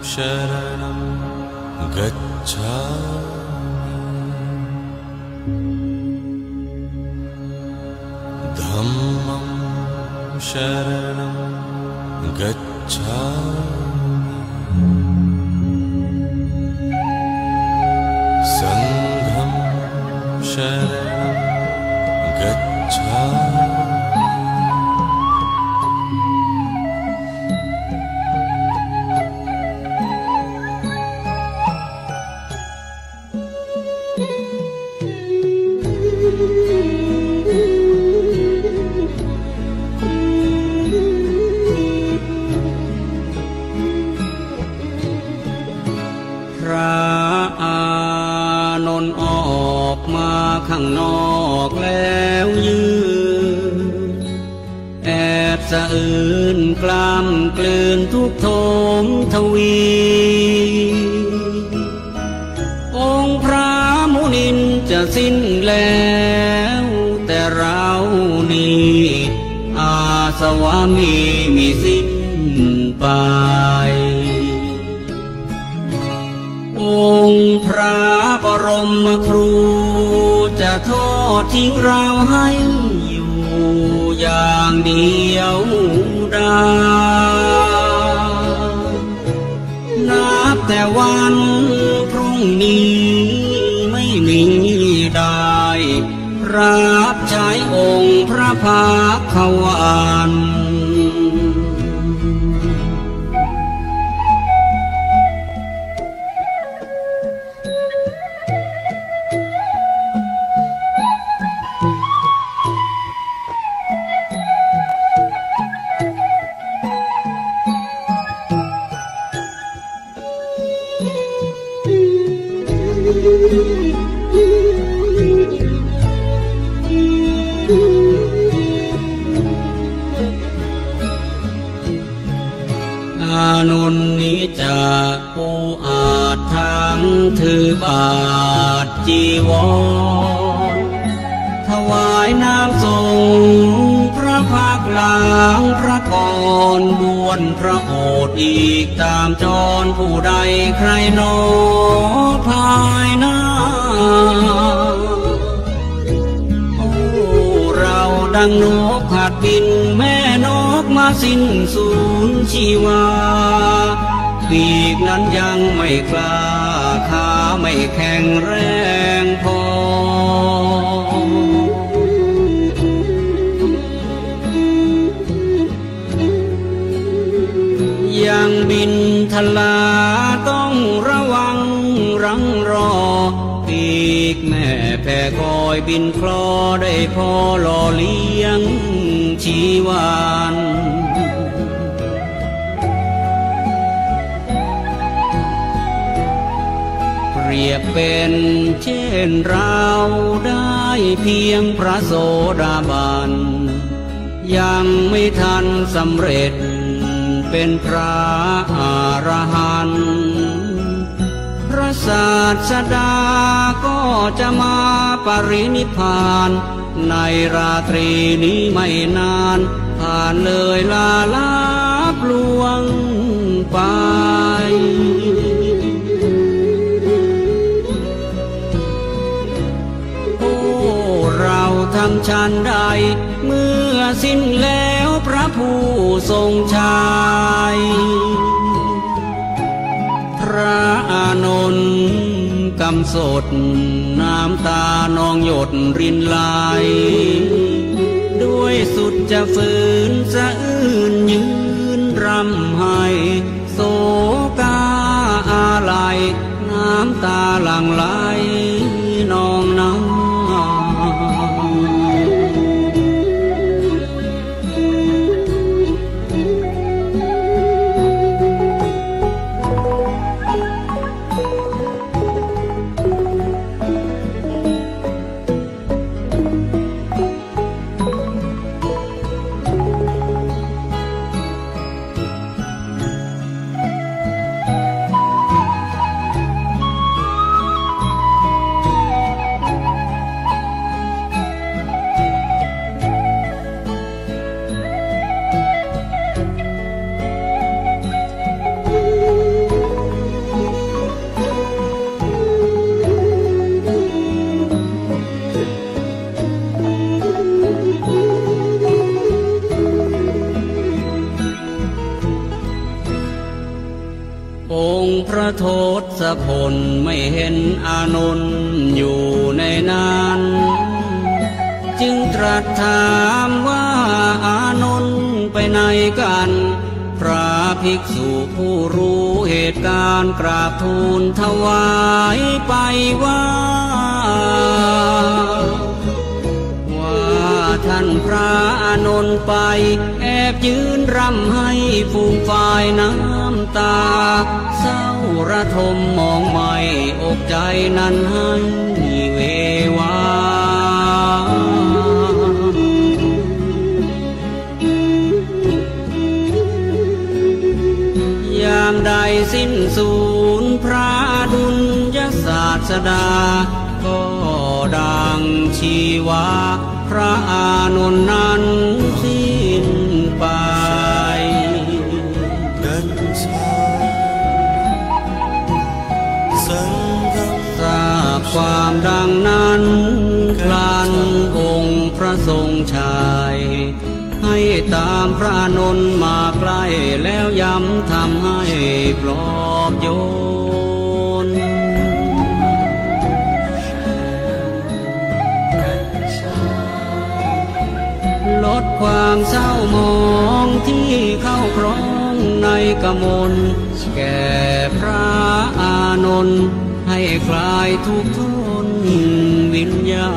शरणं गच्छामि धम्मं शरणं गच्छामि संघं शरणं गच्छामिพระอานนท์ออกมาข้างนอกแล้วยืนแอบสะอื้นกล้ามกลืนทุกโทมทวีองค์พระมุนินจะสิ้นแล้วแต่เรานี้อาสวามีสิ้นไปองค์พระบรมครูจะทอดทิ้งเราให้อยู่อย่างเดียวได้นับแต่วันพรุ่งนี้ไม่มีได้รับใช้องค์พระภาควัน อานนท์นี้จากผู้อาจทางถือบาทจีวรถวายน้ำทรงพระภาคหลังพระกรบวนพระโอษฐ์อีกตามจรผู้ใดใครหนอภายหน้าดังนกหัดบินแม่นกมาสิ้นสูญชีวาปีกนั้นยังไม่กล้าขาไม่แข็งแรงพอยังบินทลาต้องระวังรังรอปีกแม่แผ่คอยบินคลอได้พอหล่อเลี้ยงชีวานเปรียบเป็นเช่นเราได้เพียงพระโสดาบันยังไม่ทันสำเร็จเป็นพระอรหันต์พระศาสดาก็จะมาปรินิพพานในราตรีนี้ไม่นานผ่านเลยลาลับลวงไปโอ้เราทำชันใดเมื่อสิ้นแล้วพระผู้ทรงชัยพระอานนท์กำสดน้ำตานองหยดรินไหลด้วยสุดจะฝืนสะอื้นยืนรำไห้โศกาอาลัยน้ำตาหลั่งไหลนองน้ำ องค์พระโทศพลไม่เห็นอานนท์อยู่ในนั้นจึงตรัสถามว่าอานนท์ไปไหนกันพระภิกษุผู้รู้เหตุการณ์กราบทูลถวายไปว่าท่านพระอานนท์ไปแอบยืนรำให้ฟูมฝ่ายน้ำตาเศร้าระทมมองไม่อกใจนั้นให้เววายามใดสิ้นสูญพระดุลยศาสดาก็ดังชีวาพระอานนท์นั้นสิ้นไปทราบความดังนั้นครั้นองค์พระทรงชัยให้ตามพระอานนท์มาใกล้แล้วย้ำทำให้ปลอบโยนลดความเศร้าหมองที่เข้าครองในกมลแก่พระอานนท์ให้คลายทุกข์ทนวิญญาณ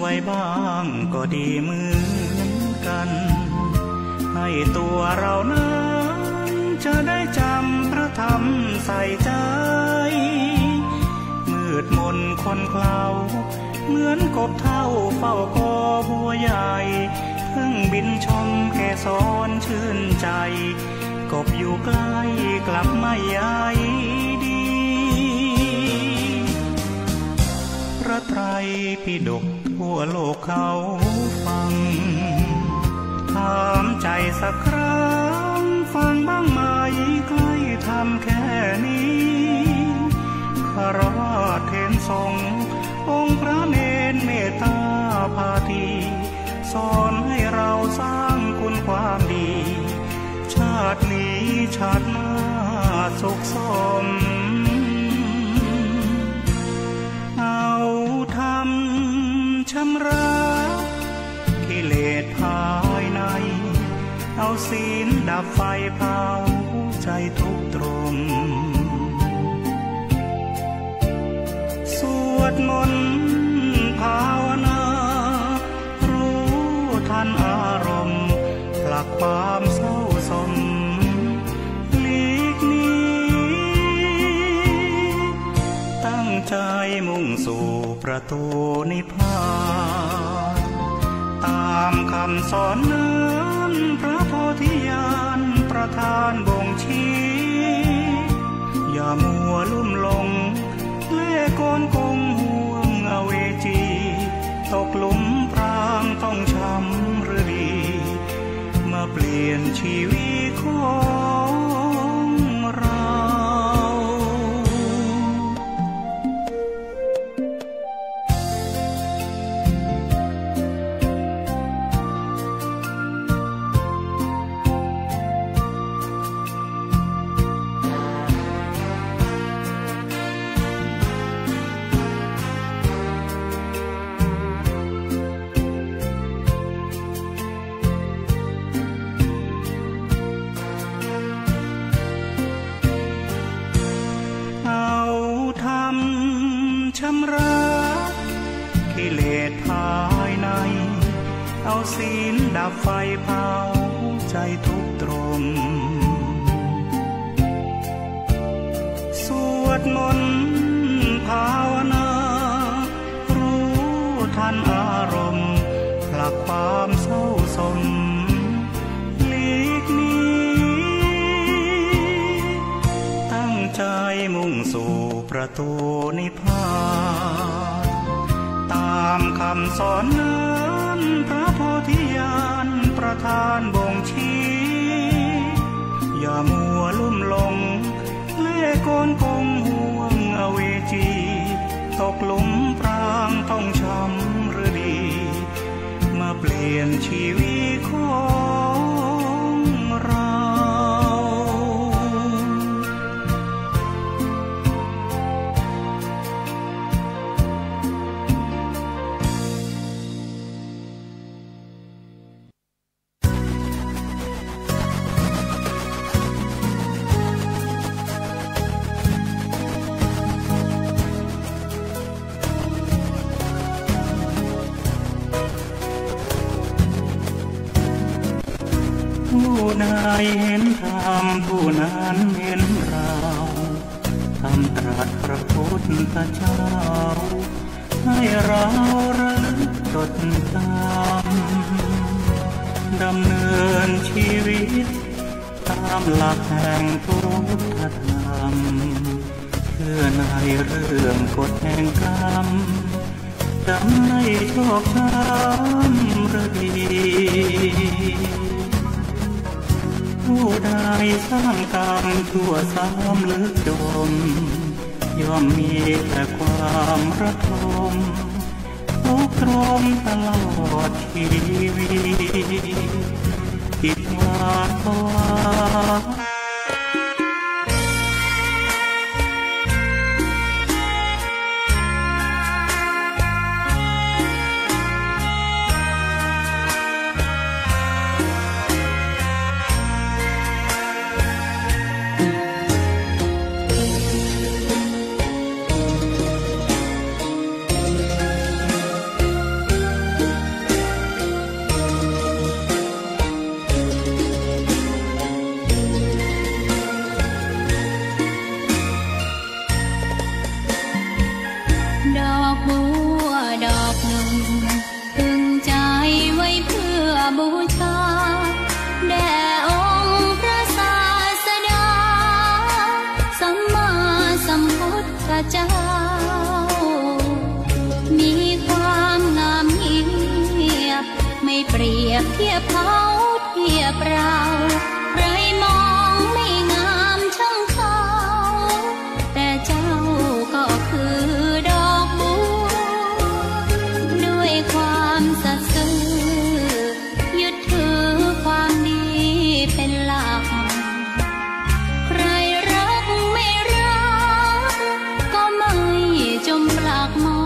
ไว้บ้างก็ดีเหมือนกันให้ตัวเรานั้นจะได้จำพระธรรมใส่ใจมืดมนคนเคล้าเหมือนกบเท่าเฝ้ากอบัวใหญ่เพิ่งบินชมแก่สอนชื่นใจกบอยู่ใกล้กลับไม่ใยดีพระไตรปิฎกทั่วโลกเขาฟังถามใจสักครั้งฟังบ้างไหมใกล้ทำแค่นี้คารวะเทนทรงองค์พระเนรเมตตาภาทีสอนให้เราสร้างคุณความดีชาตินี้ชาติหน้าสุขสมเอาธรรมชำระกิเลสภายในเอาศีลดับไฟเผาใจทุกตรมสวดมนต์ภาวนารู้ทันอารมณ์ผลักความเศร้าสมหลีกหนีตั้งใจมุ่งสู่ประตูนิพพานตามคำสอนนั้นพระโพธิญาณประทานบ่งชี้อย่ามัวลุ่มหลงเล่กลกงห่วงอเวจีตกหลุมพรางต้องช้ำหรือดีมาเปลี่ยนชีวิตของเรา ศีลดับไฟเผาใจทุกตรมสวดมนต์ภาวนารู้ทันอารมณ์ผลักความเศร้าสมหลีกหนีตั้งใจมุ่งสู่ประตูนิพพานตามคำสอนนั้นพระโพธิญาณประทานบ่งชี้อย่ามัวลุ่มหลงเล่ห์กลโกงห่วงอเวจีตกหลุมพรางต้องช้ำหรือดีมาเปลี่ยนชีวิตของเราผู้ใดเห็นธรรมผู้นั้นเห็นเราธรรมตรัสพระพุทธเจ้าให้เราระลึกจดจำดำเนินชีวิตตามหลักแห่งพุทธธรรมเชื่อในเรื่องกฎแห่งกรรมจะไม่โชคช้ำหรือดีผู้ใดสร้างกรรมชั่วซ้ำลึกจมย่อมมีแต่ความระทมทุกข์ตรมตลอดชีวิตจิตวาดภาวะเจ้ามีความงามเงียบไม่เปรียบเทียบเขาเทียบเราใครมองไม่งามช่างเขาแต่เจ้าก็คือดอกบัวด้วยความสัตย์ซื่อยึดถือความดีเป็นหลักใครรักไม่รักก็ไม่จมปลักมอ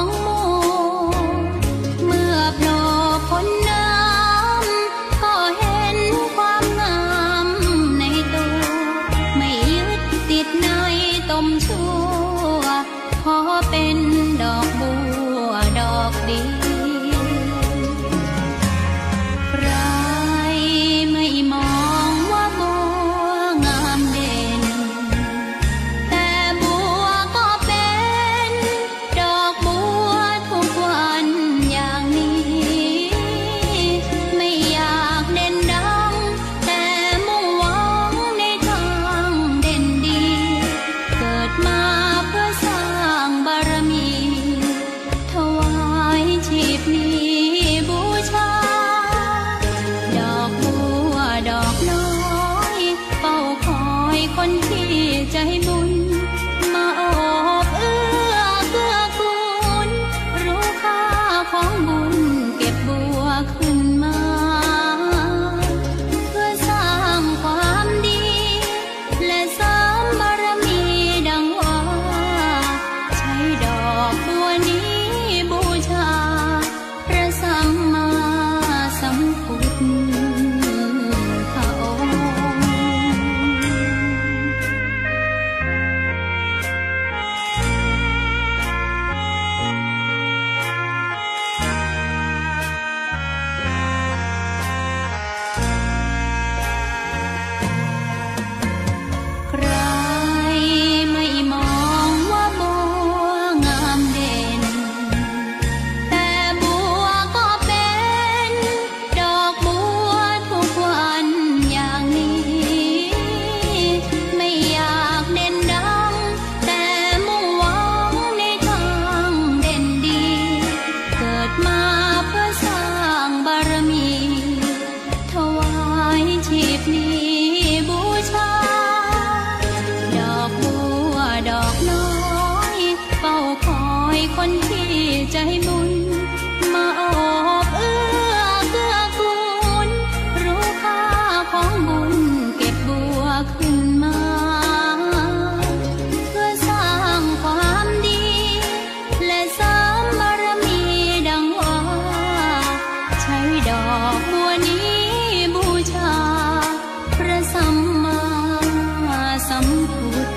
งมัวเมื่อโผล่พ้นน้ำก็เห็นความงามในตัวไม่ยึดติดในตมชั่วขอเป็นดอกบัวดอกดีใครไม่มองว่าบัวงามเด่นแต่บัวก็เป็นดอกบัวทุกวันอย่างนี้ไม่อยากเด่นดังแต่มุ่งหวังในทางเด่นดีเกิดมาเพื่อสร้างบารมีถวายชี ใจบุญมาออกเอื้อเกื้อกูลรู้ค่าของบุญเก็บบัวขึ้นมาเพื่อสร้างความดีและเสริมบารมีดังว่าใช้ดอกบัวนี้บูชาพระสัมมาสัมพุทธ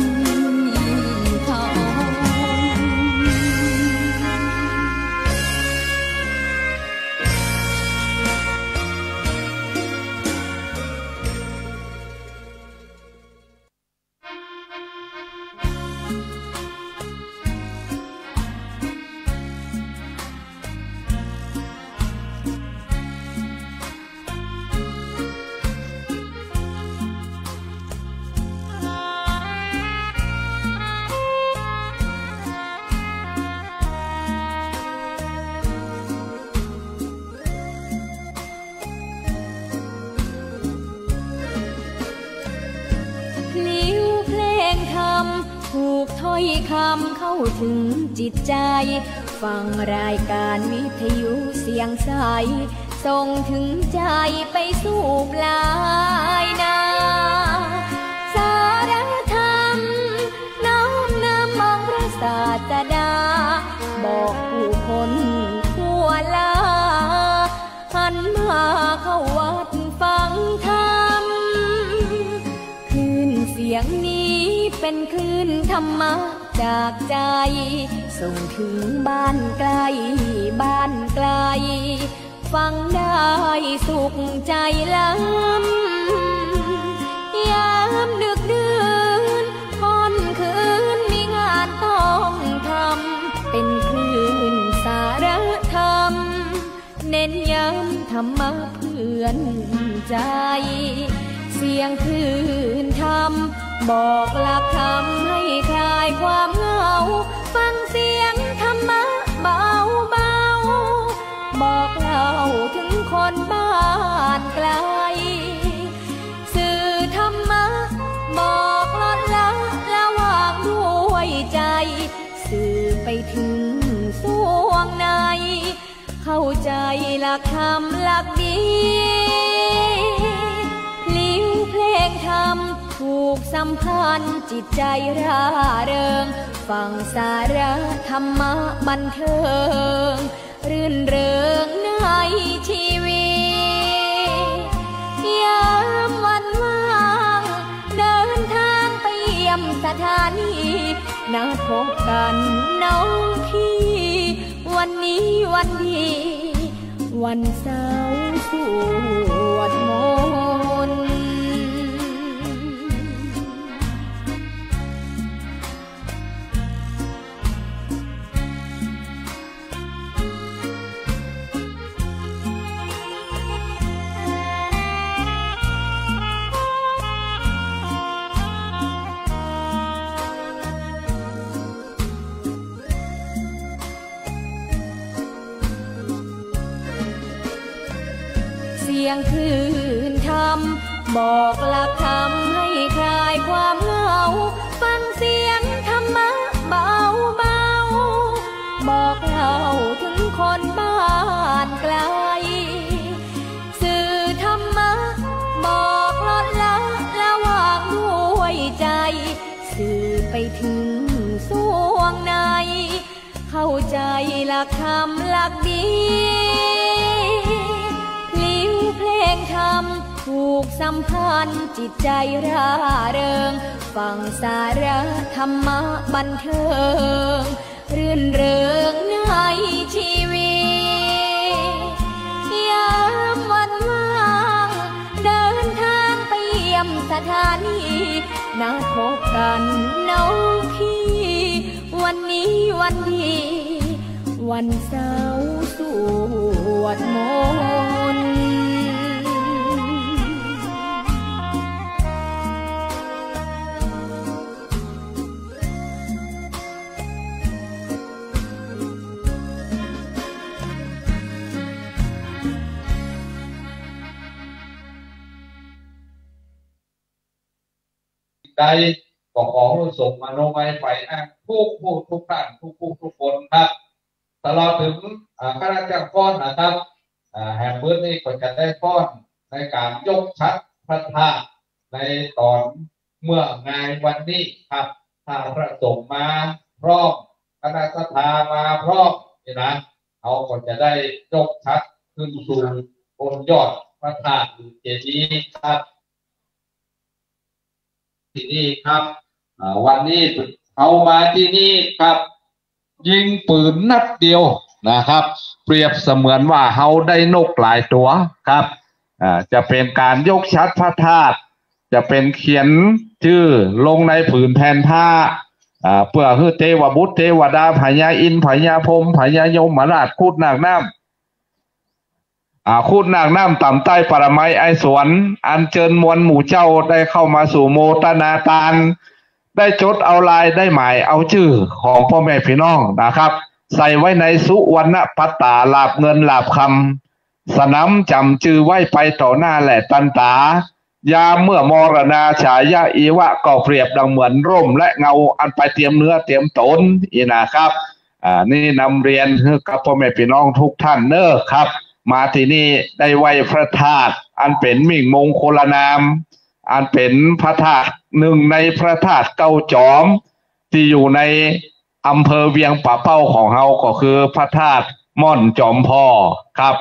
ถูกถ้อยคำเข้าถึงจิตใจฟังรายการวิทยุเสียงใสส่งถึงใจไปสู่ปลายนาสารธรรมน้อมนำมองพระศาสดาบอกผู้คนทั่วลาหันมาเข้าวัดฟังธรรมคลื่นเสียงนี้เป็นคลื่นธรรมะจากใจส่งถึงบ้านไกลบ้านไกลฟังได้สุขใจล้ำยามดึกดื่นค่ำคืนมีงานต้องทำเป็นคลื่นสารธรรมเน้นย้ำธรรมะเพื่อนใจเสียงคลื่นธรรมบอกหลักธรรมให้คลายความเหงาฟังเสียงธรรมะเบาเบาบอกเล่าถึงคนบ้านไกลสื่อธรรมะบอกลดละละวางด้วยใจสื่อไปถึงสวงในเข้าใจหลักธรรมหลักดีลิ้วเพลงธรรมถูกสัมพันธ์จิตใจร่าเริงฟังสาระธรรมะบันเทิงรื่นเริงในชีวิตยามวันว่างเดินทางไปเยี่ยมสถานีนัดพบกันน้องพี่วันนี้วันดีวันเสาร์สวดมนต์เสียงคลื่นธรรมบอกหลักธรรมให้คลายความเหงาฟังเสียงธรรมะเบาเบาบอกเล่าถึงคนบ้านไกลสื่อธรรมะบอกลดละละวางด้วยใจสื่อไปถึงสวงในเข้าใจหลักธรรมหลักดีเพลงธรรมถูกสัมพันธ์จิตใจร่าเริงฟังสาระธรรมะบันเทิงรื่นเริงในชีวิตยามวันว่างเดินทางไปเยี่ยมสถานีนัดพบกันน้องพี่วันนี้วันดีวันเสาร์สวดมนต์ ใดก็ขอส่งมาโนไว้ไฟทุกผู้ทุกท่านทุกผู้ทุกคนครับ ตลอดถึงข้าราชการก้อนนะครับแห่งพื้นนี้ก็จะได้ก้อนในการยกชัดพระธาตุในตอนเมื่องานวันนี้ครับถ้าพระสงฆ์มาพร้อมคณะสัตยามาพร้อมนี่นะเขาก็จะได้ยกชัดขึ้นสู่บนยอดพระธาตุเจดีย์ครับที่นี่ครับวันนี้เอามาที่นี่ครับยิงปืนนัดเดียวนะครับเปรียบเสมือนว่าเขาได้นกหลายตัวครับจะเป็นการยกชัดพระธาตุจะเป็นเขียนชื่อลงในผืนแผ่นผ้าเพื่อให้เทวบุตรเทวดาพญาอินทร์พญาพรหมพญายมราชคูดนางน้ำคูดนางน้ำต่ำใต้ปรมัยไอสวนอันเชิญมวลหมู่เจ้าได้เข้ามาสู่โมตนาตานได้จดเอาลายได้หมายเอาชื่อของพ่อแม่พี่น้องนะครับใส่ไว้ในสุวรรณพัตตาลาบเงินลาบคำสนามจำชื่อไว้ไปต่อหน้าแหละตันตายามเมื่อมรณาฉายาอีวะก็เปรียบดังเหมือนร่มและเงาอันไปเตรียมเนื้อเตรียมตนอีนะครับนี่นำเรียนกับพ่อแม่พี่น้องทุกท่านเนอะครับมาที่นี่ได้ไหว้พระธาตุอันเป็นมิ่งมงคลนามอันเป็นพระธาตุหนึ่งในพระธาตุเก้าจอมที่อยู่ในอำเภอเวียงป่าเป้าของเราก็คือพระธาตุม่อนจอมพ่อครับ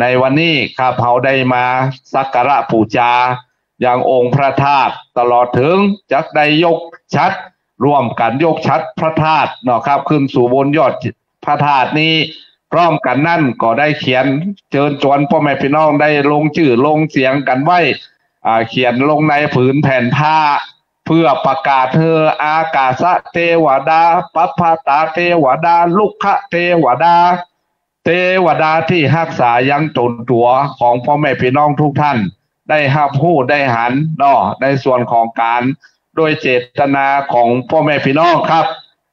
ในวันนี้ครับเราได้มาสักการะบูชาอย่างองค์พระธาตุตลอดถึงจักได้ยกชัดร่วมกันยกชัดพระธาตุเนาะครับขึ้นสู่บนยอดพระธาตุนี้พร้อมกันนั่นก็ได้เขียนเชิญชวนพ่อแม่พี่น้องได้ลงชื่อลงเสียงกันไว้เขียนลงในผืนแผ่นผ้าเพื่อประกาศเธออากาศเทวดาปัปพาตาเทวดาลุกขะเทวดาเทวดาที่รักษายังตนตัวของพ่อแม่พี่น้องทุกท่านได้หับหู้ได้หันเนาะในส่วนของการโดยเจตนาของพ่อแม่พี่น้องครับ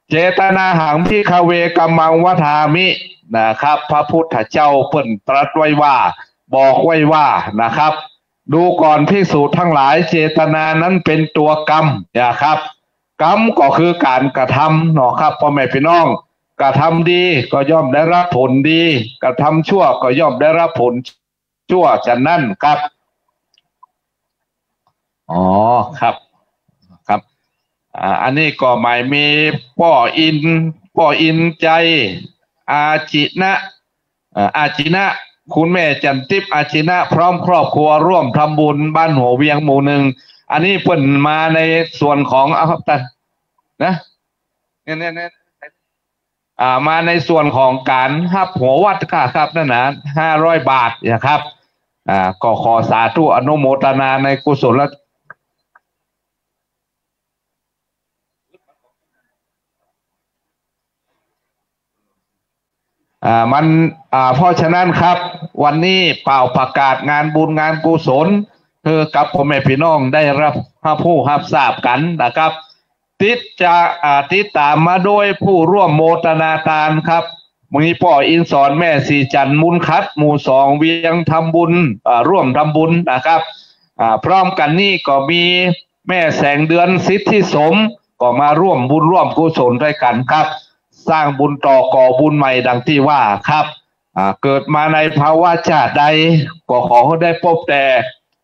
เจตนาหังพิคเวกัมมังวทามินะครับพระพุทธเจ้าเพิ่นตรัสไว้ว่าบอกไว้ว่านะครับดูก่อนภิกษุทั้งหลายเจตนานั้นเป็นตัวกรรมนะครับกรรมก็คือการกระทำเนาะครับพ่อแม่พี่น้องกระทำดีก็ย่อมได้รับผลดีกระทำชั่วก็ย่อมได้รับผลชั่วฉะนั้นครับอ๋อครับครับอันนี้ก็หมายมีป้ออินใจอาจินะคุณแม่จันทิพย์อาจินะพร้อมครอบครัวร่วมทำบุญบ้านหัวเวียงหมู่หนึ่งอันนี้เพิ่นมาในส่วนของตันนะเนี่ยมาในส่วนของการหับหัววัดครับนั่นนะ500 บาทนะครับก็ขอสาธุอนุโมทนาในกุศลเพราะฉะนั้นครับวันนี้เป่าประกาศงานบุญงานกุศลกับพ่อแม่พี่น้องได้รับผู้รับทราบกันนะครับติดตามมาโดยผู้ร่วมโมทนาทานครับมีพ่ออินสอนแม่สีจันมุนคัดหมู่2เวียงทำบุญร่วมทำบุญนะครับพร้อมกันนี่ก็มีแม่แสงเดือนสิทธิสมก็มาร่วมบุญร่วมกุศลด้วยกันครับสร้างบุญต่อก่อบุญใหม่ดังที่ว่าครับเกิดมาในภาวะชาติใดก็ขอให้ได้พบแต่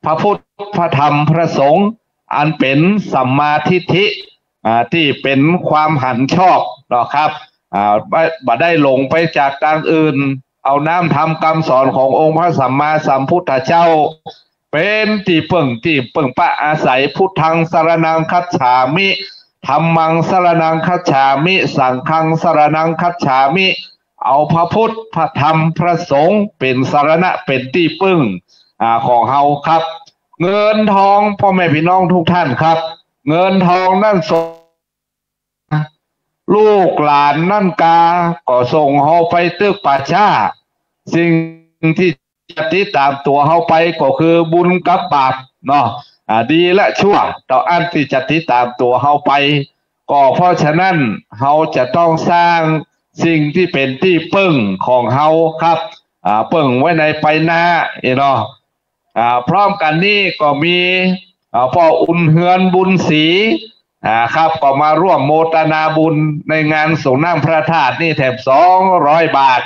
พระพุทธพระธรรมพระสงฆ์อันเป็นสัมมาทิฏฐิที่เป็นความหันชอบนะครับบ่ได้หลงไปจากทางอื่นเอาน้ำทำคำสอนขององค์พระสัมมาสัมพุทธเจ้าเป็นที่เปิ่งปะอาศัยพุทธังสรณังคัจฉามิธัมมังสรณังคัจฉามิสังฆังสรณังคัจฉามิเอาพระพุทธพระธรรมพระสงฆ์เป็นสรณะเป็นที่พึ่งของเฮาครับเงินทองพ่อแม่พี่น้องทุกท่านครับเงินทองนั่นส่งลูกหลานนั่นกาก็ส่งเฮาไปตึกป่าช้าสิ่งที่จะติดตามตัวเฮาไปก็คือบุญกับบาปเนาะดีและชั่วต่ออันที่จะติดตามตัวเฮาไปก็เพราะฉะนั้นเฮาจะต้องสร้างสิ่งที่เป็นที่พึ่งของเฮาครับพึ่งไว้ในไปหน้าเนาะพร้อมกันนี้ก็มีพ่ออุ่นเฮือนบุญศรี ครับก็มาร่วมโมทนาบุญในงานส่งน้ำพระธาตุนี่แถบ200 บาท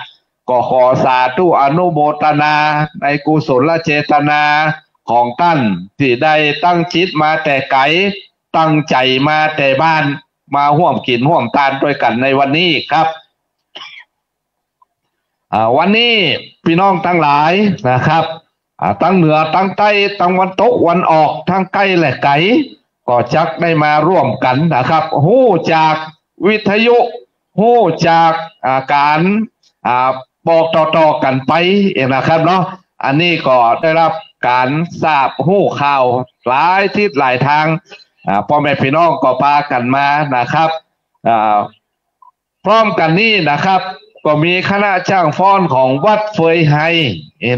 ก็ขอสาธุอนุโมทนาในกุศลเจตนาของท่านที่ได้ตั้งจิตมาแต่ไกลตั้งใจมาแต่บ้านมาร่วมกินร่วมทานด้วยกันในวันนี้ครับวันนี้พี่น้องทั้งหลายนะครับทั้งเหนือทั้งใต้ทั้งวันตกวันออกทั้งใกล้และไกลก็จักได้มาร่วมกันนะครับหู้จากวิทยุหู้จากการบอกต่อๆกันไปเองนะครับเนาะอันนี้ก็ได้รับการทราบหู้ข่าวหลายทิศหลายทางพ่อแม่พี่น้องก็พากันมานะครับพร้อมกันนี้นะครับก็มีคณะจ้างฟ้อนของวัดเฟยไฮ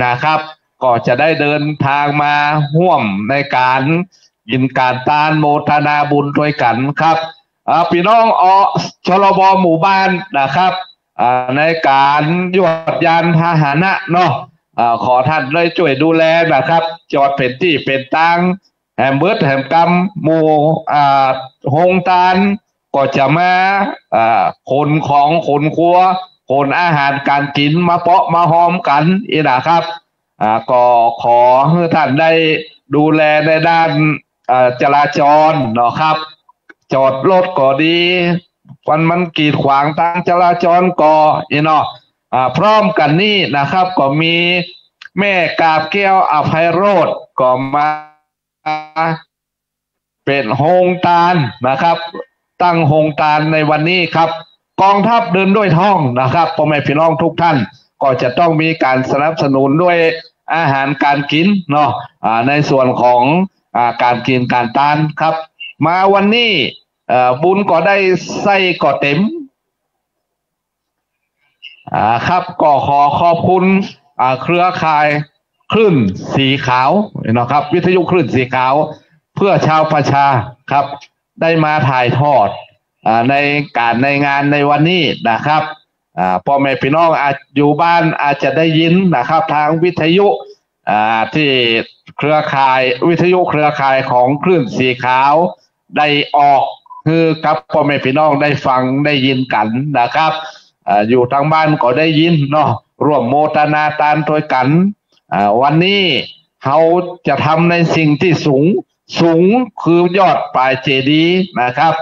นะครับก็จะได้เดินทางมาร่วมในการยินการตานโมทนาบุญด้วยกันครับพี่น้องชลบหมู่บ้านนะครับในการยวดยานพาหนะเนาะขอท่านเลยช่วยดูแลนะครับจอดเป็นที่เป็นตั้งแหมเบิดแหมกำหมู่โฮงตานก็จะมาขนของขนครัวขนอาหารการกินมาเปาะมาหอมกันนะครับก็ขอให้ท่านได้ดูแลในด้านจราจรเนาะครับจอดรถก็ดีมันกีดขวางทางจราจรก็เนาะพร้อมกันนี่นะครับก็มีแม่กาบแก้วอภัยโรจน์ก็มาเป็นโฮงตาลนะครับตั้งโฮงตาลในวันนี้ครับกองทัพเดินด้วยท้องนะครับพ่อแม่พี่น้องทุกท่านก็จะต้องมีการสนับสนุนด้วยอาหารการกินเนาะในส่วนของการกินการทานครับมาวันนี้บุญก็ได้ใส่ก็เต็มครับก็ขอบคุณเครือข่ายคลื่นสีขาวนะครับวิทยุคลื่นสีขาวเพื่อชาวประชาครับได้มาถ่ายทอดในงานในวันนี้นะครับพ่อแม่พี่น้องอยู่บ้านอาจจะได้ยินนะครับทางวิทยุที่เครือข่ายวิทยุเครือข่ายของคลื่นสีขาวได้ออกคือกับพ่อแม่พี่น้องได้ฟังได้ยินกันนะครับอยู่ทางบ้านก็ได้ยินเนาะร่วมโมทนาทานด้วยกันวันนี้เขาจะทำในสิ่งที่สูงคือยอดปลายเจดีย์นะครับ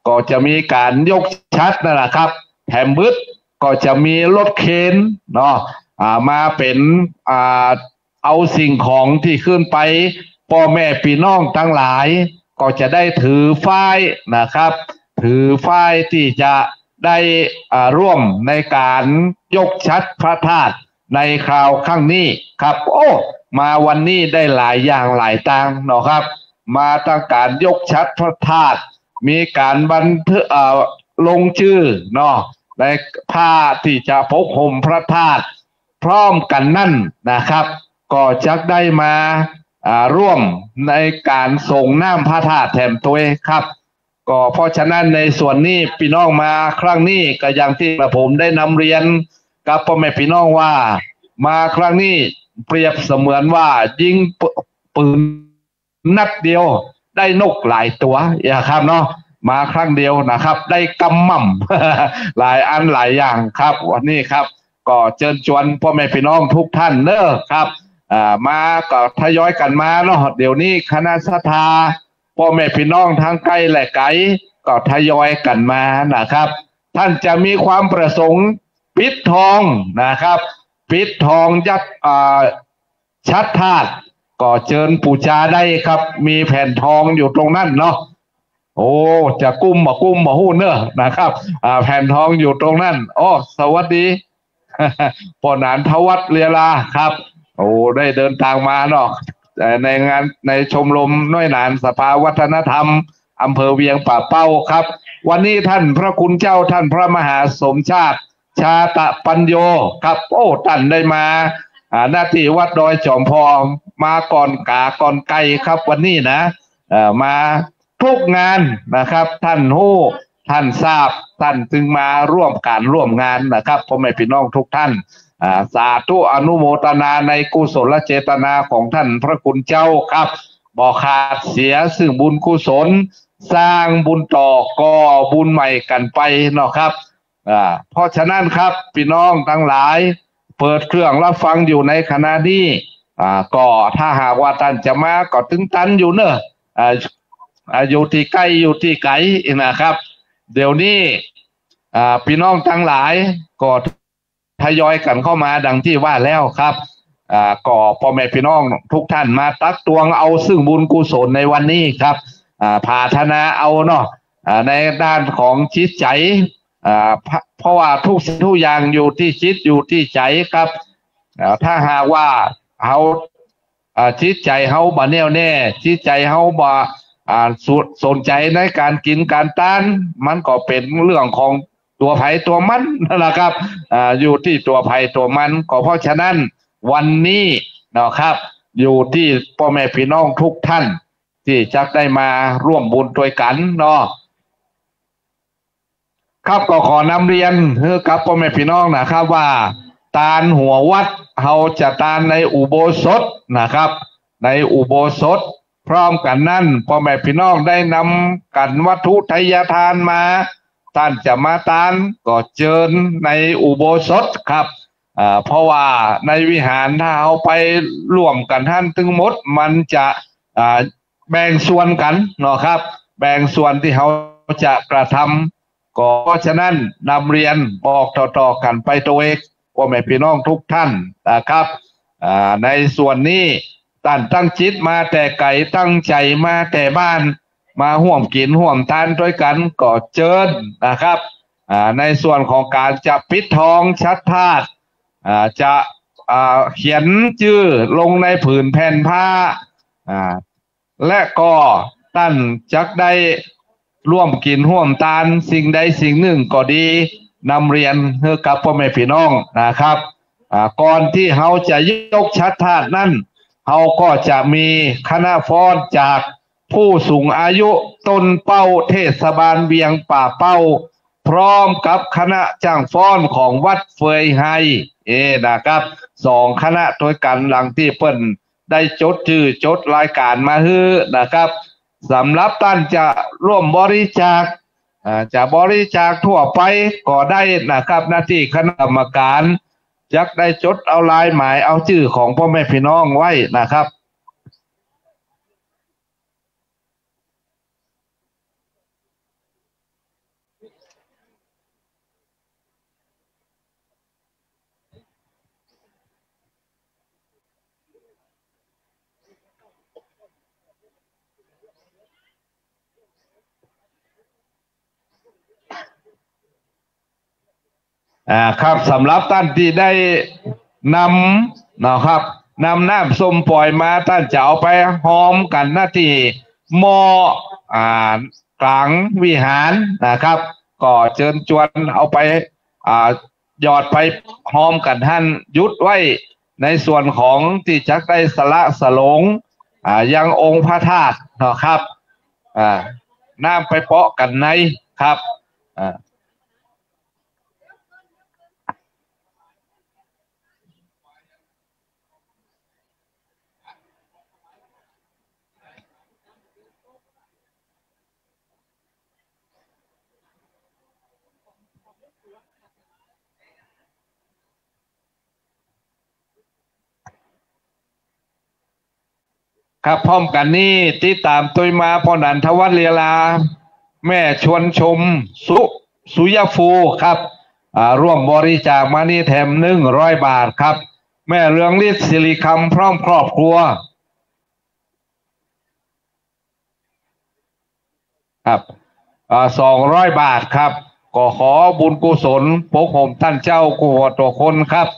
ก็จะมีการยกชัดนะครับแถมบึดก็จะมีรถเข็นเนาะมาเป็นเอาสิ่งของที่ขึ้นไปพ่อแม่พี่น้องทั้งหลายก็จะได้ถือฝ้ายนะครับถือฝ้ายที่จะได้ร่วมในการยกชัดพระธาตุในคราวข้างนี้ครับโอ้มาวันนี้ได้หลายอย่างหลายต่างเนาะครับมาตั้งการยกชัดพระธาตุมีการบันทึกลงชื่อเนาะในผ้าที่จะพกห่มพระธาตุพร้อมกันนั่นนะครับก็จะได้มาร่วมในการส่งน้ำพระธาตุแถมตัวครับก็เพราะฉะนั้นในส่วนนี้พี่น้องมาครั้งนี้ก็อย่างที่ผมได้นำเรียนกับพ่อแม่พี่น้องว่ามาครั้งนี้เปรียบเสมือนว่ายิงปืนนัดเดียวได้นกหลายตัวครับเนาะมาครั้งเดียวนะครับได้กำหม่ำ หลายอันหลายอย่างครับวันนี้ครับก็เชิญชวนพ่อแม่พี่น้องทุกท่านเนอะครับมาก็ทยอยกันมาเนาะเดี๋ยวนี้คณะศรัทธาพ่อแม่พี่น้องทั้งใกล้และไกลก็ทยอยกันมานะครับท่านจะมีความประสงค์ปิดทองนะครับปิดทองยัดชัดธาตุก็เชิญปูชาได้ครับมีแผ่นทองอยู่ตรงนั้นเนาะโอ้จะกุ้มมาหู้เนอะนะครับแผ่นทองอยู่ตรงนั้นโอ้สวัสดี ปนานทวัฒน์เลียลาครับโอ้ได้เดินทางมาเนาะในงานในชมรมน้อยหนานสภาวัฒนธรรมอำเภอเวียงป่าเป้าครับวันนี้ท่านพระคุณเจ้าท่านพระมหาสมชาติชาตะปัญโยครับโอ้ท่านได้มาหน้าที่วัดดอยจอมพองมาก่อนไก่ครับวันนี้นะมาทุกงานนะครับท่านฮู้ท่านทราบท่านจึงมาร่วมงานนะครับพ่อแม่พี่น้องทุกท่านสาธุอนุโมทนาในกุศลเจตนาของท่านพระคุณเจ้าครับบ่ขาดเสียซึ่งบุญกุศล สร้างบุญต่อก่อบุญใหม่กันไปเนาะครับเพราะฉะนั้นครับพี่น้องทั้งหลายเปิดเครื่องรับฟังอยู่ในขณะนี้ก็ถ้าหากว่าท่านจะมาก็ตึงตันอยู่เนอะอยู่ที่ใกล้อยู่ที่ไกลนะครับเดี๋ยวนี้พี่น้องทั้งหลายก็ทยอยกันเข้ามาดังที่ว่าแล้วครับก็พ่อแม่พี่น้องทุกท่านมาตักตวงเอาซึ่งบุญกุศลในวันนี้ครับพาธนาเอาเนาะในด้านของจิตใจเพราะว่าทุกอย่างอยู่ที่จิตอยู่ที่ใจครับถ้าหากว่าเขาจิตใจเขาบ่แน่วแน่จิตใจเขาบ่สนใจในการกินการต้านมันก็เป็นเรื่องของตัวไผ่ตัวมันนั่นแหละครับอยู่ที่ตัวไผ่ตัวมันก็เพราะฉะนั้นวันนี้นะครับอยู่ที่พ่อแม่พี่น้องทุกท่านที่จะได้มาร่วมบุญด้วยกันเนาะครับก็ขอนำเรียนกับพ่อแม่พี่น้องนะครับว่าตาลหัววัดเราจะตาลในอุโบสถนะครับในอุโบสถพร้อมกันนั่นพ่อแม่พี่น้องได้นำกันวัตถุทายทานมาท่านจะมาตาลก็เชิญในอุโบสถครับเพราะว่าในวิหารถ้าเอาไปร่วมกันท่านทั้งหมดมันจะแบ่งส่วนกันเนาะครับแบ่งส่วนที่เขาจะกระทำก็เพราะฉะนั้นนำเรียนบอกต่อๆกันไปตัวเองพ่อแม่พี่น้องทุกท่านนะครับในส่วนนี้ท่านตั้งจิตมาแต่ไก่ตั้งใจมาแต่บ้านมาห่วมกินห่วมทานด้วยกันก็เชิญนะครับในส่วนของการจะปิดทองชัดธาตุจะเขียนชื่อลงในผืนแผ่นผ้าและก็ท่านจักได้ร่วมกินร่วมทานสิ่งใดสิ่งหนึ่งก็ดีนำเรียนให้กับพ่อแม่พี่น้องนะครับก่อนที่เขาจะยกชัดธาตุนั้นเขาก็จะมีคณะฟ้อนจากผู้สูงอายุต้นเป้าเทศบาลเวียงป่าเป้าพร้อมกับคณะจ้างฟ้อนของวัดเฟยไฮนะครับ2 คณะด้วยกันหลังที่เปิ้นได้จดชื่อจดรายการมาฮื้อนะครับสำหรับท่านจะร่วมบริจาคจะบริจาคทั่วไปก็ได้นะครับหน้าที่คณะกรรมการจักได้จดเอาลายหมายเอาชื่อของพ่อแม่พี่น้องไว้นะครับครับสำหรับท่านที่ได้นำนะครับนำน้ำส้มปล่อยมาท่านจะเอาไปหอมกันหน้าที่หม้อกลางวิหารนะครับก็เชิญชวนเอาไปหยอดไปหอมกันท่านยุดไว้ในส่วนของที่จักได้สละสลงยังองค์พระธาตุนะครับน้ำไปเปาะกันในครับครับพร้อมกันนี้ที่ตามตัวมาพอนันทวัฒน์เลียลาแม่ชวนชมสุยฟูครับร่วมบริจาคมานี่แถม100 บาทครับแม่เรืองฤทธิ์สิริคำพร้อมครอบครัวครับ200 บาทครับก็ขอบุญกุศลปกผมท่านเจ้ากุวตัวคนครับ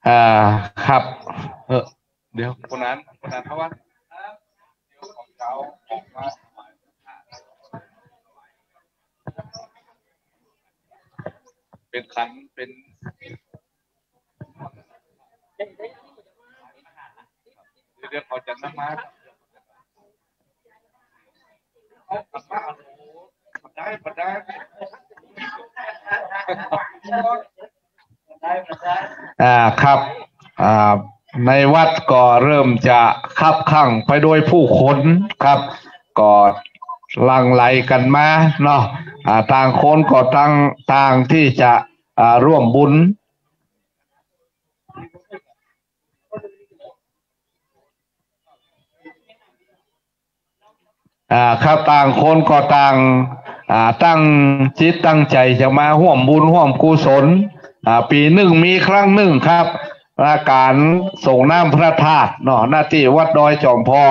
อ่าครับเดี๋ยวคนนั้นเพราะว่าเดี๋ยวของเขาออกมาเป็นขันเป็นเดี๋ยวเขาจะนำมาได้ครับในวัดก็เริ่มจะคับคั่งไปด้วยผู้คนครับก็หลั่งไหลกันมาเนาะต่างคนก็ต่างที่จะร่วมบุญครับต่างคนก็ตั้งจิตตั้งใจจะมาร่วมบุญร่วมกุศลปีหนึ่งมีครั้งหนึ่งครับการส่งน้ำพระธาตุเนาะหน้าที่วัดดอยจอมพอ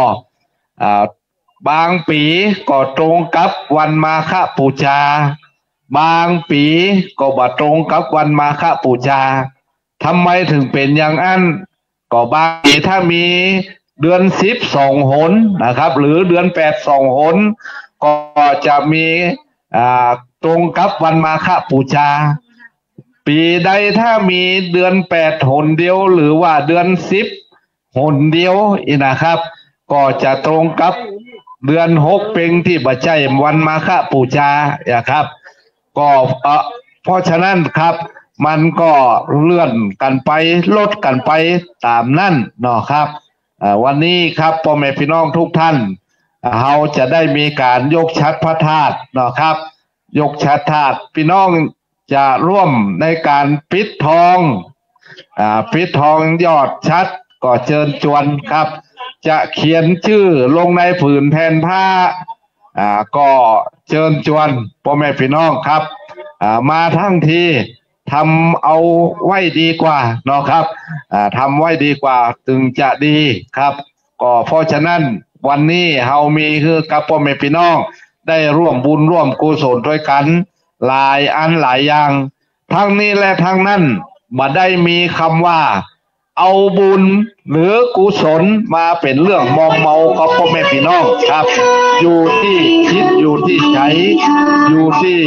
บางปีก็ตรงกับวันมาฆบูชาบางปีก็บ่ตรงกับวันมาฆบูชาทำไมถึงเป็นอย่างนั้นก็บางปีถ้ามีเดือน10 2 หนนะครับหรือเดือน8 2 หนก็จะมีตรงกับวันมาฆบูชาปีใดถ้ามีเดือน8 หนเดียวหรือว่าเดือน10 หนเดียวนะครับก็จะตรงกับเดือน6เป็งที่บัจจัยวันมาฆบูชาครับก็เพราะฉะนั้นครับมันก็เลื่อนกันไปลดกันไปตามนั่นเนาะครับวันนี้ครับพ่อแม่พี่น้องทุกท่านเราจะได้มีการยกชัดพระธาตุเนาะครับยกชัดธาตุพี่น้องจะร่วมในการปิดทองยอดชัดก็เชิญชวนครับจะเขียนชื่อลงในผืนแผ่นผ้าก็เชิญชวนพ่อแม่พี่น้องครับมาทั้งทีทำเอาไว้ดีกว่าเนาะครับทำไว้ดีกว่าถึงจะดีครับก็เพราะฉะนั้นวันนี้เฮามีคือกับพ่อแม่พี่น้องได้ร่วมบุญร่วมกุศลด้วยกันหลายอันหลายอย่างทั้งนี้และทั้งนั้นมาได้มีคำว่าเอาบุญหรือกุศลมาเป็นเรื่องมอมเมากับพ่อแม่พี่น้องครับอยู่ที่คิดอยู่ที่ใจอยู่ที่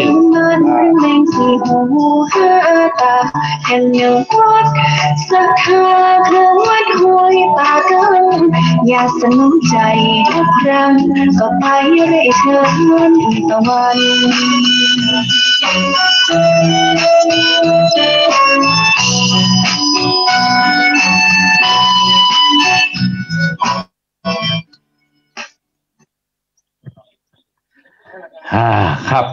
ศรัทธาเครื่องวัดห้วยป่าเกินอย่าสนใจทุกครั้งก็ไปเรื่อยเถิดตะวันครับ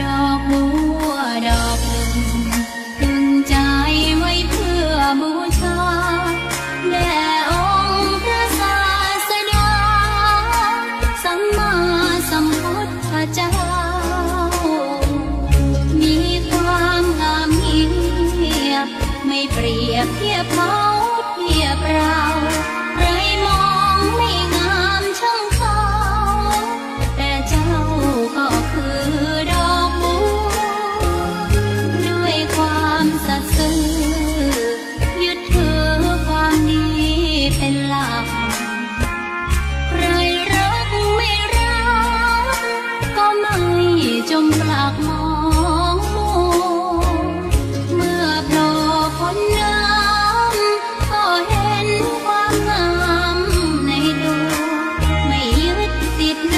ดอกบัวดอกหนึ่งพึงใจไว้เพื่อบูชาแด่องค์พระศาสดาสัมมาสัมพุทธเจ้ามีความงามเงียบไม่เปรียบเทียบเขาเทียบเราใครมองไม่งามช่างเขาแต่เจ้าก็คือดอกบัวด้วยความสัตย์ซื่อยึดถือความดีเป็นหลักใครรักไม่รักก็ไม่จงปลักมองมัวเมื่อโผล่พ้นน้ำก็เห็นความงามในตัวไม่ยึดติดใน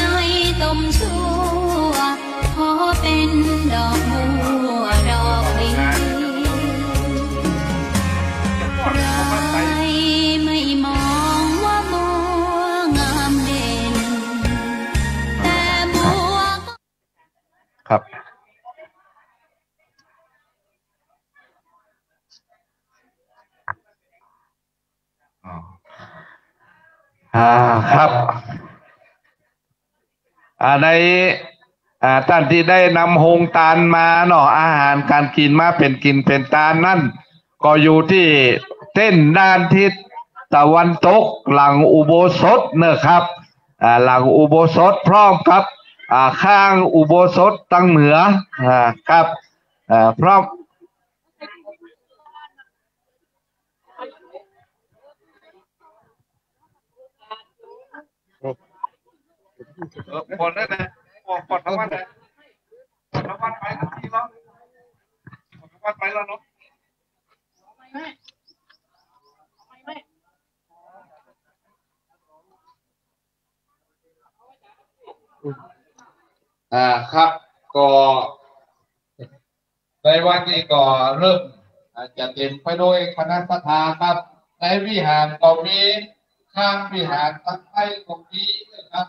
ตมชั่วขอเป็นดอกบัวดอกเดียวใครไม่มองว่าบัวงามเด่นแต่บัวก็ ครับครับในท่านที่ได้นำโฮงตาลมาเนาะอาหารการกินมาเป็นกินเป็นตาลนั่นก็อยู่ที่เส้นด้านทิศตะวันตกหลังอุโบสถเนอะครับหลังอุโบสถพร้อมกับข้างอุโบสถตั้งเหนือครับพร้อมคนนั่นนะกดทั้งวันเลยทั้งวันไปทั้งทีแล้วทั้งวันไปแล้วเนาะครับก็ในวันนี้ก็เริ่มจะเต็มไปด้วยคณะสัตยาครับในวิหารก็มีข้างวิหารตั้งไทยก็มีนะครับ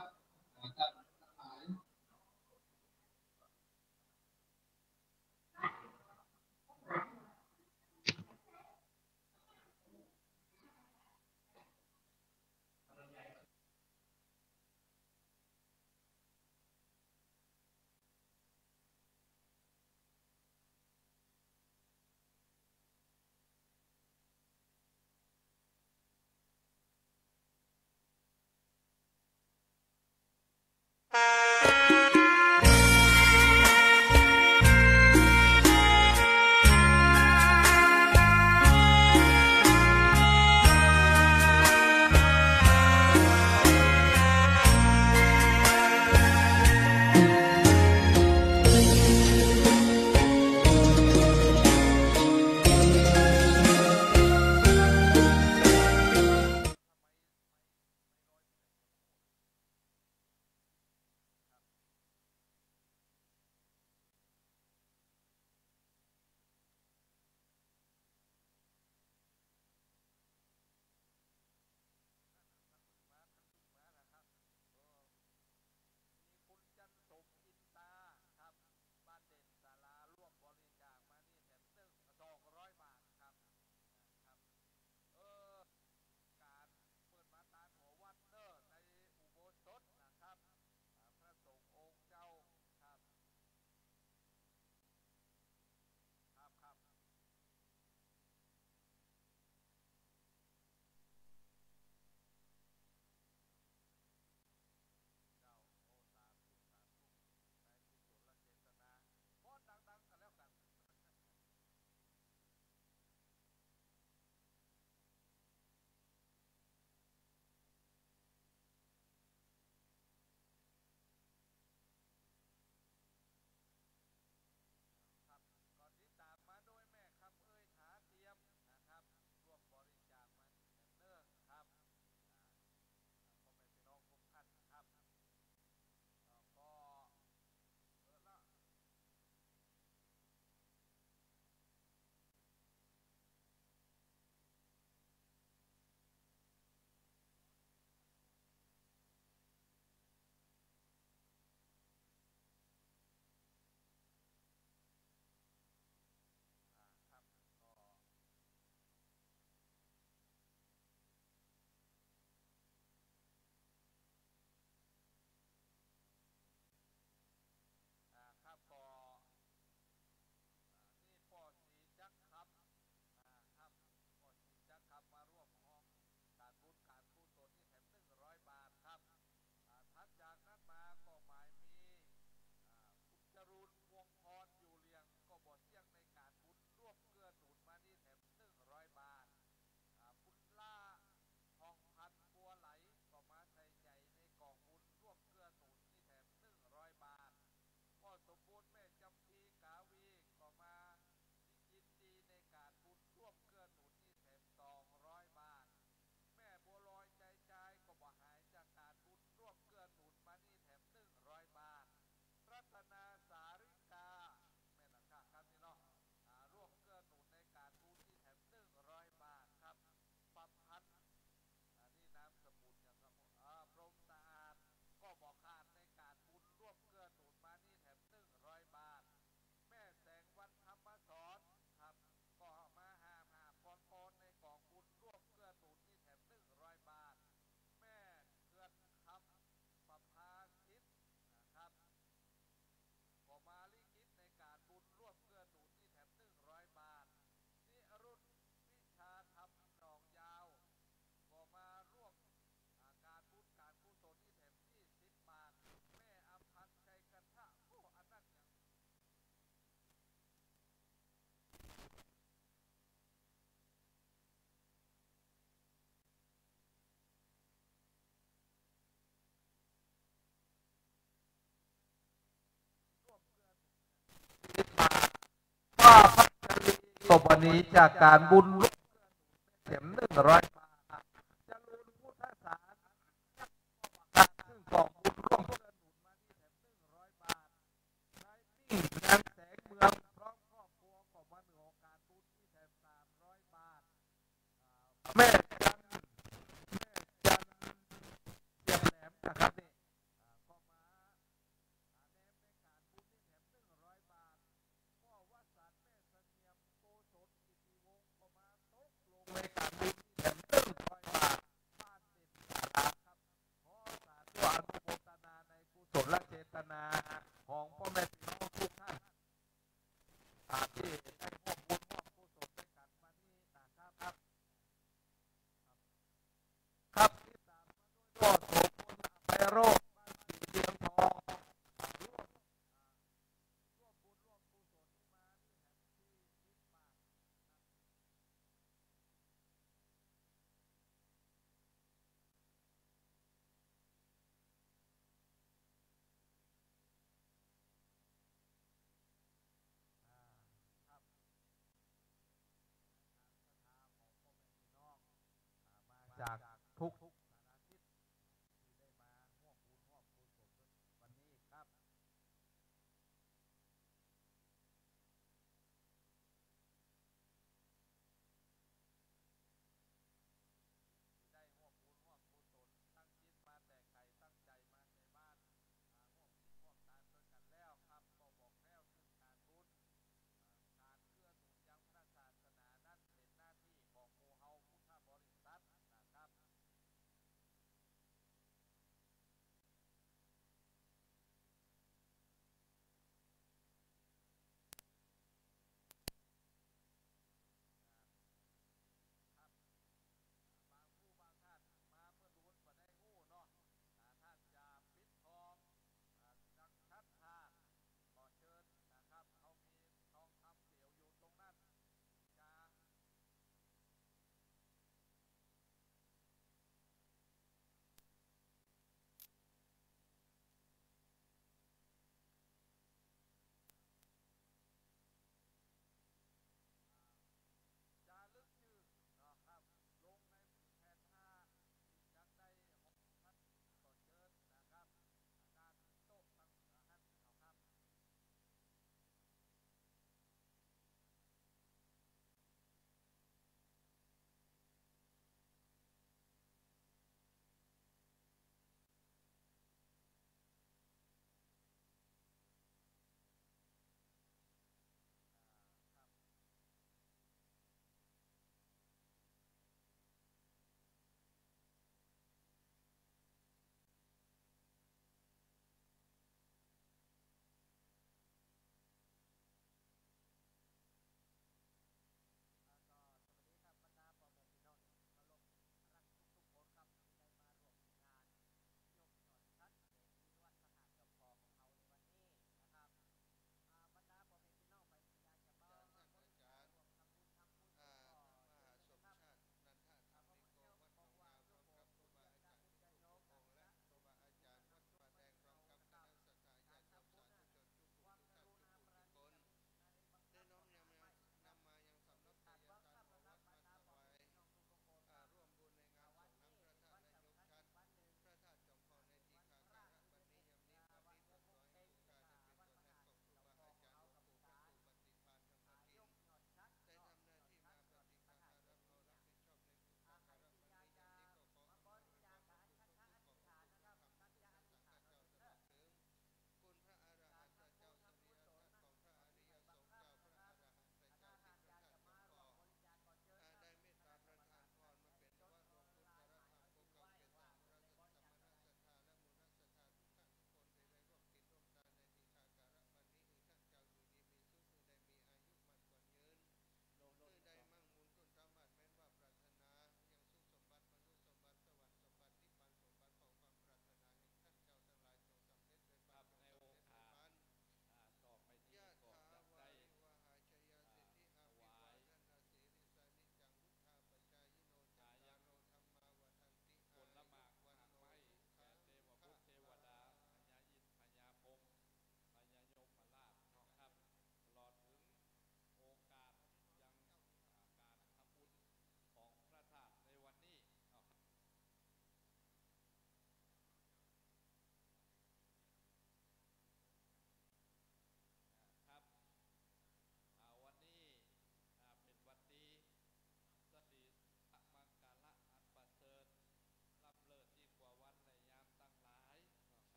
หมายมีคุณจรูนวงพรอยู่เลียงก็บ่เสี่ยงในการบุญร่วมเกื้อหนุนมานี่แถม100 บาทคุณล่าทองพันบัวไหลก็มาใส่ใจในกองบุญร่วมเกื้อหนุนนี่แถม100 บาทก็สมบูรณ์แม่จำปีกาวีก็มายินดีในการบุญร่วมเกื้อหนุนนี่แถม200 บาทแม่บัวลอยใจใจก็บ่หายจากการบุญร่วมเกื้อหนุนมานี่แถม100 บาทรัตนาสาริกาแม่ละค่ะครับนี่เนาะร่วมเกื้อหนุนในการบุญนี่แถม100 บาทครับประพันธ์นี่นามสกุลอย่างครับพรหมสะอาดก็บอกขาดในการบุญร่วมเกื้อหนุนมานี่แถม100 บาทแม่แสงวันธรรมสอนครับก็มาหาปอนในกองบุญร่วมเกื้อหนุนนี่แถม100 บาทแม่เกิดคำประภาคิดนะครับก็มาลิขิตในการบุญร่วมเกื้อหนุนนี่แถม100 บาทนิรุตวิชาธรรมหนองยาวก็มาร่วมการบุญการกุศลนี่แถม20 บาทแม่อภันชัยกระทะโอ้อันนั้นอย่างร่วมเกื้อหนุน10 บาทว่าพัชรีก็วันนี้จากการบุญร่วมเข็ม100 บาทจรูนพุทธศาสนาซึ่งกองบุญร่วมเกื้อหนุนมาที่แถม100 บาทนายมิ่งงานแสงเมืองพร้อมครอบครัวก็มาเหนือการบุญที่แถม300 บาทแม่จันเจียมแหลมนะครับนี่ก็มาแนมในการบุญที่แถม100 บาทพ่อวสันต์แม่เสงี่ยมโกศลกิติวงศ์ก็มาตกลงในการบุญที่แถม100 บาทบ้านเด่นสาราครับขอสาธุอนุโมทนาในกุศลเจตนาของพ่อแม่พี่น้องทุกท่านที่ได้ร่วมบุญร่วมกุศลด้วยกันมานี้นะครับ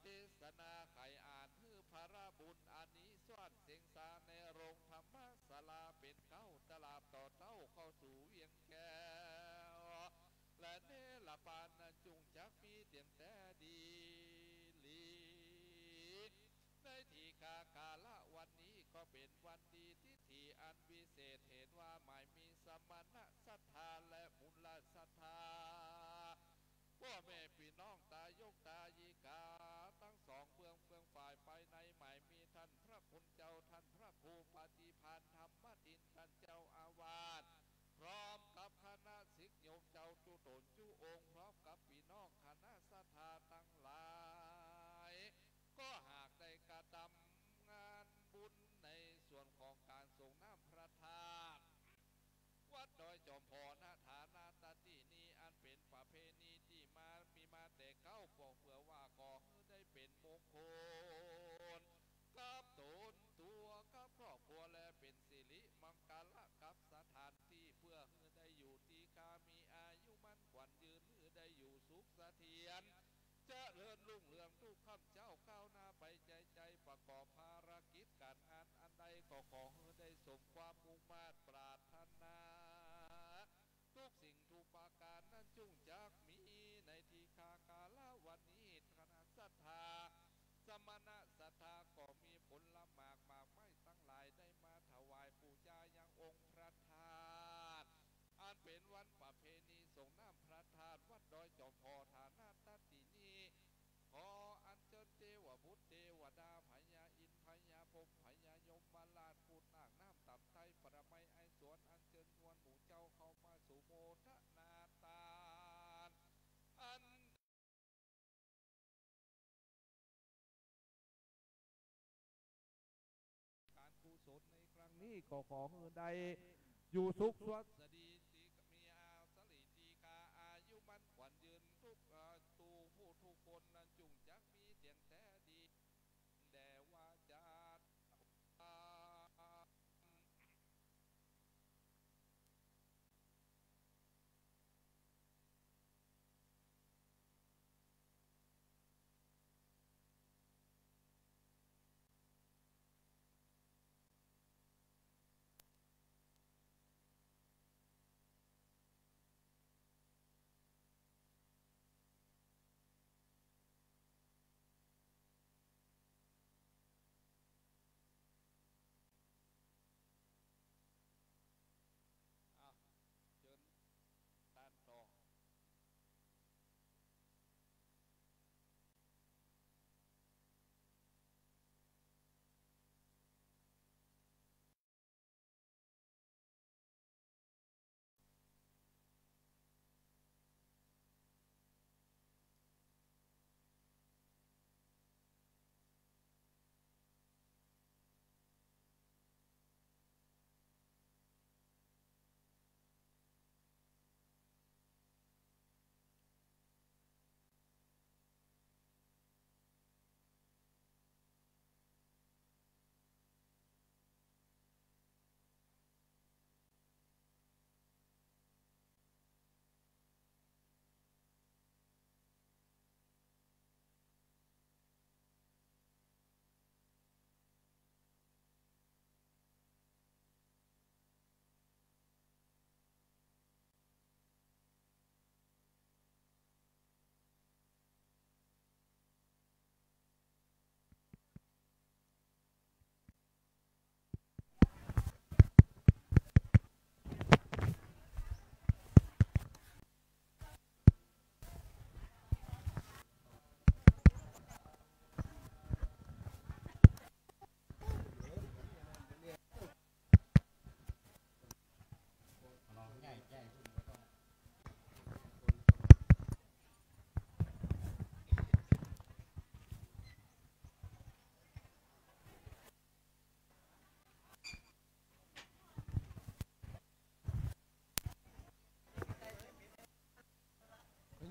เทศนาไขอ่านฮือพระราบุญอานิสวสเสียงสาในโรงธรรมศาลาเป็นเก้าตลาดต่อเต้าเข้าสู่เวียงแก้วและเนลปานนั้นจุงจักมีเตียมแต่ดีลีในทีคากาละวันนี้ก็เป็นวันดีที่ทีอันวิเศษเห็นว่าหมายมีสมณะศรัทธาและมูลศรัทธาพ่อแม่พี่น้องตายกตายิกาทั้งสองเมืองฝ่ายภายในหมายมีท่านพระคุณเจ้าท่านพระครูปฏิภาณธรรมดินท่านเจ้าอาวาสพร้อมกับคณะศิษย์โยมเจ้าจุตนจุองค์พร้อมกับพี่น้องคณะศรัทธาทั้งหลายก็หากได้กระทำงานบุญในส่วนของการส่งน้ำพระธาตุวัดดอยจอมพอณฐานาตตินี้อันเป็นประเพณีที่มีมาแต่เก้าปองเพื่อว่าขอให้ได้เป็นมงคลกับตนตัวกับครอบครัวและเป็นสิริมังกรกับสถานที่เพื่อให้ได้อยู่ที่กามีอายุมั่นขวัญยืนให้ได้อยู่สุขเสถียรเจริญรุ่งเรืองทุกข้ามเจ้าก้าวหน้าไปใจประกอบภารกิจการงานอันใดก็ขอให้ได้สมความมุ่งมา่ปรารถนาทุกสิ่งทุกประการนั้นจุงจักมีในทีคากาละวันนี้คณะศรัทธาสมณะศรัทธาก็มีผลละหมากไม้ตั้งหลายได้มาถวายปูชายังองค์พระธาตุอันเป็นวันประเพณีส่งน้ำพระธาตุวัดดอยจอมพอฐานาตตินี้ขออัญเชิญเทวบุตรเทวดาพญาอินทร์พญาพรหมพญายมมาลาดพูดนาคน้ำต่ำไทยประไมไอสวนอัญเชิญนวลหมู่เจ้าเข้ามาสู่โมทนาตานอันการกุศลในครั้งนี้ก็ขอให้ได้อยู่สุขสวัสดีตีมีอาสลีตีกาอายุมันขวัญยืนทุกตูผู้ทุกคนนั้นจุงจักมีเตียนแต่ดีแด่ว่าจาเชิญด้านต่อ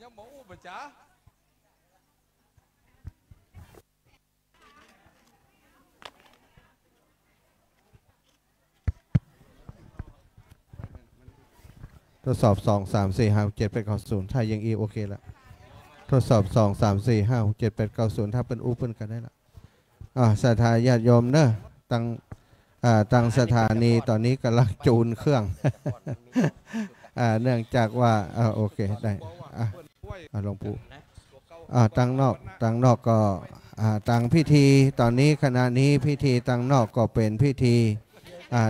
ยังบอกอุปจ้าทดสอบ2 3 4 5 7 8 9 0ถ้ายังอีโอเคแล้ว ทดสอบ2 3 4 5 6 7 8 9 0ถ้าเป็นอูเปิลกันได้ละศรัทธาญาติโยมเนอะตั้งสถานีตอนนี้กำลังจูนเครื่องเนื่องจากว่าโอเคได้หลวงปู่ตั้งนอกก็ตั้งพิธีตอนนี้ขณะนี้พิธีตั้งนอกก็เป็นพิธี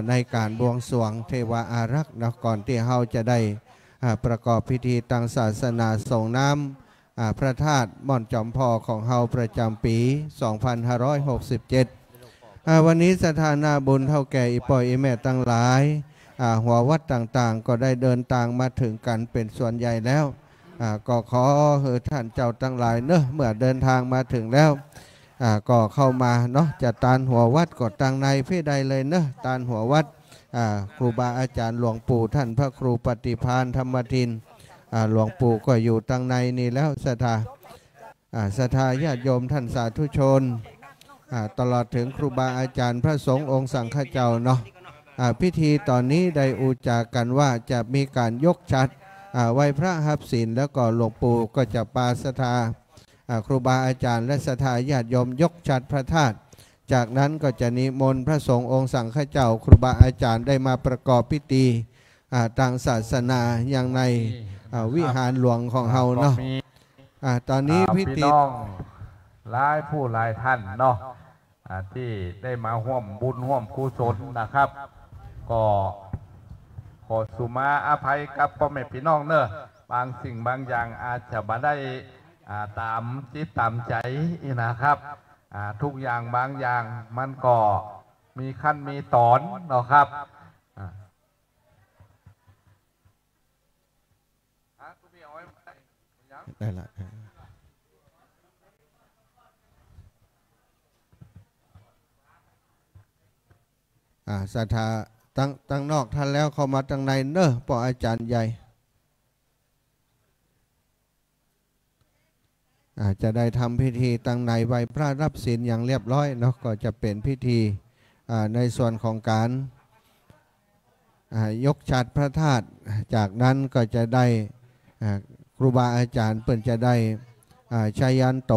ในการบวงสรวงเทวาอารักษ์นะก่อนที่เราจะได้ประกอบพิธีทางศาสนาส่งน้ำพระธาตุม่อนจอมพอของเฮาประจำปี 2567 วันนี้สถานาบุญเท่าแก่อีปอยอีแม่ตั้งหลายหัววัดต่างๆก็ได้เดินทางมาถึงกันเป็นส่วนใหญ่แล้วก็ขอท่านเจ้าตั้งหลายเนอะเมื่อเดินทางมาถึงแล้วก็เข้ามาเนาะจะตานหัววัดก็ตั้งในเพื่อใดเลยเนอะตานหัววัดครูบาอาจารย์หลวงปู่ท่านพระครูปฏิภาณธรรมทินหลวงปู่ก็อยู่ตั้งในนี่แล้วศรัทธาญาติโยมท่านสาธุชนตลอดถึงครูบาอาจารย์พระสงฆ์องค์สังฆเจ้าเนาะพิธีตอนนี้ได้อุจากันว่าจะมีการยกชัดไหว้พระหับศีลแล้วก็หลวงปู่ก็จะปาศรัทธาครูบาอาจารย์และศรัทธาญาติโยมยกชัดพระธาตุจากนั้นก็จะนิมนต์พระสงฆ์องค์สังฆเจ้าครูบาอาจารย์ได้มาประกอบพิธีทางศาสนาอย่างในวิหารหลวงของเฮาเนาะตอนนี้พิธีหลายผู้หลายท่านเนาะที่ได้มาร่วมบุญร่วมกุศลนะครับก็ขอสุมาอภัยกับพ่อแม่พี่น้องเนอะบางสิ่งบางอย่างอาจจะมาได้ตามจิตตามใจนะครับทุกอย่างบางอย่างมันก็มีขั้นมีตอนเนาะครับได้ละศรัทธาตั้งนอกท่านแล้วเข้ามาตั้งในเนอะปออาจารย์ใหญ่จะได้ทำพิธีตั้งในไหว้พระรับศีลอย่างเรียบร้อยเนาะก็จะเป็นพิธีในส่วนของการยกฉัตรพระธาตุจากนั้นก็จะได้ครูบาอาจารย์เปิ่นจะได้ชัยยันโต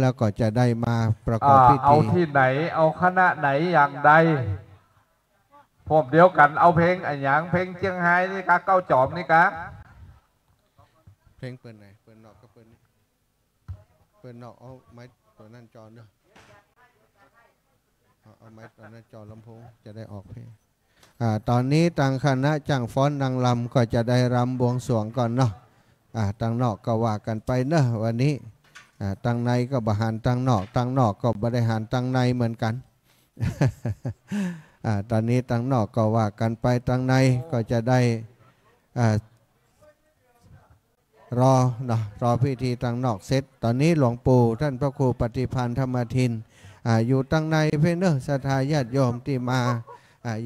แล้วก็จะได้มาประกอบพิธีเอาที่ไหนเอาคณะไหนอย่างใดผมเดียวกันเอาเพลงอะไรอย่างเพลงเชียงไฮ้นี่กะเก้าจอมนี่กะเพลงเปิ่นไหนเปิ่นนอกก็เปิ่นนอกเอาไม้ตัวนั่นจอเนอะเอาไม้ตัวนั่นจอลำโพงจะได้ออกเพลงตอนนี้ทางคณะจ้างฟ้อนนางลำก็จะได้รำบวงสรวงก่อนเนาะตั้งนอกก็ว่ากันไปเนอะวันนี้ตั้งในก็บริหารตั้งนอกก็บริหารตั้งในเหมือนกัน ตอนนี้ตั้งนอกก็ว่ากันไปตั้งในก็จะได้รอพิธีตั้งนอกเสร็จตอนนี้หลวงปู่ท่านพระครูปฏิภาณธรรมทินอยู่ตั้งในเพื่อนเนอะศรัทธาญาติโยมที่มา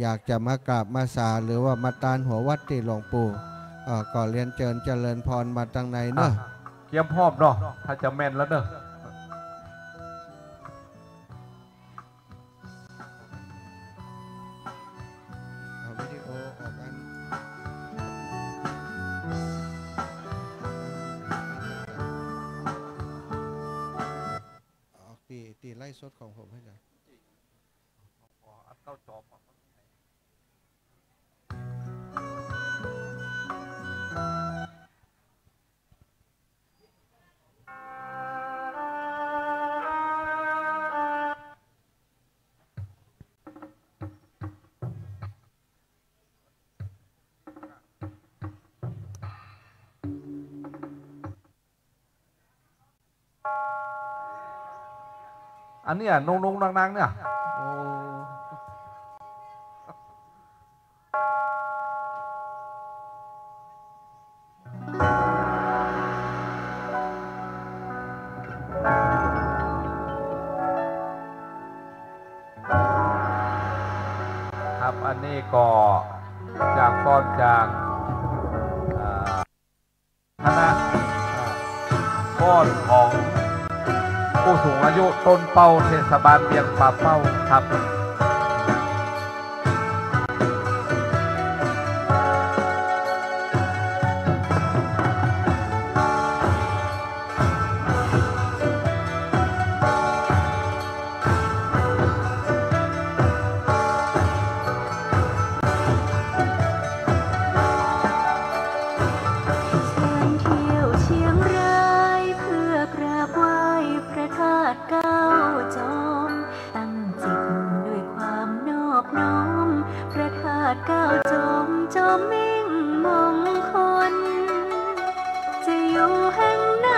อยากจะมากราบมาสาหรือว่ามาตานหัววัดที่หลวงปู่ก็เรียนเจริญพรมาตั้งในเนอะเกี่ยมพร้อมเนาะถ้าจะแม่นแล้วเนอะวิดีโอออกกันออกตีไล่สดของผมให้หน่อยเข้าจอบอันนี้นงนางเนี่ยครับอันนี้ก็จากตอนจากคณะก้อนของผู้สูงอายุต้นเป้าเทศบาลเวียงป่าเป้าครับ มิ่งมงคลจะอยู่แห่งไหน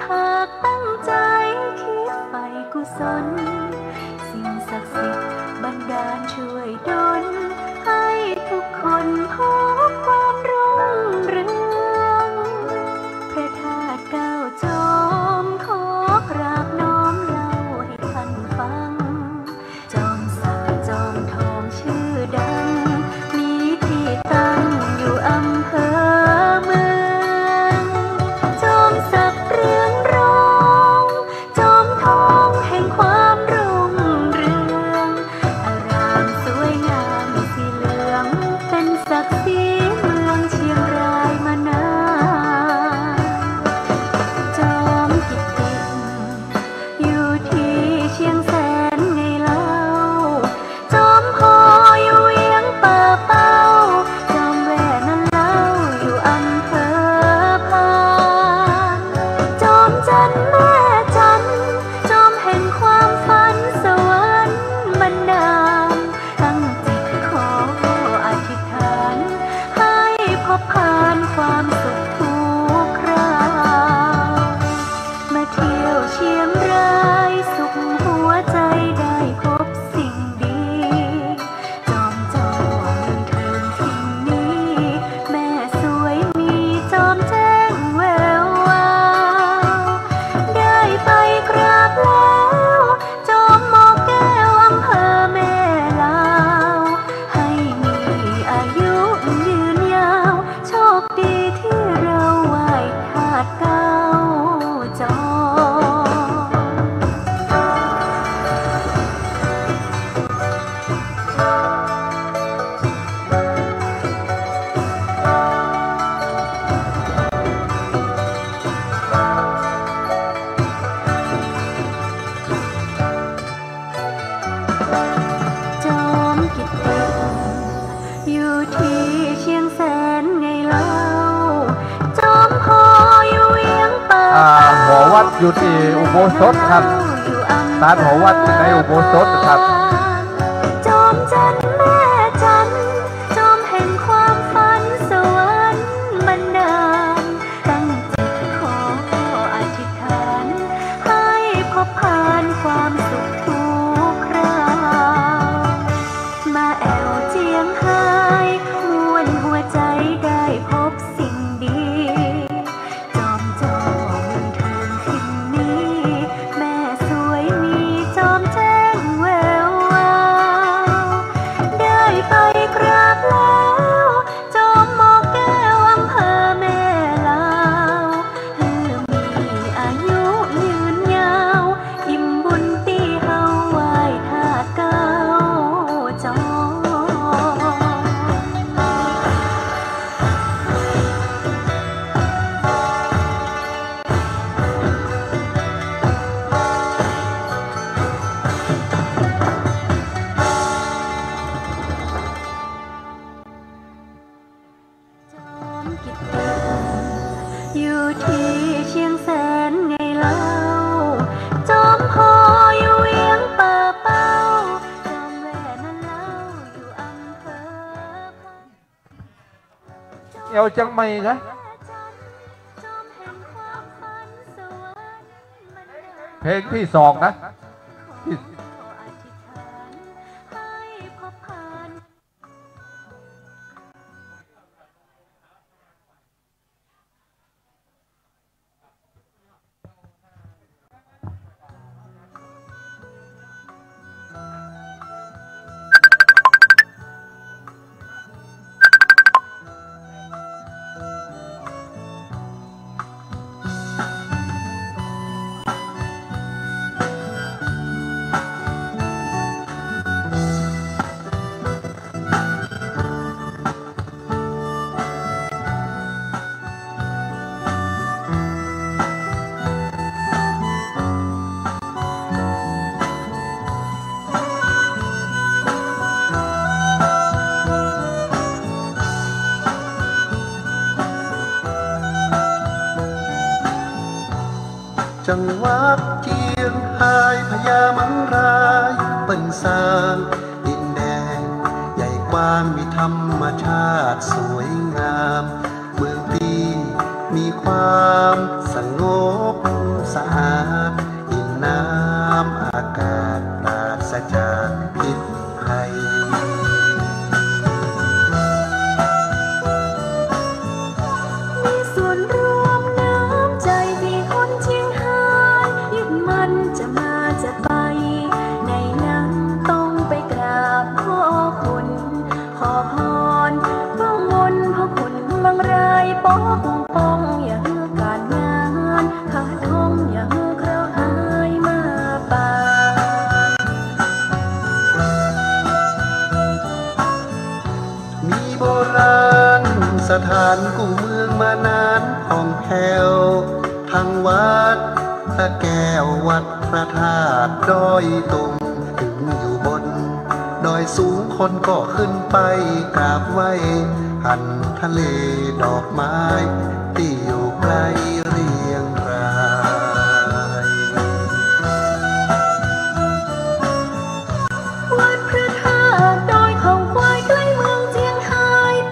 หากตั้งใจคิดไปกุศลสิ่งศักดิ์สิทธิ์บันดาลช่วยดลให้ทุกคนพบความรุ่งเรืองพระธาตุเก้าจอมขอกราบน้อมเล่าให้ท่านฟังจอมศักดิ์จอมทองชื่อดังมีที่ตั้งอยู่อำเภอเมืองจอมศักดิ์เรืองรองจอมทองแห่งความรุ่งเรืองอารามสวยงามสีเหลืองเป็นศักดิ์ศรีเมืองเชียงรายมานานจอมกิตติอยู่ที่เชียงแสนไงเล่าจอมพออยู่เวียงป่าเป้าจอมแหวนนั้นเล่าอยู่อำเภอพานจอมจันแม่จันจอมแห่งความฝันสวรรค์บันดาลตั้งจิตขออธิษฐานให้พบผ่านความสุขทุกคราวมาเที่ยวเชียงรายสุขหัวใจได้พบสิ่งดีจอมจอมเทิงสิ่งนี้แม่สวยมีจอมแจ้งแวววาวได้ไปกราบแล้วจอมหมอแก้วอำเภอแม่ลาวให้มีอายุยืนยาวโชคดีที่เราไหว้ธาตุเก้าจอม จอมกิตติอยู่ที่เชียงแสนไงเล่าจอมพออยู่เวียงป่าเป้า หอวัดอยู่ที่อุโบสถครับ อยู่อำเภอ ศาลหอวัดในอุโบสถครับ จอมจันแม่จันจอมแห่งความฝันสวรรค์บันดาลตั้งจิตขออธิษฐานให้พบผ่านความสุขทุกคราวมาแอวเจียงไฮ้มวนหัวใจได้พบสิ่งดีจอมจอมเทิงสิ่งนี้แม่สวยมีจอมแจ้งแวววาวได้ไปกราบแล้วจอมหมอแก้วอำเภอแม่ลาวให้มีอายุยืนยาวอิ่มบุญที่เฮาไหว้ธาตุเก้าจอม จอมกิตติอยู่ที่เชียงแสนไงเล่าจอมพออยู่เวียงป่าเป้าจอมแหวนนั้นเล่าอยู่อำเภอพาน เอวจังไม่นะ จอมแห่งความฝันสวรรค์บันดาล เพลงที่สองนะ ขออธิษฐานให้พบผ่าน จังหวัดเชียงรายพญามังรายเป็นสร้างดินแดงใหญ่โต กว้างมีธรรมชาติสวยงามเมืองที่มีความสงบสะอาดดินน้ำอากาศปราศจากพิษภัยมีส่วนรวมน้ำใจที่คนเชียงรายยึดมั่นจะมาจะไปในนั้นต้องไปกราบขอคุณขอพรบ้องมนพระคุณบางรายป้องอย่าฮือการงานขาดทองอย่าฮือเคราหายมาป่ามีโบราณสถานกู่เมืองมานานผ่องแผ้วทางวัดตะแก้ววัดพระธาตุดอยตุงถึงอยู่บนดอยสูงคนก็ขึ้นไปกราบไหว้หันทะเลดอกไม้ที่อยู่ไกลเรียงรายวัดพระธาตุดอยเขาควายใกล้เมืองเจียงไฮ้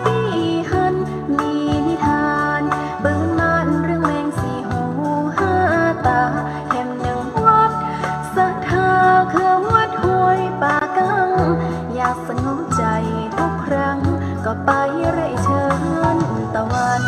ปีหันมีนิทานเบิ่งม่านเรื่องแมงสี่หูห้าตาแถมยังวัดศรัทธาคือวัดห้วยป่ากังอยากสงบใจทุกครั้งก็ไปไร่เชิญตะวัน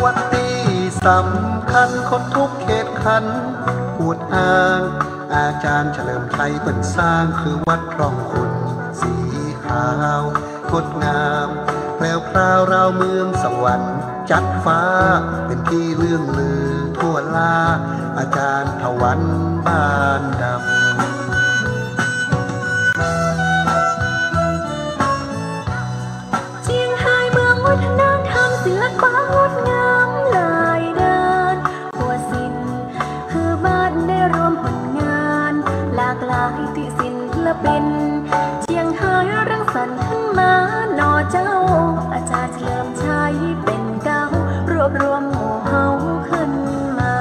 วัดที่สำคัญคนทุกเขตขันอวดอ้างอาจารย์เฉลิมชัยเปิ่นสร้างคือวัดร่องขุนสีขาวงดงามแปลวพราวราวเมืองสวรรค์จัดฟ้าเป็นที่เรื่องลือทั่วลาอาจารย์ถวันบ้านดำเจียงไฮ้เมืองวัฒนธรรมศิลปะงดงามหลายด้านหัวศิลป์คือบ้านได้รวมผลงานหลากหลายที่ศิลปินเจียงไฮ้รังสรรค์ขึ้นมาหนอเจ้าอาจารย์เฉลิมชัยเป็นเก้ารวบรวมหมู่เฮาขึ้นมา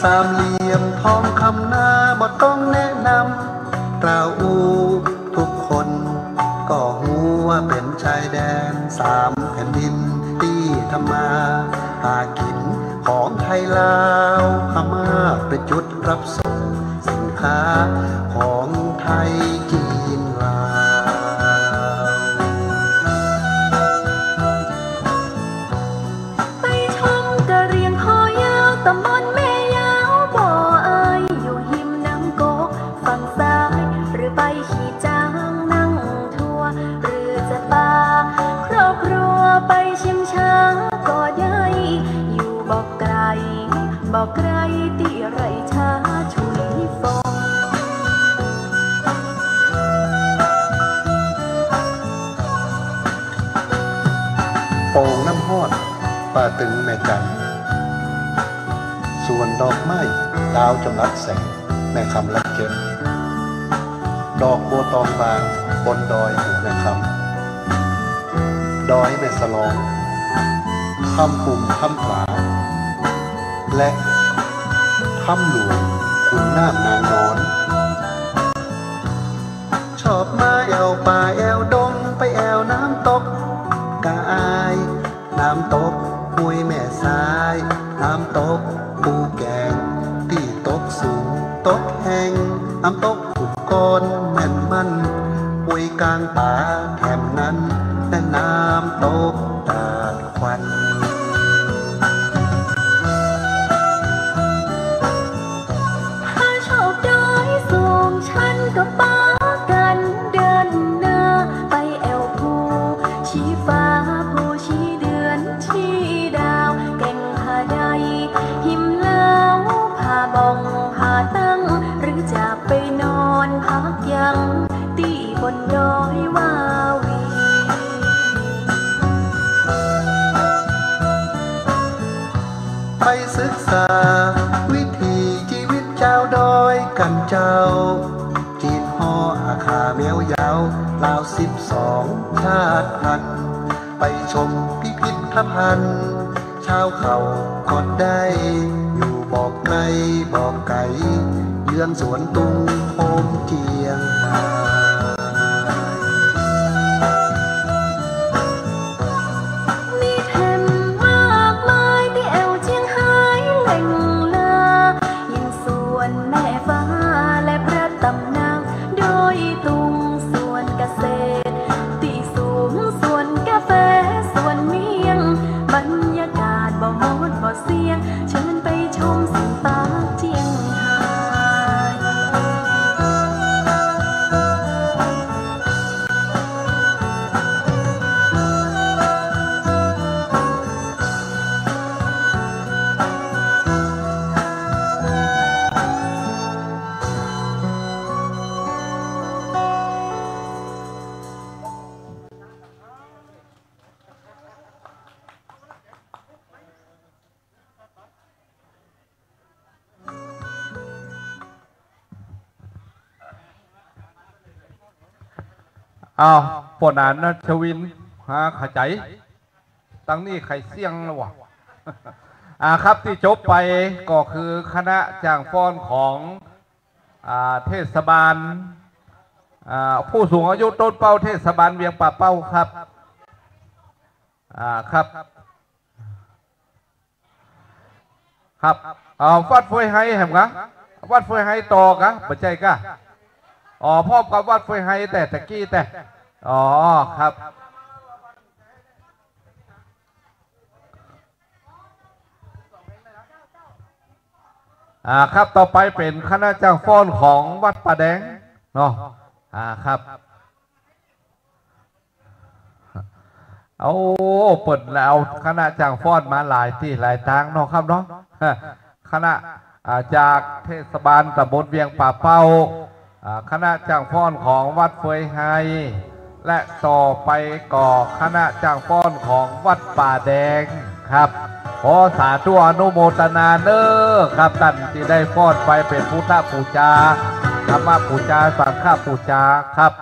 สามเหลี่ยมทองคำหน้าบ่ต้องแนะนำกล่าวอูทุกคนก็หูว่าเป็นชายแดนสามแผ่นดินที่ทำมาหากินของไทยลาวพม่าเป็นจุดรับส่งสินค้าของไทยจีนลาวไปชมกะเหรี่ยงคอยาวตำบลแม่ยาวบ่ออายอยู่หิมน้ำโกกฝั่งซ้ายหรือไปขี่จ้างนั่งทัวร์หรือจะพาครอบครัวไปชิมช้าก็ได้อยู่บอกไกลที่ไรช้าชุยฟงโป่งน้ำฮอดป่าตึงแม่จันส่วนดอกไม้ดาวจำรัดแสงแม่คำลักเก็บดอกบัวตองบานบนดอยหูแม่คำดอยแม่สลองถ้ำปุ่มถ้ำผาและถ้ำหลวงขุนน้ำนางนอนชอบมาแอวป่าแอวดงไปแอวน้ำตกกะอายน้ำตกห้วยแม่สายน้ำตกปูแกงที่ตกสูงตกแห้งน้ำตกขุดก้อนแม่นมันห้วยกลางป่าแถมนั้นแต่น้ำตกตาดควันถ้าชอบดอยสูงชันก็ป้ากันเดินหน้าไปแอวภูชี้ฟ้าภูชี้เดือนชี้ดาวแก่งผาใดหิมแล้วพาบอ จ้าจีนห่ออาคาแมวยาวลาว12ชาติพันธุ์ไปชมพิพิธภัณฑ์ชาวเขาก็ได้อยู่บอกไกลบอกไกลเยือนสวนตุงโฮมเจียงหามีแผ่นมากมายที่แอวเจียงไฮ้แหล่งลายินส่วนแม่ฟ้าและพระตำนางโดยตุงส่วนเกษตรตีสูงส่วนกาแฟส่วนเมียงบรรยากาศบ่หมดบ่เสียงเชิญไปชมสิงปาเจียงไฮ้อ้าวปนานนะชวินหาขจายตั้งนี้ไข่เสี่ยงแล้ววะ ครับที่จบไปก็คือคณะจ้างฟ้อนของเทศบาลผู้สูงอายุต้นเป้าเทศบาลเวียงป่าเป้าครับครับวัดเฟยไฮแหมกะวัดเฟยไฮต่อกะปัจจัยกะพร้อมกับวัดเฟยไฮแต่ตะกี้แต่ครับครับต่อไปเป็นคณะจ้างฟ้อนของวัดป่าแดงเนาะครับเอาเปิดแล้วคณะจ้างฟ้อนมาหลายที่หลายทางเนาะครับเนาะคณะจากเทศบาลตำบลเวียงป่าเป้าคณะจ้างฟ้อนของวัดเฟยไฮและต่อไปก่อคณะจ้างฟ้อนของวัดป่าแดงครับขอสาธุอนุโมทนาเนอครับท่านที่ได้ฟ้อนไปเป็นพุทธปูชาธรรมปูชาสังฆปูชาครับ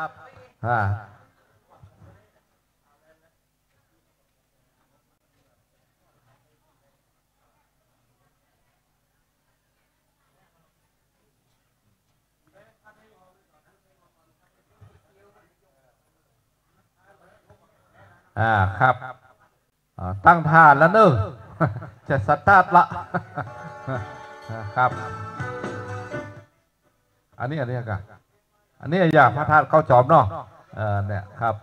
ครับตั้งท่าแล้วเนอะจะสตาร์ทละครับอันนี้กันอันนี้อยากพระธาตุเข้าจอมเนาะเนี่ยครับ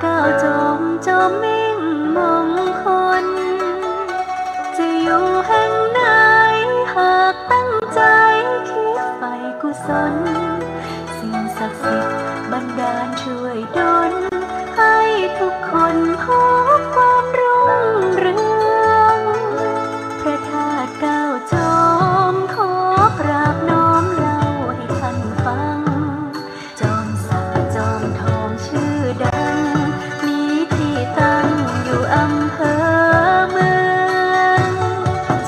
ก้าวจมมิ่งมงคลจะอยู่แห่งไหนหากตั้งใจคิดไฟกุศลสิ่งศักดิ์สิทธิ์บันดาลช่วยดลให้ทุกคนพบความรุ่งเรืองพระธาตุก้าวจมขอกราบน้อมเล่าให้ท่านฟังจอมศักดิ์จอมทองชื่อดังตั้งอยู่อำเภอเมือง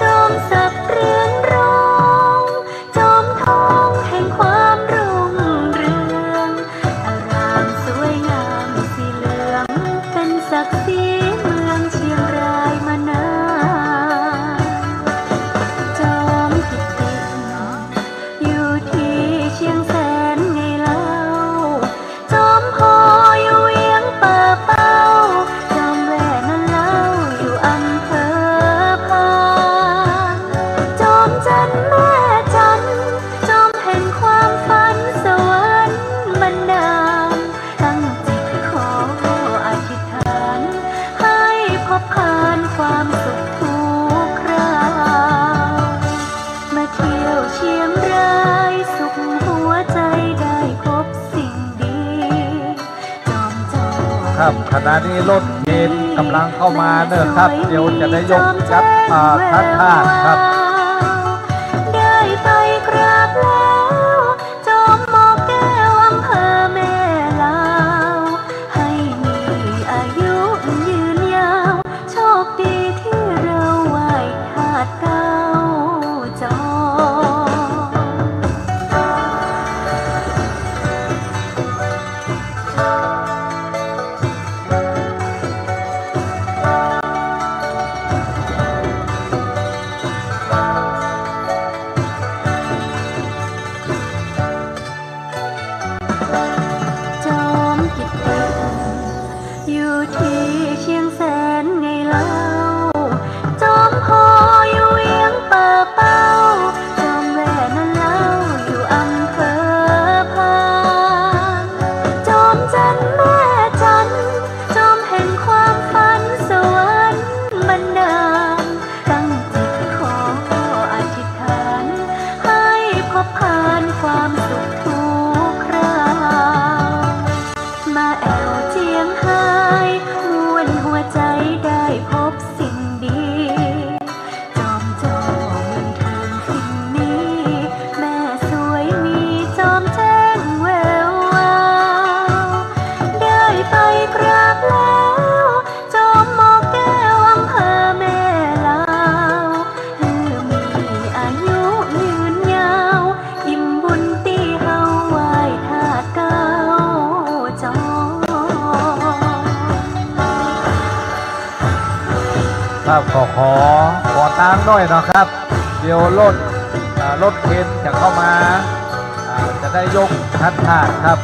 จอมศักดิ์เรืองรองจอมทองแห่งความรุ่งเรืองอารามสวยงามสีเหลืองเป็นศักดิ์ศรี ครับขณะนี้รถเข็นกำลังเข้ามาเนอะครับเดี๋ยวจะได้ยกจัดทัดท่าครับได้ไปกราบแล้วจอมหมอกแก้วอำเภอแม่ลาวให้มีอายุยืนยาวโชคดีที่เราไหว้ธาตุเก้าจออยู่ที่เชียงแสนไงเล่าจอมพออยู่เวียงป่าเป้าจอมแหวนนั่นเล่าอยู่อำเภอพานจอมจันแม่จันจอมแห่งความฝันสวรรค์บันดาลตั้งจิตขออธิษฐานให้พบผ่านความสุขทุกคราวมาแอวเจียงไฮ้ม่วนหัวใจได้พบสิ่งดีจอมจอมเทิงสิ่งนี้แม่สวยมีจอมแจ้งแวววาวได้ไปกราบแล้วจอมหมอกแก้วอำเภอแม่ลาวมีอายุยืนยาวอิ่มบุญตีเฮาไหว้ธาตุเก้าจอครับขอตามหน่อยนะครับเดี๋ยวรถเข็นจะเข้ามาจะได้ยกทัดท่าครับ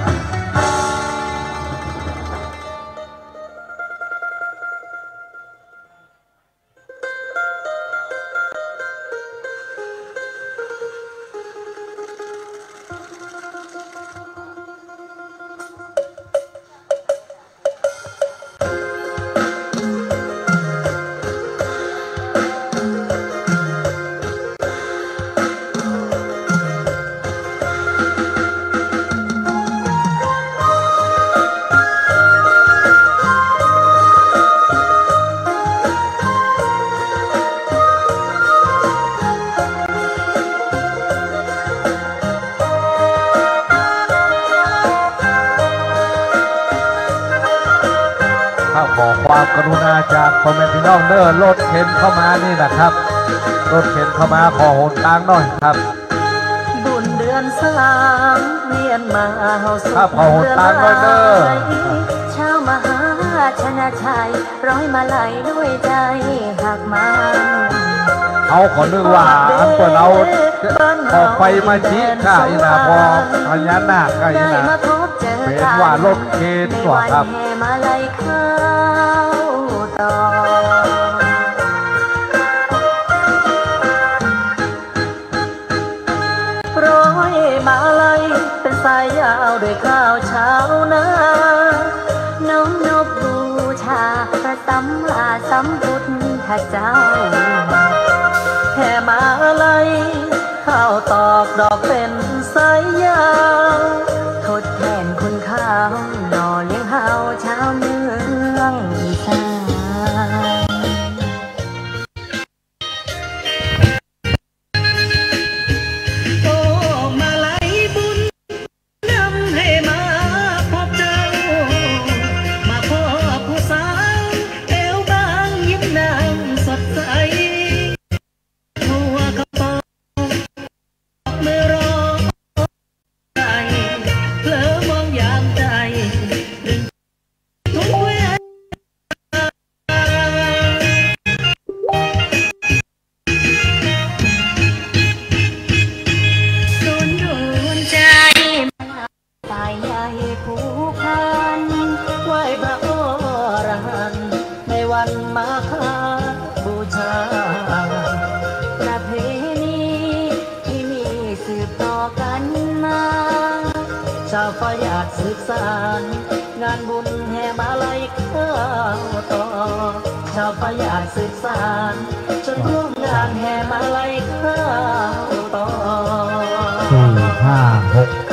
ขอความกรุณาจากพ่อแม่พี่น้องเด้อรถเข็นเข้ามานี่นะครับรถเข็นเข้ามาขอโหนกลางหน่อยครับบุญเดือนสามเวียนมาเฮาสุขขอโหนกลางหน่อยเด้อชาวมหาชนะชัยร้อยมาลัยด้วยใจหักมันเขาขอนึกว่าอันเปิดเอาออกไปมาชี้ข้าอีนาพอพญานาคข้าอีนาเป็นว่ารถเข็นตัวครับมาลัยเข้าต่อร้อยมาลัยเป็นสายยาวด้วยข้าวเช้านาน้อมนบบูชาพระสัมมาสัมพุทธเจ้าแห่มาลัยข้าวตอกดอกเป็นสายยาวทดแทนคุณข้าวหล่อเลี้ยงเฮาชาวเมืองอีสานโอ้มาลัยบุญนำให้มาพบเจ้ามาพบผู้สาวเอวบางยิ้มนางสดใสทั่วกระเป๋ามือรอใจเผลอมองยามใจทุกเวลาสุนทรใจตายใหญ่ผู้พันไหวพระอรหันต์ในวันมาฆบูชาประเพณีที่มีสืบต่อกันมาชาวฟ้าอยากสืบสานงานบุญแห่มาลัยข้าวตอกชาวฟ้าอยากสืบสานจนร่วมงานแห่มาลัยข้าวตอก4 5 6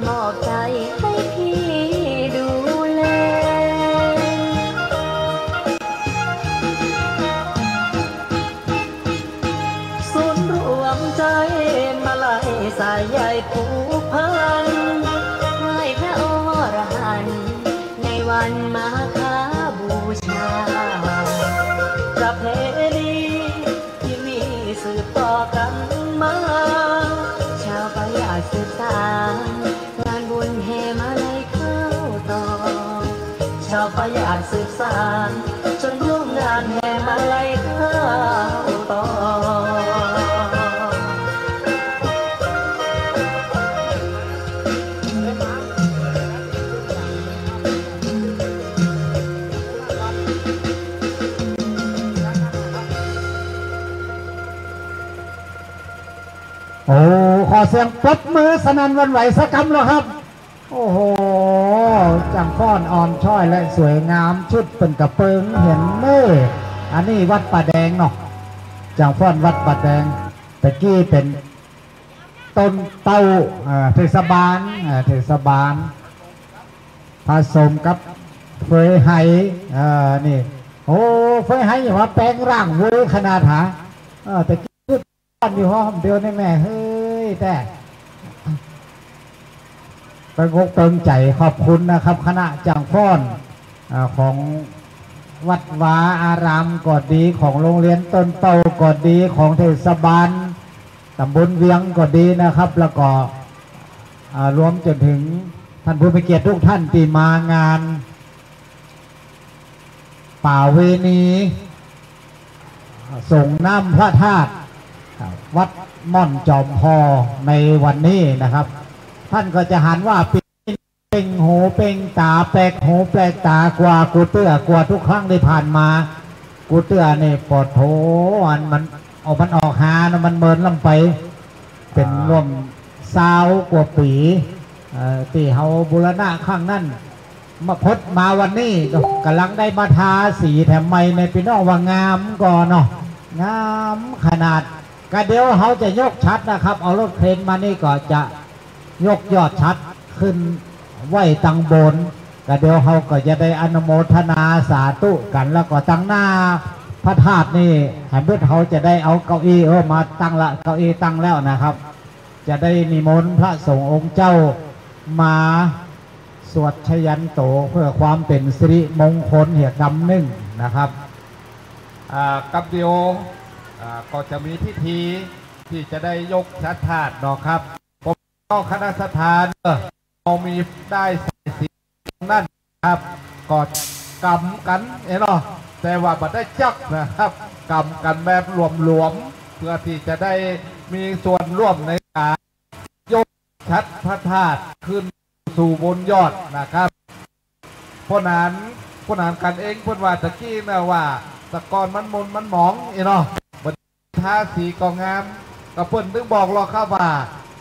มอบใจให้พี่ดูแลศูนย์รวมใจมาลัยสายใยผูกพันให้พระอรหันต์ในวันมาฆบูชาประเพณีที่มีสืบต่อกันมาชาวปายาสืบสานงานบุญแห่มาลัยเข้าต่อชาวปายาสืบสานจนร่วมงานแห่มาลัยเข้าต่อโอ้ขอเสียงปรบมือสนั่นวันไหวสักคำแล้วครับโอ้โหจังฟ้อนอ่อนช้อยและสวยงามชุดเป็นกระเปิงเห็นเน่อันนี้วัดป่าแดงเนาะจังฟ้อนวัดป่าแดงตะกี้เป็นต้นเต้าเทศบาลผสมกับเฟยไห้นี่โอ้เฟยไห้อย่างว่าแปลงร่างเวอร์ขนาดหาแต่อยู่ห้องเดียวนี่แม่เฮ้ยแต่เป็นกเติมใจขอบคุณนะครับคณะจังฟ้อนของวัดวาอารามกอดดีของโรงเรียนต้นเต้ากอดดีของเทศบาลตำบลเวียงกอดดีนะครับแล้วก็รวมจนถึงท่านผู้มีเกียรติทุกท่านที่มางานป่าเวณีส่งน้ำพระธาตุวัดม่อนจอมพอในวันนี้นะครับท่านก็จะหันว่าเป็นหูเป็นตาแปลกหูแปลกตากว่ากูเตื้อกว่าทุกครั้งที่ผ่านมากูเตื้อนี่ปอดโถมันออกหานะมันเมินลำไปเป็นร่วมซาวกว่าปีที่เฮาบูรณะข้างนั่นมาพดมาวันนี้กำลังได้มาทาสีแถมไม่ในพี่น้องว่างามก่อนเนาะงามขนาดก็เดี๋ยวเขาจะยกชัดนะครับเอารถเครนมานี่ก็จะยกยอดชัดขึ้นไหวตังบนก็เดี๋ยวเขาก็จะได้อนุโมทนาสาธุกันแล้วก็ตั้งหน้าพระธาตุนี่แห่งเพื่อเขาจะได้เอาเก้าอี้มาตั้งละเก้าอี้ตั้งแล้วนะครับจะได้นิมนต์พระสงฆ์องค์เจ้ามาสวดชยันโตเพื่อความเป็นสิริมงคลเหตุกรรมหนึ่งนะครับกับเดียวก็จะมีพิธีที่จะได้ยกชัดธาตุนะครับผมก็คณะสถานเรามีได้สีนั่นครับก็กำกันเนาะแต่ว่าบัดได้จักนะครับกำกันแบบรวมๆเพื่อที่จะได้มีส่วนร่วมในการยกชัดพระธาตุขึ้นสู่บนยอดนะครับเพราะนั้นกันเองเพื่อนว่าตะกี้นะว่าตะกอนมันมนมันหมองเนาะทาสีก็งามกับเพื่อนถึงบอกเราครับว่า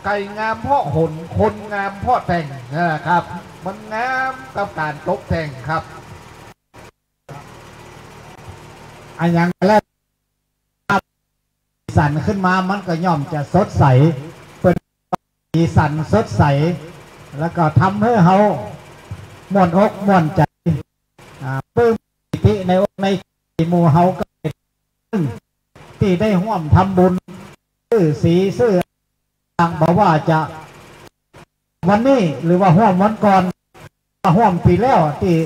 ไก่งามเพราะขนคนงามเพราะแต่งนะครับมันงามกับการตกแต่งครับอันยังแรกสีสันขึ้นมามันก็ย่อมจะสดใสเป็นสีสันสดใสแล้วก็ทำให้เขาม่วนอกม่วนใจปลื้มปิติในอกในหมู่เขาก็ที่ได้ห่วมทำบุญซื้อสีซื้อต่างบอกว่าจะวันนี้หรือว่าห่วมวันก่อนห่วมปีแล้วที่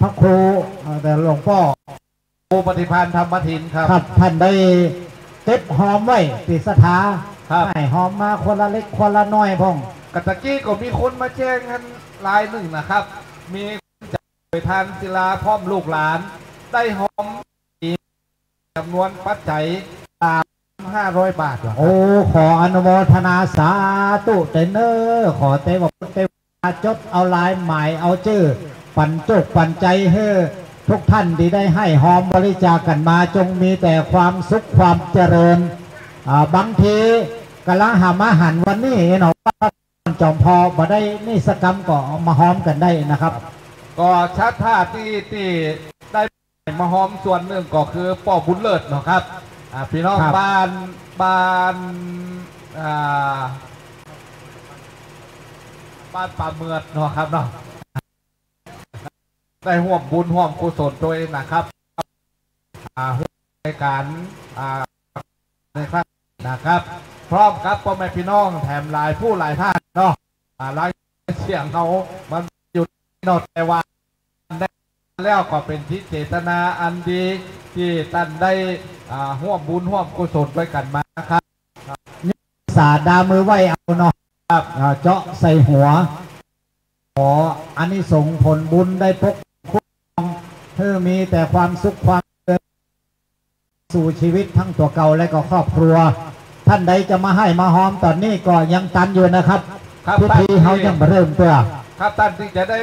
พระครูแต่หลวงพ่อครูปฏิพันธ์ธรรมทินครับท่านได้เก็บหอมไว้ที่สถาให้หอมมาคนละเล็กคนละน้อยพ่องกตะกี้ก็มีคนมาแจ้งกันลายหนึ่งนะครับมีจากโดยทานศิลาพร้อมลูกหลานได้หอมจำนวนปัจจัย500 บาทโอ้ขออนุโมทนาสาธุเตเนอร์ขอเตวเตวจดเอาลายหมายเอาชื่อปันจุกปันใจให้ทุกท่านที่ได้ให้หอมบริจาคกันมาจงมีแต่ความสุขความเจริญบางทีกำลังหาอาหารวันนี้เนาะจอมพอมาได้นิสกรรมก็มาหอมกันได้นะครับก็ชัดท่าที่ได้มาหอมส่วนหนึ่งก็คือป่อบุญเลิศเนาะครับพี่น้องบ้าน บ้านป่าเมือดเนาะครับเนาะได้ห่วมบุญห่วมกุศลด้วยนะครับในการในครั้งนะครับพร้อมกับพ่อแม่พี่น้องแถมหลายผู้หลายท่านเนาะหลายเสียงเขามันอยู่นอกแต่ว่าได้แล้วก็เป็นที่เจตนาอันดีที่ท่านได้ห่วมบุญห่วมกุศลด้วยกันมาครับสาดามือไหวเอาเนาะครับเจาะใส่หัวขออานิสงส์ผลบุญได้พกคุ้มครองเพื่อมีแต่ความสุขความเจริญสู่ชีวิตทั้งตัวเก่าและก็ครอบครัวท่านใดจะมาให้มาหอมตอนนี้ก็ยังตันอยู่นะครับพิธีเขายังเริ่มตัวครับท่านที่จะได้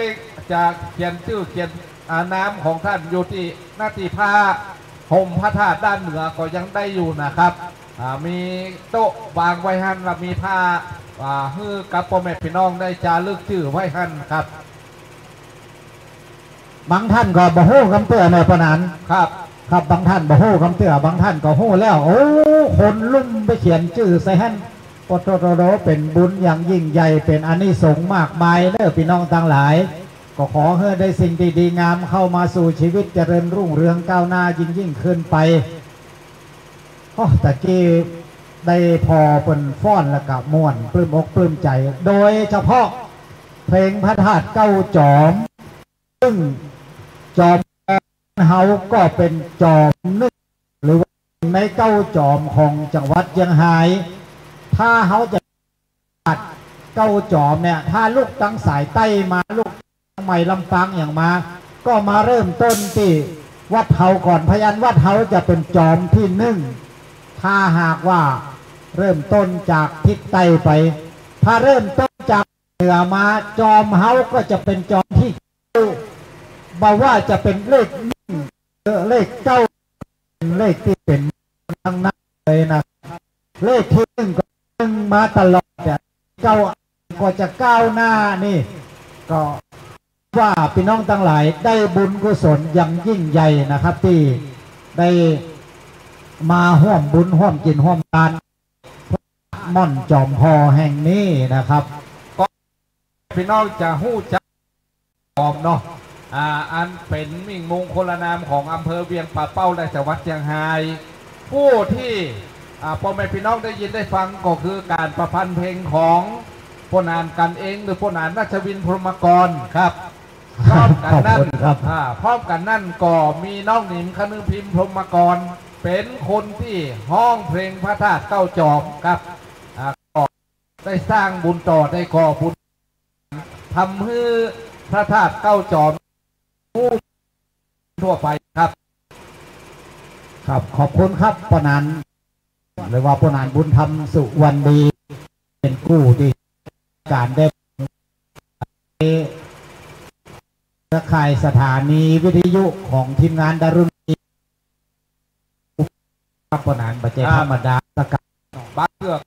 จะเขียนชื่อเขียนน้ำของท่านอยู่ที่หน้าที่ผ้าห่มพระธาตุด้านเหนือก็ยังได้อยู่นะครับมีโต๊ะวางไว้หันและมีผ้าฮื้อกับพ่อแม่พี่น้องได้จารึกชื่อไว้หันครับบางท่านก็บ่ฮู้คำเตือนในปนนั้นครับครับบางท่านบ่ฮู้คำเตือนบางท่านก็ฮู้แล้วโอ้คนลุ่มไปเขียนชื่อใส่หันปตโตโดเป็นบุญอย่างยิ่งใหญ่เป็นอานิสงส์มากมายเด้อพี่น้องทั้งหลายก็ขอให้ได้สิ่งดีๆงามเข้ามาสู่ชีวิตเจริญรุ่งเรืองก้าวหน้ายิ่งขึ้นไปตะกี้ได้พอเป็นฟ้อนและกับม่วนปลื้มอกปลื้มใจโดยเฉพาะเพลงพระธาตุเก้าจอมซึ่งจอมเฮาก็เป็นจอมนึกหรือว่าในเก้าจอมของจังหวัดเชียงรายถ้าเฮาจะตัดเก้าจอมเนี่ยถ้าลูกตั้งสายใต้มาลูกใหม่ลำปางอย่างมาก็มาเริ่มต้นที่วัดเฮาก่อนพยัญวัดเฮาจะเป็นจอมที่หนึ่งถ้าหากว่าเริ่มต้นจากทิศใต้ไปถ้าเริ่มต้นจากเหนือมาจอมเฮาก็จะเป็นจอมที่บอกว่าจะเป็นเลขเลขเก้าเป็นเลขที่เป็นทางนั้นเลยนะเลขที่หนึ่งก็หนึ่งมาตลอดแต่เก้าก็จะก้าวหน้านี่ก็ว่าพี่น้องทั้งหลายได้บุญกุศลอย่างยิ่งใหญ่นะครับที่ได้มาห่วมบุญห่วมกินห่วมทานม่อนจอมพอแห่งนี้นะครับก็พี่น้องจะหู้จักจอมเนาะอันเป็นมิ่งมงคลนามของอำเภอเวียงป่าเป้าและจังหวัดเชียงรายผู้ที่พ่อแม่พี่น้องได้ยินได้ฟังก็คือการประพันธ์เพลงของพนานกันเองหรือพนานราชวินพรหมกรครับพร้อมกันนั่นพร้อมกันนั่นก็มีน้องหนิมคนึงพิมพ์พรหมกรเป็นคนที่ห้องเพลงพระธาตุเก้าจอมครับก็ได้สร้างบุญต่อได้ก่อบุญทำให้พระธาตุเก้าจอมผู้ทั่วไปครับครับขอบคุณครับปนันหรือว่าปนันบุญธรรมสุวรรณดีเป็นกู้ดีการได้เครือข่ายสถานีวิทยุของทีมงานดารุณีปนันปัจจัยธรรมดาสกัดบ้านเลือก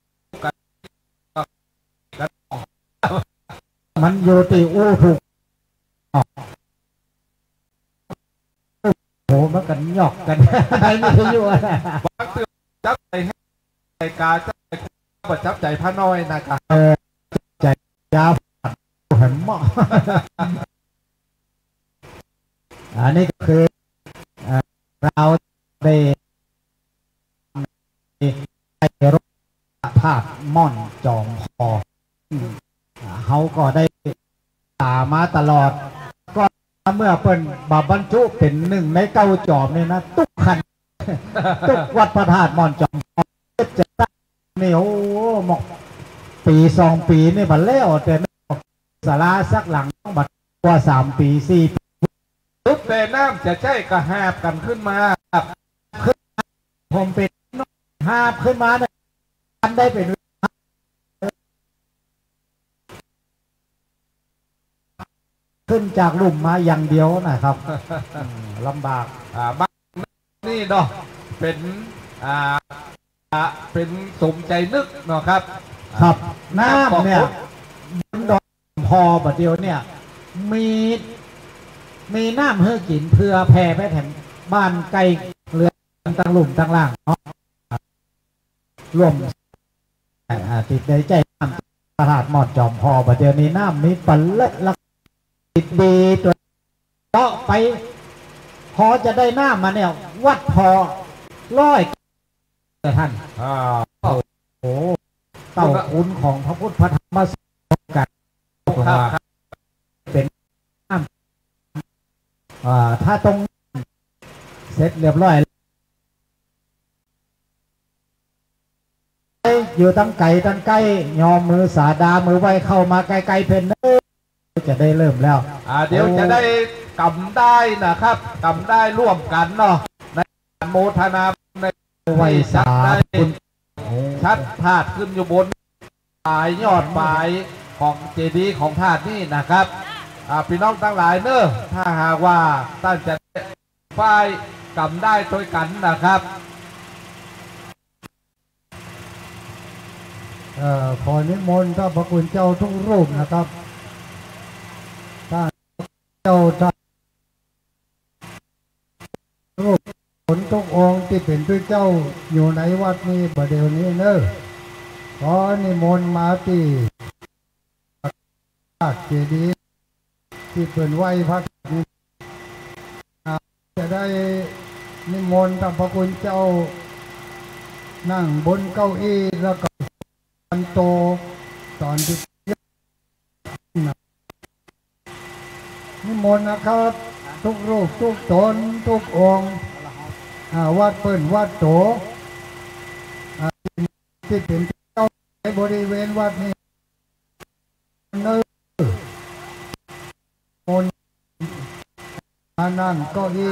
มันอยู่ที่อู้ถูกโหมันกันหยอกกันไม่ใช่อยู่อะไรบ้านเลือกจับใจให้กาจับใจประจับใจพระน้อยนะครับใจยาวเห็นหม้ออันนี้ก็คือเราได้รถธาตุม่อนจอมพอเขาก็ได้ตามาตลอดก็เมื่อเป็นบาบรรจุเป็นหนึ่งในเก้าจอมเนี่ยนะทุกขันทุกวัดพระธาตุม่อนจอมพอจะตั้งนี่โอ้หมกปี2 ปีนี่บัดแล้วแต่ศาลาสักหลังบัดกว่า3 ปี 4 ปีทุกแต่น้ำจะใช่กระหาบกันขึ้นมาครับขึ้นผมเป็นหาบขึ้นมาเนี่ยได้เป็นขึ้นจากหลุมมาอย่างเดียวนะครับลำบากบ้านนี่เนาะเป็นเป็นสมใจนึกเนาะครับครับน้ำเนี่ยบนดอยพอบัดเดียวเนี่ยมีน้ำเฮือกินเพื่อแผ่ไปแถมบ้านไกลเรือตั้งหลุมตั้งล่างเนาะรวม ติดในใจน้ำพระธาตุหมอดจอมพอประเดี๋ยวนี้น้ำมีปันละลักติดดีตัวเจาะไปพอจะได้น้ำมาเนี่ยวัดพอร้อยท่านโอ้โหเต้าคุณของพระพุทธพระธรรมสงฆ์กันเป็นน้ำถ้าตรงเสร็จเรียบร้อยอยู่ตั้งไก่ตั้งใกล้ยอมมือสาดามือไว้เข้ามาไกลๆเพนเนอร์จะได้เริ่มแล้วเดี๋ยวจะได้กำได้นะครับกำได้ร่วมกันเนาะในโมทนาในไว้สาคุณชัดธาตุขึ้นอยู่บนปลายยอดปลายของเจดีย์ของธาตุนี่นะครับพี่น้องทั้งหลายเนอะถ้าหากว่าท่านจะฝ่ายกำได้ด้วยกันนะครับขอนิมนต์ถ้าพระคุณเจ้าทุกรูปนะครับถ้าเจ้ารูปผลทุกองค์ที่เป็นด้วยเจ้าอยู่ในวัดนี้ประเดี๋ยวนี้เนอะขอนิมนต์มาที่เจดีย์ที่เปิดไหวพระจะได้นิมนต์ถ้าพระคุณเจ้านั่งบนเก้าอี้แล้วก็โตตอนที่นิมนต์นะครับทุกรูปทุกตนทุกองค์วัดเปิ่นวัดโตที่เป็นเจ้าในบริเวณวัดนี้เนื้อคนมานั่งก็อี้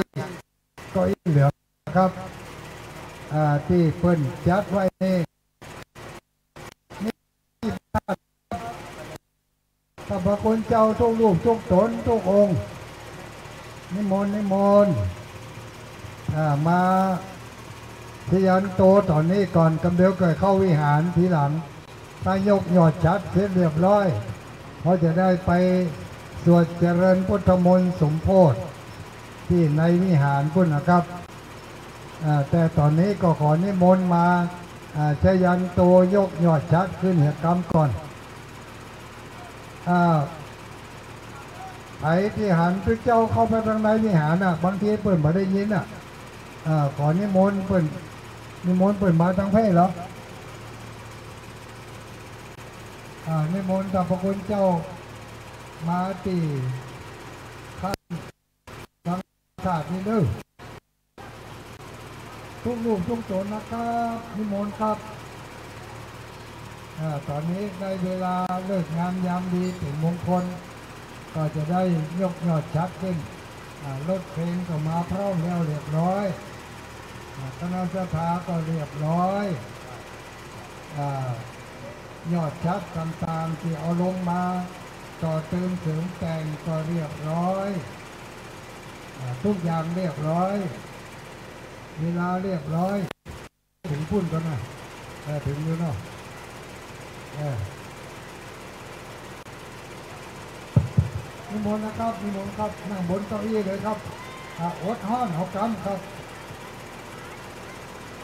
เหลืองครับที่เปิ่นจัดไว้นี่ถ้าพระคุณเจ้าทุกรูปทุกตนทุกองค์นิมนต์มาทยันโตตอนนี้ก่อนกำเดียวเกิดเข้าวิหารทีหลังถ้ายกยอดชัดเสร็จเรียบร้อยเขาจะได้ไปสวดเจริญพุทธมนต์สมโภชที่ในวิหารพุ่นนะครับแต่ตอนนี้ก็ขอนิมนต์มาชยันโตยกยอดชัดขึ้นเหตุกรรมก่อนไอ้ที่หันพระเจ้าเข้าไปทางในวิหารบางทีเปิ่นมาได้ยินขอนิมนต์เปิ่นมาทางเพศเหรอนิมนต์กับพระคุณเจ้ามาตีข้าทางศาสตร์นี่เด้อทุกรูปทุกตนนะครับนิมนต์ครับตอนนี้ได้เวลาเลิกงามยามดีถึงมงคลก็จะได้ยกยอดชัดขึ้นรถเพลงก็มาพร้อมแล้วเรียบร้อยคณะสภาก็เรียบร้อยยอดชัดต่างๆที่เอาลงมาต่อเติมเสริมแต่งก็เรียบร้อยทุกอย่างเรียบร้อยเวลาเรียบร้อยถึงพุ่นกันนะถึงอยู่เนาะนิมนต์นะครับนิมนต์ครับนั่งบนเก้าอี้เลยครับอดห้อนเอากำครับ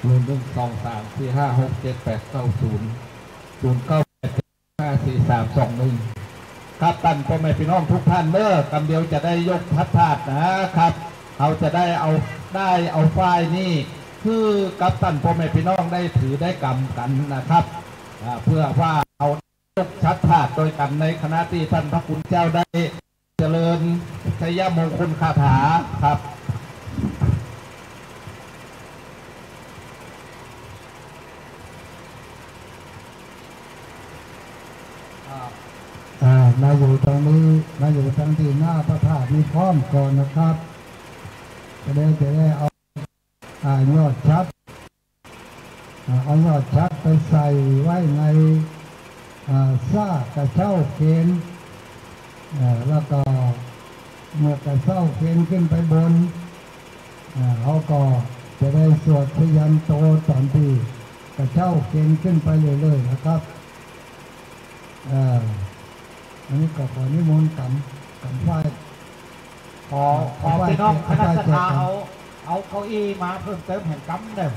1123456789009854321ครับท่านพ่อแม่พี่น้องทุกท่านเด้อกำเดียวจะได้ยกพัดธาตุนะครับเขาจะได้เอาฝ้ายนี่คือกับท่านพ่อแม่พี่น้องได้ถือได้กำกันนะครับเพื่อว่าเอายกชัดธาตุโดยกันในคณะที่ท่านพระคุณเจ้าได้เจริญชัยมงคลคาถาครับมาอยู่ตรงนี้มาอยู่ทางที่หน้าพระธาตุมีพร้อมก่อนนะครับจะได้เอายอดชัดไปใส่ไว้ในซ่ากระเช้าเกณฑ์แล้วก็เมื่อกระเช้าเกณฑ์ขึ้นไปบนเขาก็จะได้สวดพยัญโตตอนที่กระเช้าเกณฑ์ขึ้นไปเรื่อยๆนะครับอันนี้ก็ขอนิมนต์กันไฟขอพี่น้องคณะสภาเอาเก้าอี้มาเพิ่มเติมแห่งกำเดิม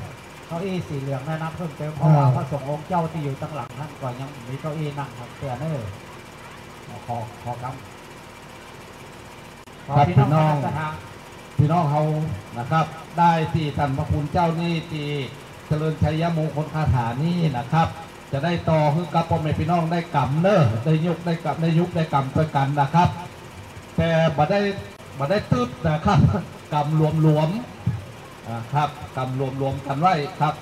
เก้าอี้สีเหลืองแนะนำเพิ่มเติมเพราะว่าพระสงฆ์องค์เจ้าที่อยู่ตั้งหลังท่านก็ยังมีเก้าอี้นั่งครับเพื่อเนอขอกำครับพี่น้องเขานะครับได้ที่ท่านพระคุณเจ้านี่ที่เจริญชัยมงคลคาถานี่นะครับ จะได้ต่อคือกับพ่อแม่พี่น้องได้กำเนอได้ยุกได้กำได้ยุกได้กำด้วยกันนะครับ แต่บ่ได้ตืดนะครับกำรวมครับกำรวมกันไว้ครับ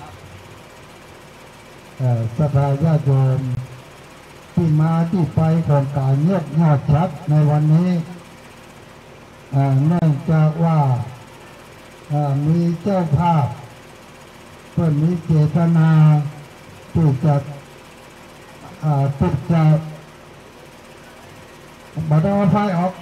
ศรัทธาญาติโยมที่มาที่ไปของการยกยอดชัดในวันนี้เนื่องจากว่ามีเจ้าภาพเพื่อนมีเจตนาที่จะบัดเอาไฟออก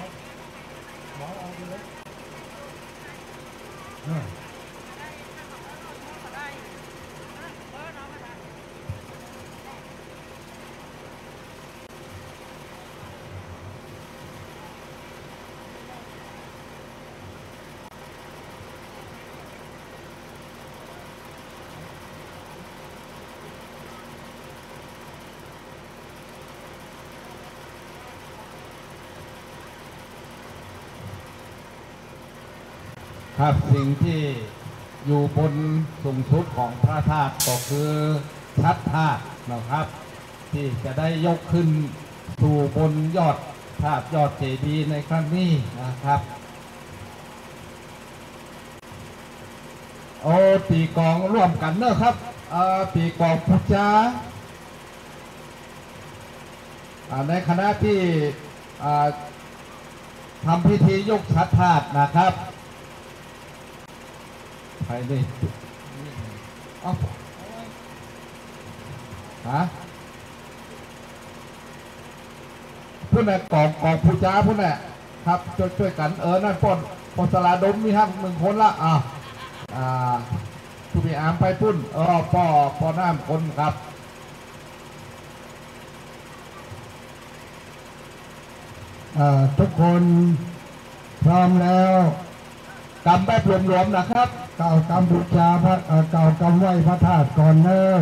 ครับสิ่งที่อยู่บนสูงสุดของพระธาตุก็คือชัดธาตุนะครับ ที่จะได้ยกขึ้นสู่บนยอดธาตุยอดเจดีย์ในครั้งนี้นะครับโอ้ตีกองร่วมกันเนอะครับตีกองพุทธาในคณะที่ทำพิธียกชัดธาตุนะครับไปดิเอาผู้น่ะกองผู้จ้าผู้น่ะครับช่วยกันนั่นปนสลาดมมีฮัก1 คนละผู้มีอามไปพุ่นปอน้ำคนครับทุกคนพร้อมแล้วกำแบบรวมๆนะครับเก่ากำบูชาพระเก่ากำไหว้พระธาตุก่อนเนอ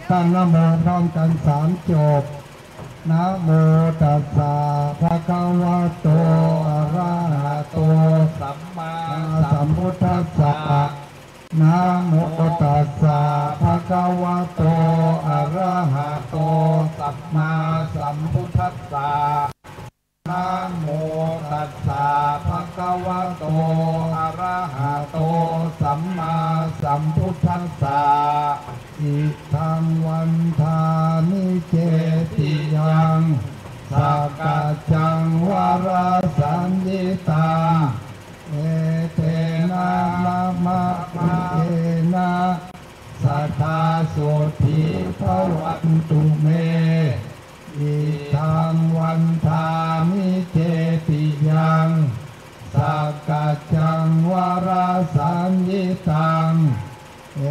ตั้งนะโมพร้อมกัน3 จบนะโมตัสสะภะคะวะโตอะระหะโตสัมมาสัมพุทธัสสะนะโมตัสสะภะคะวะโตอะระหะโตสัมมาสัมพุทธัสสะนะโมตัสสะภะคะวะโตอะระหะโตสัมมาสัมพุทธัสสะอิทังวันทามิเจติยังสักกะจังวาราสันยิตาเอเตนะมะเอนะสัทธาโสธิภวันตุเมอิทังวันทามิเจติยังสักกะจังวาราสันยิตังเอ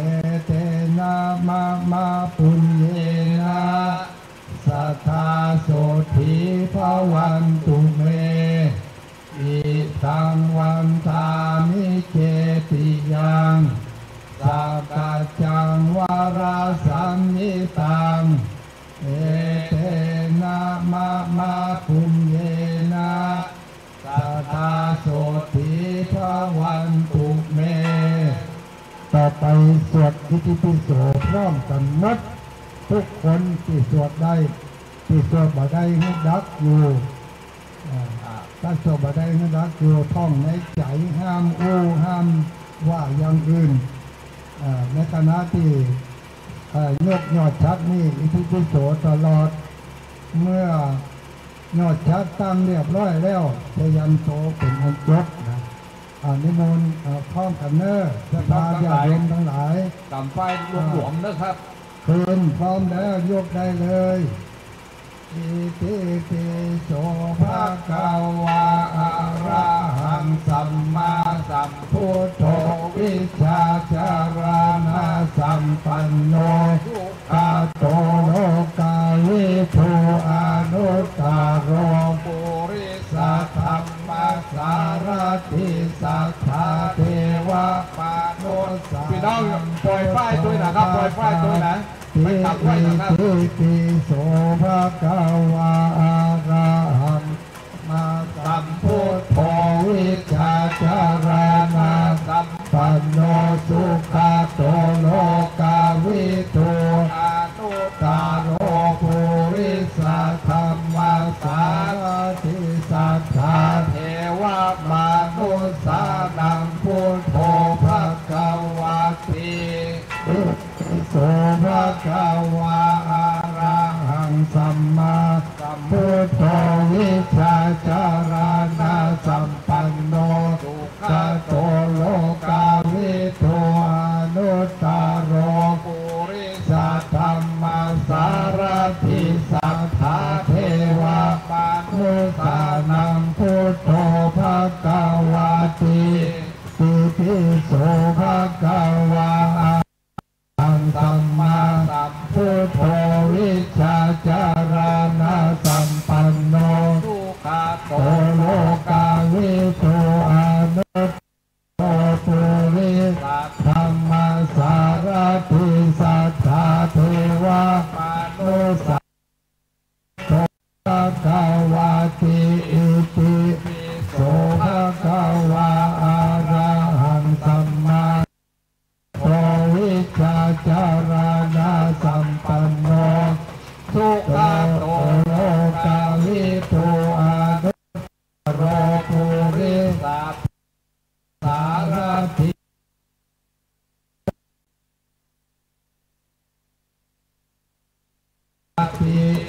เตนะมะปุญเยนะสัทธาโสธิภวันตุเมอิทังวันทามิเจติยังสักกะจังวาราสันยิตังเอเตนะมะปุญเยนะสัทธาโสธิภวันตุเมต่อไปสวดอิติปิโสพร้อมกันหมดทุกคนที่สวดได้ที่สวดบ่ได้ให้ดักอยู่ถ้าสวดบ่ได้ให้ดักอยู่ท่องในใจห้ามอู้ห้ามว่าอย่างอื่นในขณะที่ยกยอดชัดนี่อิติปิโสตลอดเมื่อยอดชัดตั้งเรียบร้อยแล้วพยัญโตเป็นอันจบนะนิมนต์พร้อมกันเนอสภาญาติโยมทั้งหลายกำไฟหลวมๆนะครับคืนพร้อมแล้วยกได้เลยอิติปิโสภะคะวะอะระหังสัมมาสัมพุทโธวิชชาจารณะสัมปันโนอาโตโลกาวิทูอนุตตโรปุริสธรรมสารถิสัทธาเทวะปานุสาพี่น้องปล่อยไฟต ติปิโสภะคะวะอะระหังมาสัมพุทโธวิชาจารณะสัมปันโนสุขโตโลกาวิทูอนุตตโรภูริสธรรมสารทิสัทธาเทวมนุสานังพุทโธภะคะวะติโสภะคะวะอะระหังสัมมาสัมพุทโธวิชาจารณะสัมปันโนสุขโตโลกาวิทูอนุตตโรปุริสธรรมสารทิสัทธาเทวมนุสานังพุทโธภะคะวะติปิติโสภะคะวะสัมมาสัมพุทโธวิชาจารณะสัมปันโนสุขโตโลกาวิทูอนุตตโรปุริสธรรมสารทิสัทธาเทวมนุสาโตภะคะวะติอิติปิโสภะคะวะอะระหังสัมมาโตวิชาจารณะสัมปันโนสุขโตโลกาวิทูอนุตตโรปุริสสารทิ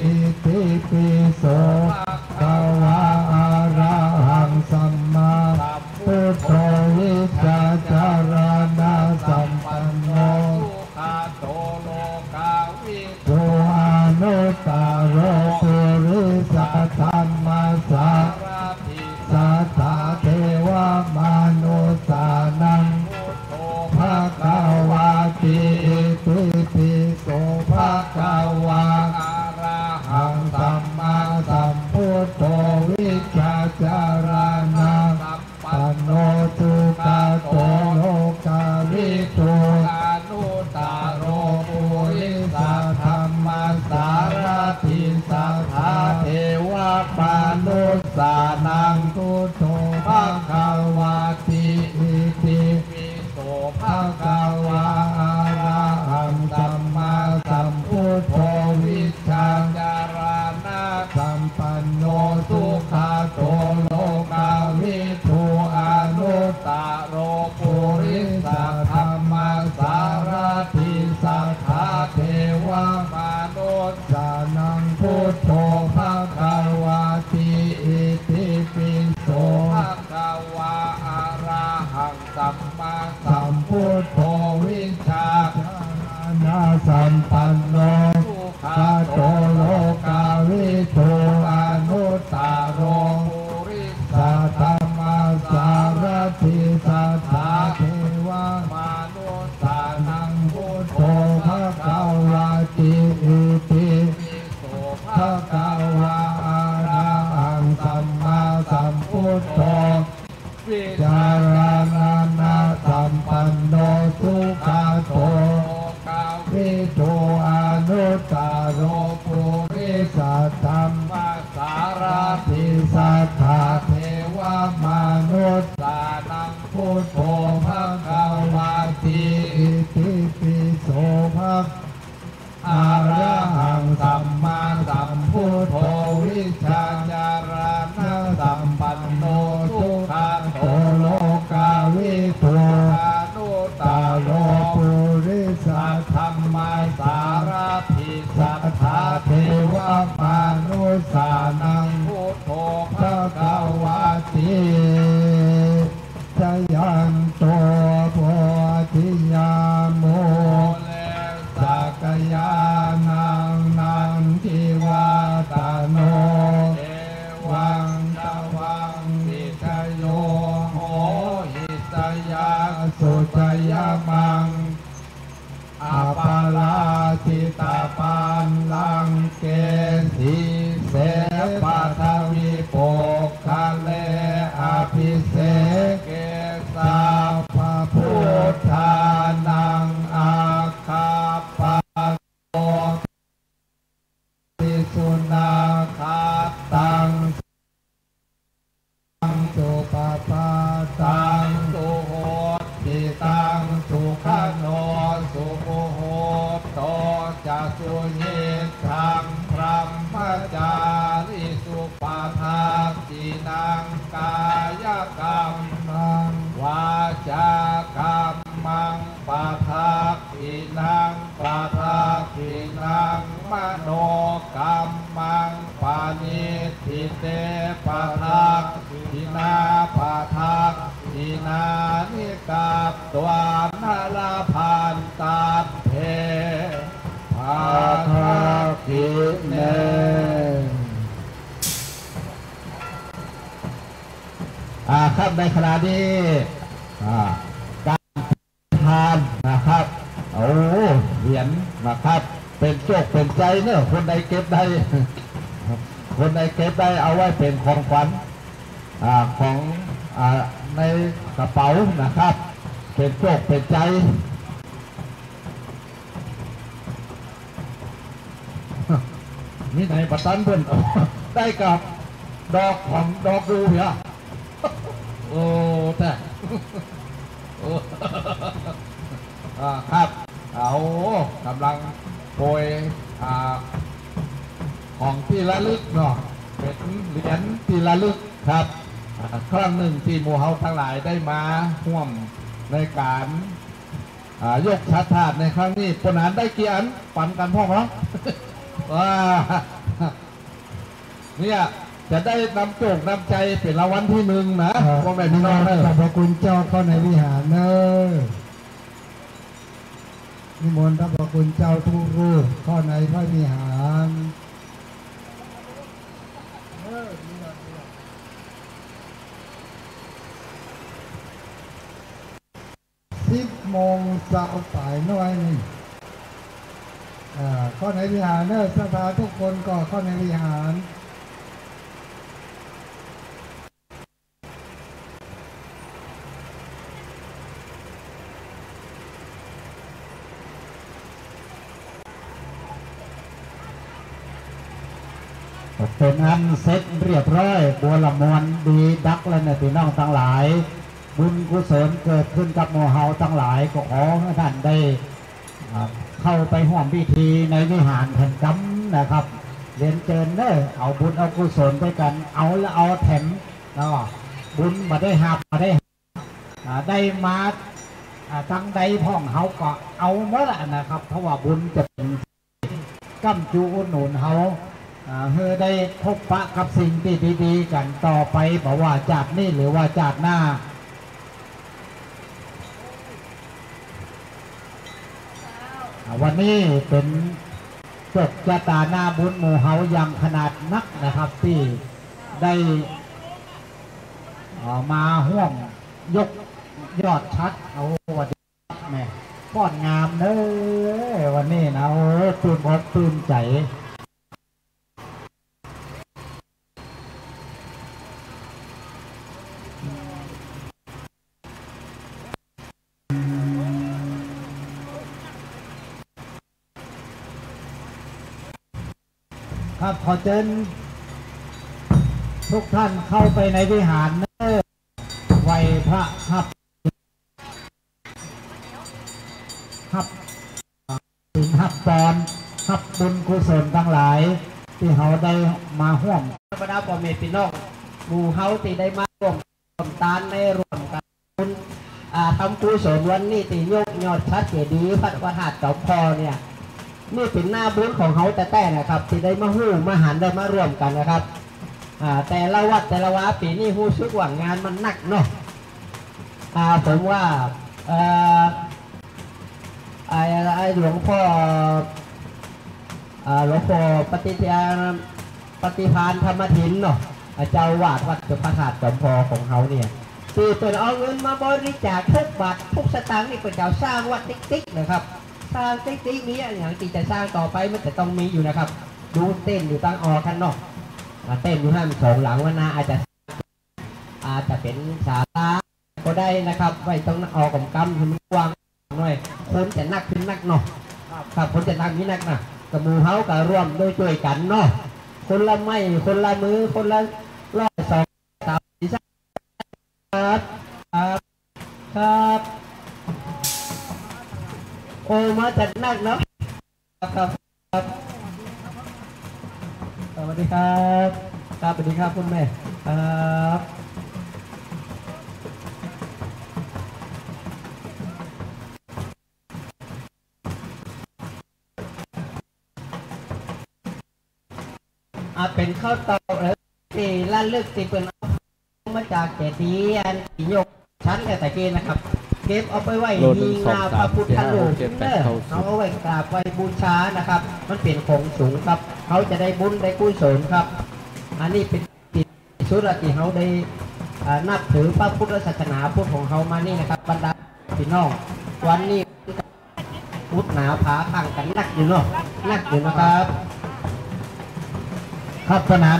อิติปิโสภะคะวะอะระหังสัมมาสัมพุทโธวิชาจารณะสัมปันโนสุขโตโลกาวิทูอนุตตโรปุริสธรรมสารทิสัทธาเทวมนุสานังพุทโธภะคะวะติอิติปิโสภะคะวะอะระหังสัมมาสัมพุทโธวิชาจารณะสัมปันโนสุขโตโลกาวิทูอนุตตโรปุริสธรรมสารทิสัทธาเทวมนุสานังพุทโธภะคะวะติอิติปิโสภะคะวะอะระหังสัมมาสัมพุทโธวิชาจารณะสัมปันโนสุขโตโลกาวิทูอนุตตโรปุริสธรรมสารทิสัทธาเทวมนุสานังพุทโธภะคะวะติอิติปิโสภะคะวะอะระหังสัมมาสัมพุทโธวิชาจารณะสัมปันโนสุขโตโลกาวิทูอนุตตโรปุริสธรรมสารทิสัทธาเทวมนุสานังพุทโธภะคะวะติอิติปิโสภะคะวะอะระหังสัมมาสัมพุทโธวิจารณะสัมปันโนสุขโตกาวิทูอนุตตโรปุริสธรรมสารทิสัทธาเทวมนุสานังพุทโธภะคะวะติอิติปิโสภะอะระหังสัมมาสัมพุทโธวิชาจารณะสัมปันโนสุขโตโลกาวิทูอนุตตโรปุริสธรรมสารทิสัทธาเทวมนุสานังพุทโธภะคะวะติชยันโตโพธิยาโมสักยานังนันทิวาตโนเอวังตวังวิชโยโหหิตยาสุจยมังอาปาลาสิตาปันลังเกสีเสปัทวิโปกคาเลอภิเสเกสาภพุทธานังอาคาปะโต ตัวนาลาผ่านตาเพพาทากิเนครับในขณะนี้การทานนะครับโอ้เหรียญนะครับเป็นโชคเป็นใจเนอะคนใดเก็บได้คนใดเก็บได้เอาไว้เป็นของขวัญของในกระเป๋านะครับเป็นโชคเป็นใจนี่ในปัตตันเพิ่นได้กับดอกของดอกดูเหรอโอ้แต่ครับเอากำลังโปรยของที่ระลึกเนาะเป็นเหรียญที่ระลึกครับครั้งหนึ่งที่หมู่เฮาทั้งหลายได้มาร่วมในการยกชัดถาดในครั้งนี้ปนานได้กี่อันปันกันพ่อเหรอว่าเนี่ยจะได้นำโจกนำใจเป็นรางวัลที่หนึ่งนะพ่อแม่พี่น้องขอบพระคุณเจ้าเข้าในวิหารเนอะนิมนต์พระคุณเจ้าทุกรูปเข้าในพระวิหาร10 โมงเช้าฝ่ายน้อยนี่เข้าในวิหารเนอะสภาทุกคนก็เข้าในวิหารเป็นอันเสร็จเรียบร้อยบัวละมวนดีดักแล้วเนี่ยพี่น้องทั้งหลายบุญกุศลเกิดขึ้นกับหมู่เฮาทั้งหลายก็ขอให้ท่านได้เข้าไปร่วมพิธีในวิหารแห่งกรรมนะครับเรียนเชิญเนอะเอาบุญเอากุศลไปกันเอาแล้วเอาแถมบุญมาได้หับมาได้มาทั้งใดพ่องเฮาก็เอาเมื่อละนะครับเพราะว่าบุญจะเป็นกั้มจูอุดหนุนเฮาเพื่อได้พบปะกับสิ่งที่ดีๆกันต่อไปบอกว่าจากนี่หรือว่าจากหน้าวันนี้เป็นจบชะตาหน้าบุญหมู่เฮาอย่างขนาดนักนะครับที่ได้มาห่วงยกยอดชัดเอาวันนี้แม่ป้อนงามเด้อวันนี้นะโอ้ตื่นอกตื่นใจครับขอเชิญทุกท่านเข้าไปในวิหารเนอไหวพระครับถึงหับตอนหับบุญกุศลทั้งหลายที่เขาได้มาห่วงบรรดาพ่อแม่พี่น้องหมู่เขาที่ได้มาร่วมตานในร่วมกันทำกุศลวันนี้ที่ยกยอดชัดเจดีย์พระประธานเจ้าพ่อเนี่ยนี่เป็นหน้าบุญของเขาแต่นะครับที่ได้มาหู้มาหันได้มาร่วมกันนะครับแต่ละวัดแต่ละวาปีนี้หู้ซึกว่างานมันหนักเนาะผมว่าหลวงพ่อปฏิภาณธรรมทินเนาะเจ้าวาดวัดพระธาตุจอมพอของเขาเนี่ยที่เป็นเอาเงินมาบริจาคทุกบาททุกสตางค์นี่เป็นเจ้าสร้างวัดติ๊กๆนะครับสร้างติ๊กๆนี้อย่างที่จะสร้างต่อไปมันจะต้องมีอยู่นะครับดูเต้นอยู่ตั้งข้างนอกเต้นอยู่ห้าง2 หลังวันนาอาจจะเป็นศาลาก็ได้นะครับไว้ต้องออกกำให้มันกว้างหน่อยคนจะนักขึ้นนักเนาะครับคนจะนักนี้นักนะกับหมู่เฮากับร่วมโดยช่วยกันเนาะคนละไม้คนละมือคนละ100 2 3 4ครับโอ้มาจัดนักเนาะครับสวัสดีครับสวัสดีครับคุณแม่ครับเป็นข้าวตอกเลยที่ล่าลึกที่เป็นมาจากเจดีย์อันที่ยกชั้นแต่กี้นะครับ เก็บเอาไปไว้ โลหนึ่ มี งสอง งา สาม พระพุทธรูป สี่ห้าหกเจ็ดแปด เด้อ เก้าสิบ เอาไว้กราบไว้บูชานะครับมันเป็นของสูงครับเขาจะได้บุญได้กุศลครับอันนี้เป็นสุรที่เขาได้นับถือพระพุทธศาสนาพุทธของเขามานี่นะครับบรรดาพี่น้องวันนี้พุทธหนาผาข้างกันนักอยู่เนาะนักอยู่นะครับ ครับสนาม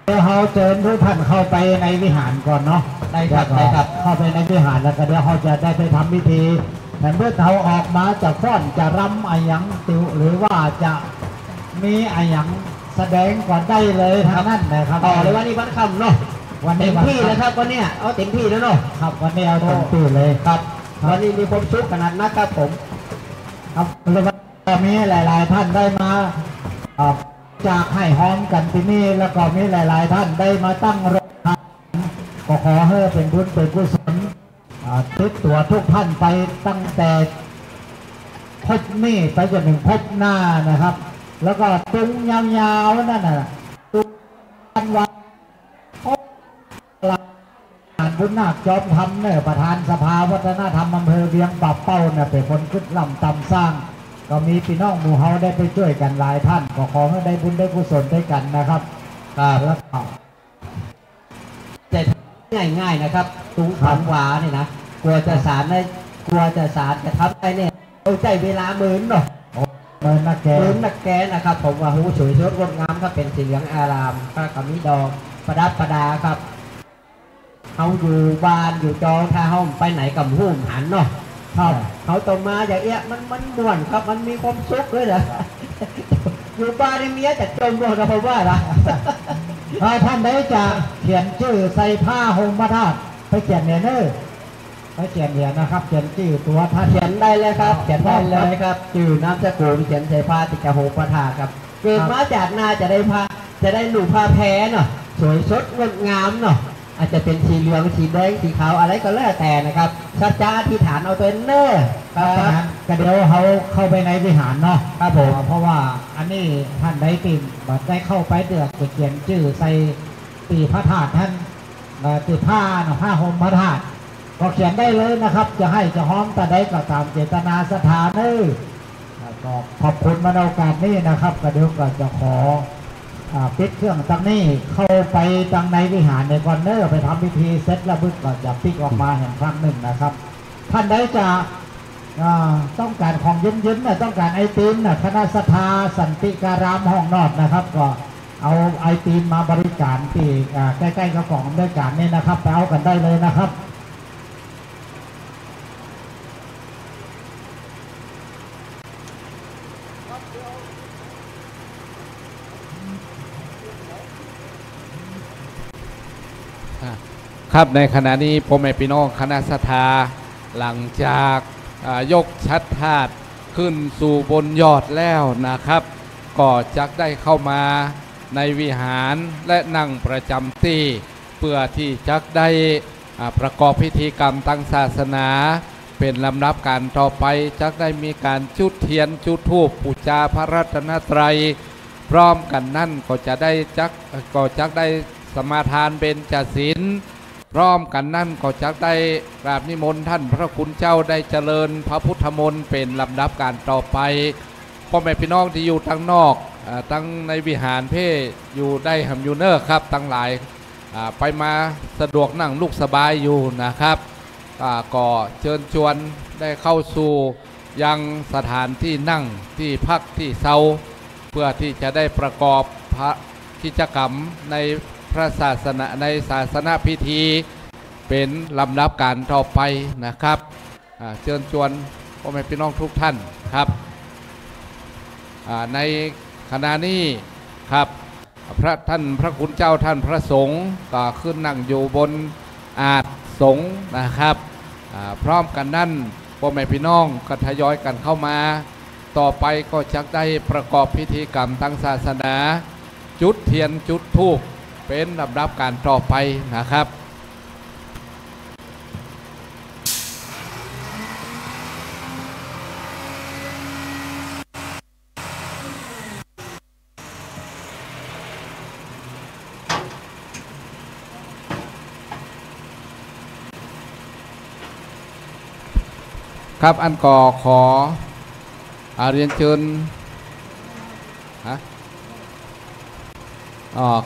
เดี๋ยวเขาเชิญทุกท่านเข้าไปในวิหารก่อนเนาะ ได้ครับได้ครับ เข้าไปในวิหารแล้วก็เดี๋ยวเขาจะได้ไปทำพิธีแต่เมื่อเขาออกมาจะฟ้อนจะรำอะไรยังติวหรือว่าจะมีอะไรยังแสดงก่อนได้เลยทางนั้นนะครับ ต่อเลยว่านี่วันค่ำเนาะ วัน เต็ นี้ มที่แล้วครับวันเนี้ยเอาเต็มที่แล้วเนาะ ครับวันนี้เอาเต็มที่เลยครับ วันนี้มีความสุขขนาดนักครับผม ครับแล้วก็มีหลายๆท่านได้มาจากให้หอมกันที่นี่แล้วก็มีหลายๆท่านได้มาตั้งโรงทานก็ขอให้เป็นบุญเป็นกุศลติดตัวทุกท่านไปตั้งแต่พบนี่ไปจนถึงพบหน้านะครับ แล้วก็ตุงยาวๆนั่นน่ะตุงวันบุญนาคจอมทำเนี่ยประธานสภาวัฒนธรรมอำเภอเวียงป่าเป้าเนี่ยเป็นคนขึ้นลำตำสร้างก็มีพี่น้องหมู่เฮาได้ไปช่วยกันหลายท่านก็ขอให้ได้บุญได้กุศลด้วยกันนะครับแล้วก็ แต่ง่ายๆนะครับตุงฝังหวาเนี่ยนะกลัวจะสารได้กลัวจะสารจะทำได้เนี่ยเอาใจเวลาหมื่นเนาะ เหมือนนักแก หมื่นนักแกนะครับผมว่าหูสวยสดงดงามครับเป็นสีเหลืองอารามก็กับมีดอกประดับประดาครับเขาอยู่บ้านอยู่จองถ้าเขาไปไหนกับหูหันเนาะเขาต่อมาอย่างเงี้ยมันม่วนครับมันมีความสุขด้วยเหรอ อยู่บ้านในเมียจะจมลงนะผมว่าละ ท่านได้จะเขียนชื่อใส่ผ้าห่มพระธาตุไปเขียนเนี่ยเนอไปเขียนเนี่ยนะครับเขียนชื่อตัวท่าน เขียนได้เลยครับเขียนได้เลยครับชื่อนามสกุลเขียนใส่ผ้าติดกระโหประทาครับเกิดมาจากนาจะได้ผ้าจะได้หนูผ้าแพ้เนาะสวยสดงดงามเนาะอาจจะเป็นสีเหลืองสีแดงสีขาวอะไรก็แล้วแต่นะครับสัจจะอธิษฐานเอาตัวเนอร์ครับ ก็เดี๋ยวเขาเข้าไปในวิหารเนาะครับผมเพราะว่าอันนี้ท่านได้ติ่มบัดได้เข้าไปเดือดเขียนชื่อใส่ตีพระธาตุท่านตีผ้าเนาะผ้าห่มพระธาตุก็เขียนได้เลยนะครับจะให้จะห้อมแต่ได้ก็ตามเจตนาสถานเลยก็ขอบคุณมาในโอกาสนี้นะครับก็เดี๋ยวก็จะขอปิดเครื่องตั้งนี้เข้าไปตั้งในวิหารในก่อนเนอร์ไปทำพิธีเสร็จแล้วบึกก็จะปิกออกมาแห่งครั้งหนึ่งนะครับท่านได้จะต้องการของเย็นๆนะต้องการไอติมนะคณะสัทธาสันติการามห้องนอดนะครับก็เอาไอติมมาบริการที่ใกล้ๆกับกล่องบริการนี่นะครับไปเอากันได้เลยนะครับครับในขณะนี้พ่อแม่พี่น้องคณะศรัทธาหลังจากยกชัดธาตุขึ้นสู่บนยอดแล้วนะครับก็จักได้เข้ามาในวิหารและนั่งประจำที่เพื่อที่จักได้ประกอบพิธีกรรมทางศาสนาเป็นลำดับการต่อไปจักได้มีการจุดเทียนจุดธูปบูชาพระรัตนตรัยพร้อมกันนั่นก็จักได้สมาทานเบญจศีลพร้อมกันนั่นก็จักได้กราบนิมนต์ท่านพระคุณเจ้าได้เจริญพระพุทธมนต์เป็นลำดับการต่อไปพ่อแม่พี่น้องที่อยู่ทางนอกทั้งในวิหารเพ่อยู่ได้หำยูเนอร์ครับทั้งหลายไปมาสะดวกนั่งลูกสบายอยู่นะครับก็เชิญชวนได้เข้าสู่ยังสถานที่นั่งที่พักที่เซาเพื่อที่จะได้ประกอบพระกิจกรรมในพระศาสนาในศาสนาพิธีเป็นลำดับการต่อไปนะครับเชิญชวนพ่อแม่พี่น้องทุกท่านครับในขณะนี้ครับท่านพระคุณเจ้าท่านพระสงฆ์ก็ขึ้นนั่งอยู่บนอาสสงฆ์นะครับพร้อมกันนั่นพ่อแม่พี่น้องก็ทยอยกันเข้ามาต่อไปก็จะได้ประกอบพิธีกรรมทางศาสนาจุดเทียนจุดธูปเป็นลำดับการต่อไปนะครับ ครับอันก่อขอเรียนเชิญ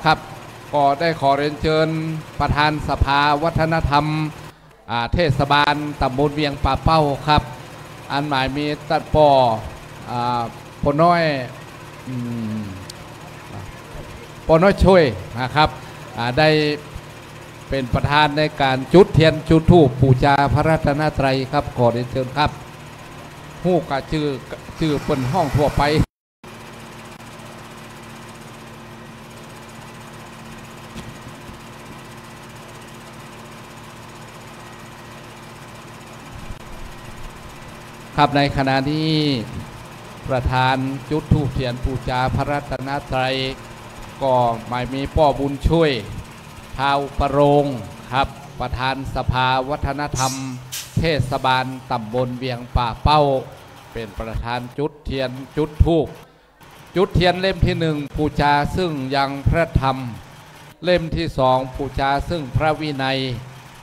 ครับก็ได้ขอเรียนเชิญประธานสภาวัฒนธรรมเทศบาลตำบลเวียงป่าเป้าครับอันหมายมีตัดปอปน้อยปน้อยช่วยนะครับได้เป็นประธานในการจุดเทียนจุดธูปบูชาพระรัตนตรัยครับขอเรียนเชิญครับฮู้กะชื่อเป็นห้องทั่วไปครับในขณะนี้ประธานจุดธูปเทียนบูชาพระรัตนตรัยก็หมายมีป้อบุญช่วยเท้าประโรงครับประธานสภาวัฒนธรรมเทศบาลตำบลเวียงป่าเป้าเป็นประธานจุดเทียนจุดธูปจุดเทียนเล่มที่หนึ่งบูชาซึ่งยังพระธรรมเล่มที่สองบูชาซึ่งพระวินัย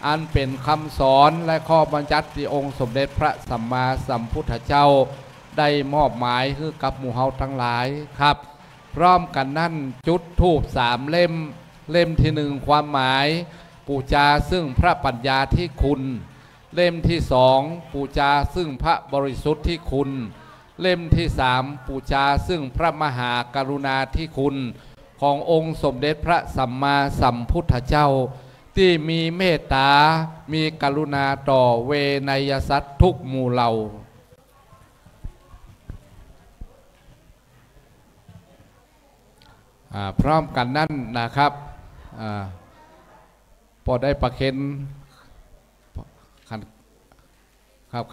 อันเป็นคำสอนและข้อบัญญัติที่องค์สมเด็จพระสัมมาสัมพุทธเจ้าได้มอบหมายให้กับหมู่เฮาทั้งหลายครับพร้อมกันนั่นจุดธูป3เล่มเล่มที่หนึ่งความหมายบูชาซึ่งพระปัญญาที่คุณเล่มที่สองบูชาซึ่งพระบริสุทธิ์ที่คุณเล่มที่สามบูชาซึ่งพระมหากรุณาธิคุณขององค์สมเด็จพระสัมมาสัมพุทธเจ้าที่มีเมตตามีกรุณาต่อเวนยสัตว์ทุกหมู่เหล่าพร้อมกันนั่นนะครับพอได้ประเคนค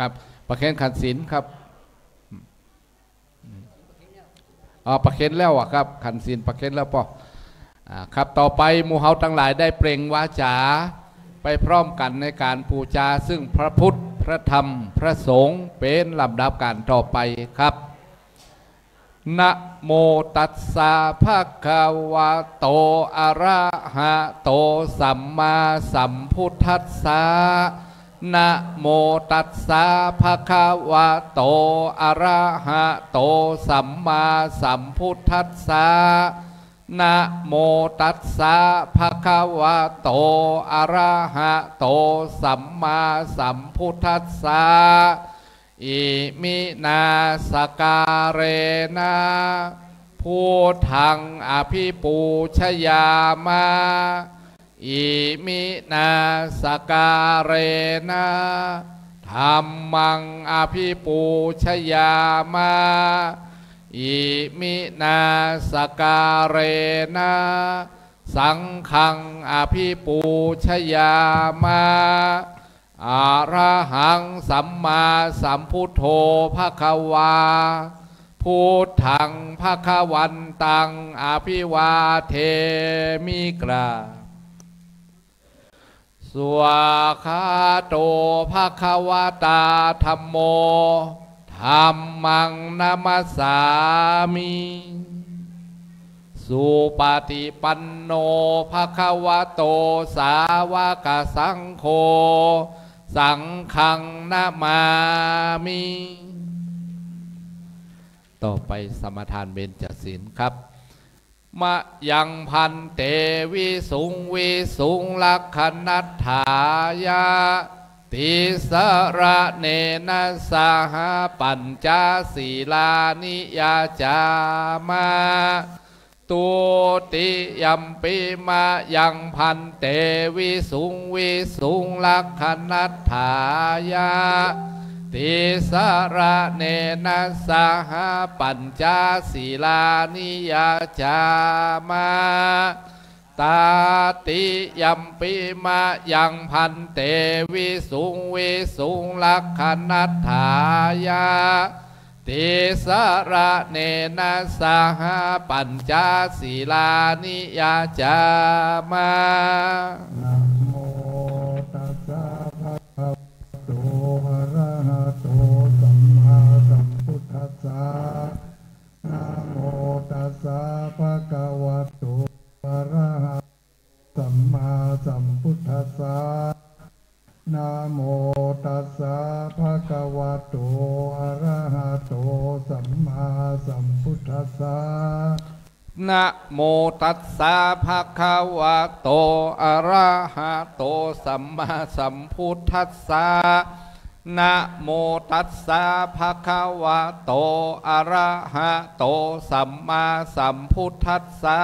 รับประเคนขันศีลครับประเคนแล้วครับขันศีลประเคนแล้วปอครับต่อไปหมู่เฮาทั้งหลายได้เปล่งวาจาไปพร้อมกันในการบูชาซึ่งพระพุทธพระธรรมพระสงฆ์เป็นลำดับการต่อไปครับนะโมตัสสะภะคะวะโตอะระหะโตสัมมาสัมพุทธัสสะนะโมตัสสะภะคะวะโตอะระหะโตสัมมาสัมพุทธัสสะนะโมตัสสะภะคะวะโตอะระหะโตสัมมาสัมพุทธัสสะอิมินาสการเรนะพุทธังอภิปูชยามาอิมินาสการเรนะธัมมังอภิปูชยามาอิมินาสการเรนะสังฆังอภิปูชยามาอะระหังสัมมาสัมพุทโธภควาพุทธังภควันตังอภิวาเทมิกราสวากขาโตภควตาธัมโมธัมมังนามัสสามิสุปฏิปันโนภควโตสาวกสังโฆสังฆังนามามิต่อไปสมทานเบญจศีลครับมะยังพันเตวิสุงวิสุงลักขณัฏฐายาติสระเนนะสหปัญจศีลานิยาจามาตุติยัมปิมายังพันเตวิสุงวิสุงลักขณัฏฐายาติสระเนนะสหปัญจศีลานิยาจามาตาติยัมปิมายังพันเตวิสุงวิสุงลักขณัฏฐายาติสระเนนะสหปัญจศีลานิยาจามานะโมตัสสะภะคะวะโตอะระหะโตสัมมาสัมพุทธัสสะนะโมตัสสะภะคะวะโตอะระหะสัมมาสัมพุทธัสสะนะโมตัสสะภะคะวะโต นะโมตัสสะภะคะวะโตอะระหะโตสัมมาสัมพุทธัสสะนะโมตัสสะภะคะวะโตอะระหะโตสัมมาสัมพุทธัสสะ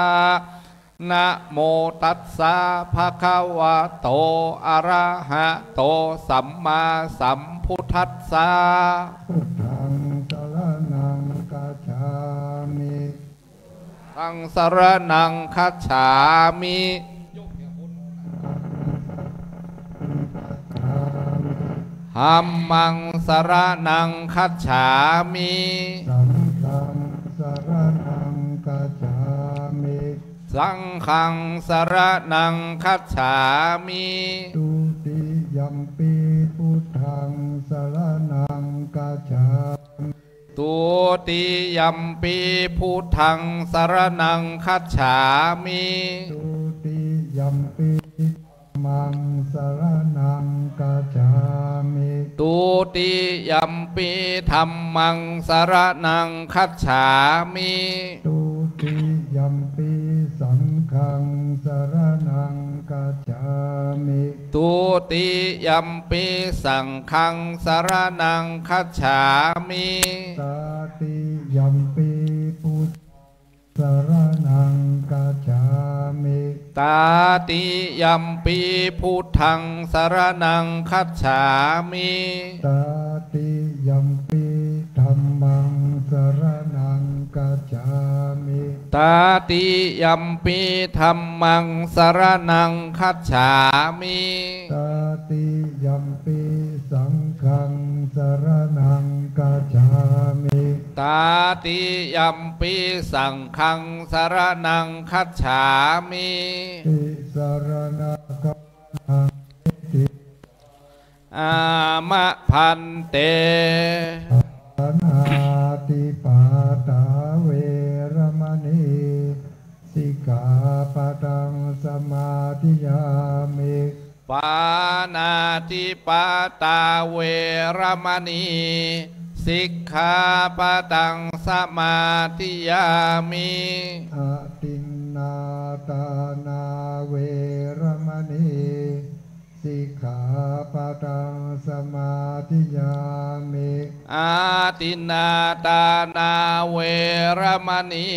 นะโมตัสสะภะคะวะโตอะระหะโตสัมมาสัมพุทธัสสะพุทธังสรณังกัจฉามิธังสรณังคัจฉามิธัมมังสรณังคัจฉามิสังฆังสรณังกัจฉามิสังฆังสรณังคัจฉามิตุติยัมปิพุทธังสรณังกัจฉามิตุติยัมปิพุทธังสรณังคัจฉามิตุติยัมปิมังสรณังกัจฉามิตุติยัมปิธัมมังสรณังคัจฉามิตุติยัมปิสังฆังสรณังกัจฉามิตุติยัมปิสังฆังสรณังคัจฉามิตติยัมปิพุทธสรณังกัจฉามิตาติยัมปิพุทธังสรณังคัจฉามิตติยัมปิธัมมังสรณังกัจฉามิตาติยัมปิธัมมังสรณังคัจฉามิตติยัมปิสังฆังสรณังกัจฉามิตาติยัมปิสังฆังสรณังคัจฉามิติสรณะกัปปังติอามะพันเตปานาติปาตาเวรมณีสิกขาปะทังสมาธิยามิปานาติปาตาเวรมณีสิกขาปะทังสมาธิยามิอะตินนาตานาเวรมณีสิกขาปะทังสมาธิยามิอาตินนาตานาเวรมณี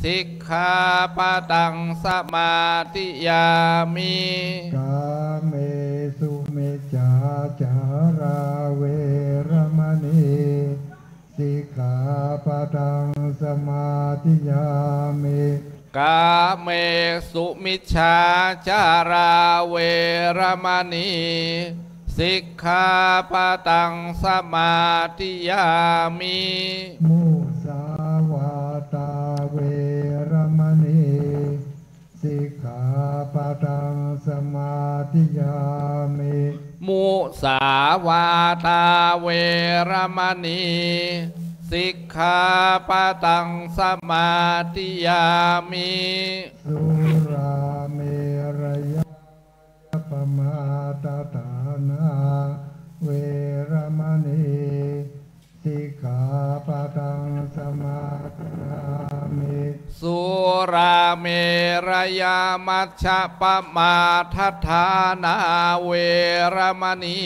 สิกขาปะทังสมาธิยามิกาเมสุมิจฉาจาราเวรมณีสิกขาปะทังสมาธิยามิกาเมสุมิจฉาจาราเวรมณีสิกขาปะทังสมาธิยามิมุสาวาตาเวรมณีสิกขาปะทังสมาธิยามิมุสาวาตาเวรมณีสิกขาปะทังสมาธิยามิสุราเมรยะปมาตฐานาเวรมณีสิกขาปะทังสมาธิยามิสุราเมรยามัชฌะปมาทฐานาเวรมณี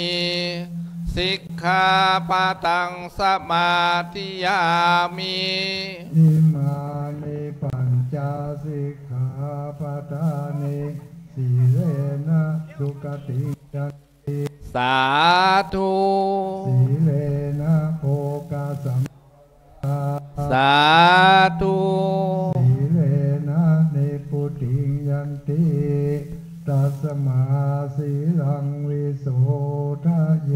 สิกขาปะทังสมาธิยามิอิมานิปัญจสิกขาปะทานิสีเลนะสุขติยันติสาธุสีเลนะโภคสัมปะสาธุสีเลนะนิพุติยันติตัสมาสีลังวิโสทะเย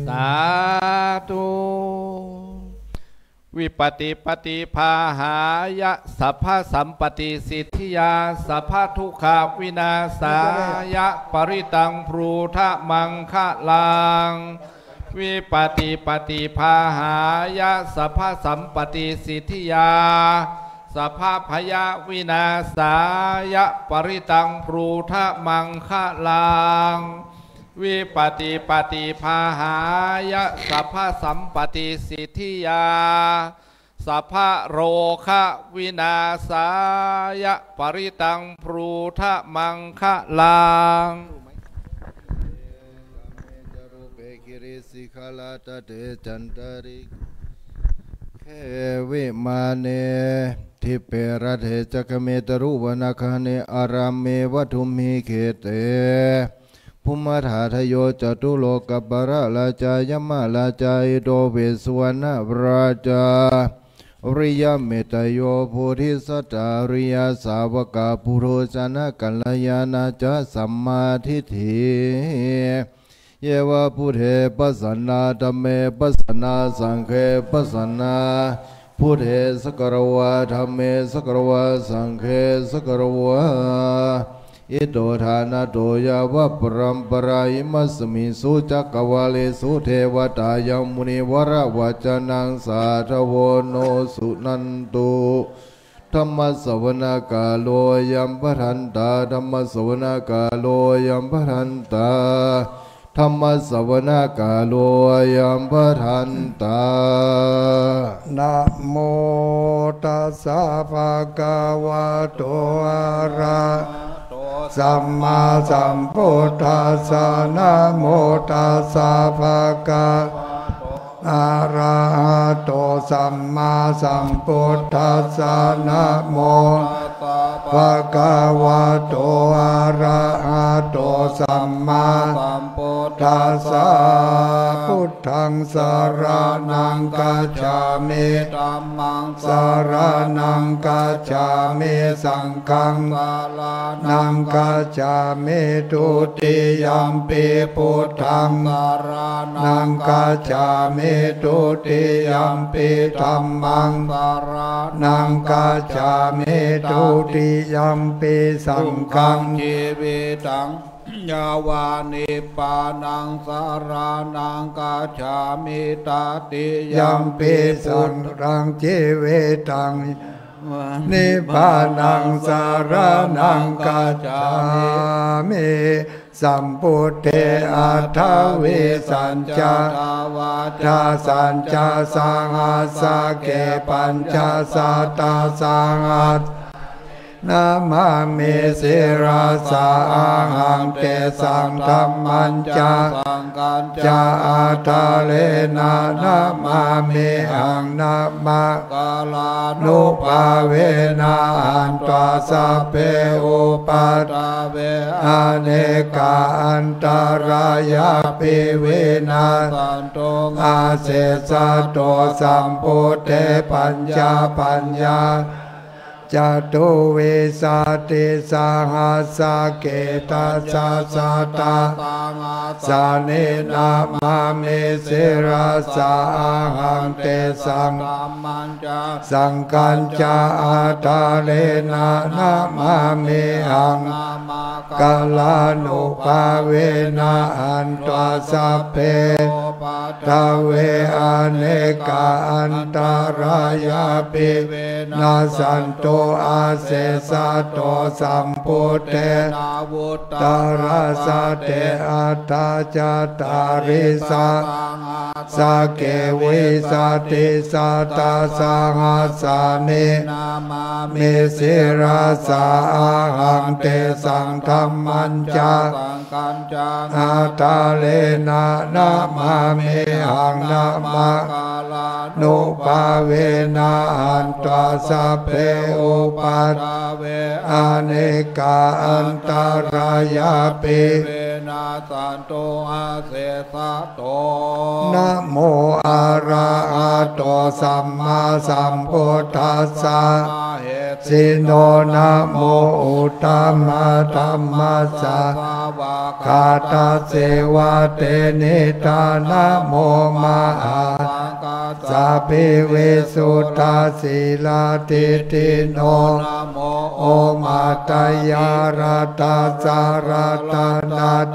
สาธุวิปติปฏิภาหายะสัพพสัมปติสิทธิยาสัพพทุกขวินาศายะปริตังพรูทะมังคะลังวิปติปฏิภาหายะสัพพสัมปติสิทธิยาสัพพพยาวินาศายะปริตังพรูทะมังคะลังวิปติปฏิภาหายะสัพพสัมปติสิทธิยา สัพพะโรคะวินาศายะปริตังพรูทะมังคะลังสิขลาตเตจันตริเควิมาเนทิเปรเทจักเมตรุวนาคาเนอารามเมวัตุมิเขเตภูมิธาทโยจตุโลกปะระลาจายมาลาจายโดเวสวนาราจาริยเมตโยโพธิสัตตาริยสาวกาปุโรจนะกัลยาณาจสัมมาทิฏฐิเยวะพุทเทปัสสนาธัมเมปัสสนาสังฆเปปัสสนาพุทเทสกรวะธัมเมสกรวะสังฆสกรวะอิโตทานาโตยาวะปรัมปรายิมัสมิสุจักวาเลสุเทวตายังมุนิวรวัจนังสาธโวโนสุนันตุธรรมสวนาคาโลยัมปทันตาธรรมสวนาคาโลยัมปทันตาธรรมสวนาคาโลยัมปทันตานะโมตัสสะภะคะวะโตอะระสัมมาสัมพุทธัสสะนะโมตัสสะภะคะอะระหะโตสัมมาสัมพุทธัสสะนะโมภะคะวะโตอะระหะโตสัมมาสัมพุทธัสสะพุทธังสรณังกัจฉามิธัมมังสรณังกัจฉามิสังฆังสรณังกัจฉามิทุติยัมปิพุทธังสรณังกัจฉามิทุติยัมปิธัมมังสรณังกัจฉามิทุติยัมปิสังฆังชีวิตังยาวานิปานังสารานังกัจฉามิตติยัมปิสังฆังชีวิตังนิพพานังสารานังกัจฉามิสัมพุทเทอัฏฐเวสัญจาวาจาสัญจาสังฆาสเกปัญจสัตตาสังฆานามามิสิราสาหังเตสังธัมมัญจาสังกัญจาอัตถเลนะนามามิหังนามากาลานุภาเวนะอันตวาสัพเพอุปัฏฐาเวอเนกาอันตรายาปิเวนะสันโตอาเสสะโตสัมพุทเทปัญญาปัญญาจตุเวสาติสหัสสะเกตัสสะสัตตาสาเนนามาเมสิราสาหังเตสังสังกัญจาอัตถเลนะนามาเมหังกาลานุภาเวนะอันตวาสัพเพทาเวอเนกาอันตรายาปินาสันโตอาเสสะโตสัมพุทเทตาราสะเตอัตตาจตาริสาสะเกวิสาติสัตตาสังฆาสานิเมสิราสาหังเตสังธัมมัญจาอัตตาเลนะนามาเมหังนามานุภาเวนะอันตวาสัพเพอุปัฏฐาเวอเนกาอันตรายาปิเวนะสันโตอาเสสะโตนะโมอะระหะโตสัมมาสัมพุทธัสสะสิโนนะโมอุตตมะธัมมัสสะคาตาเสวะเตนิตานะโมมหาสัพพิเวสุตาสีลาติติโนโอมาตยาราตาสารตานัต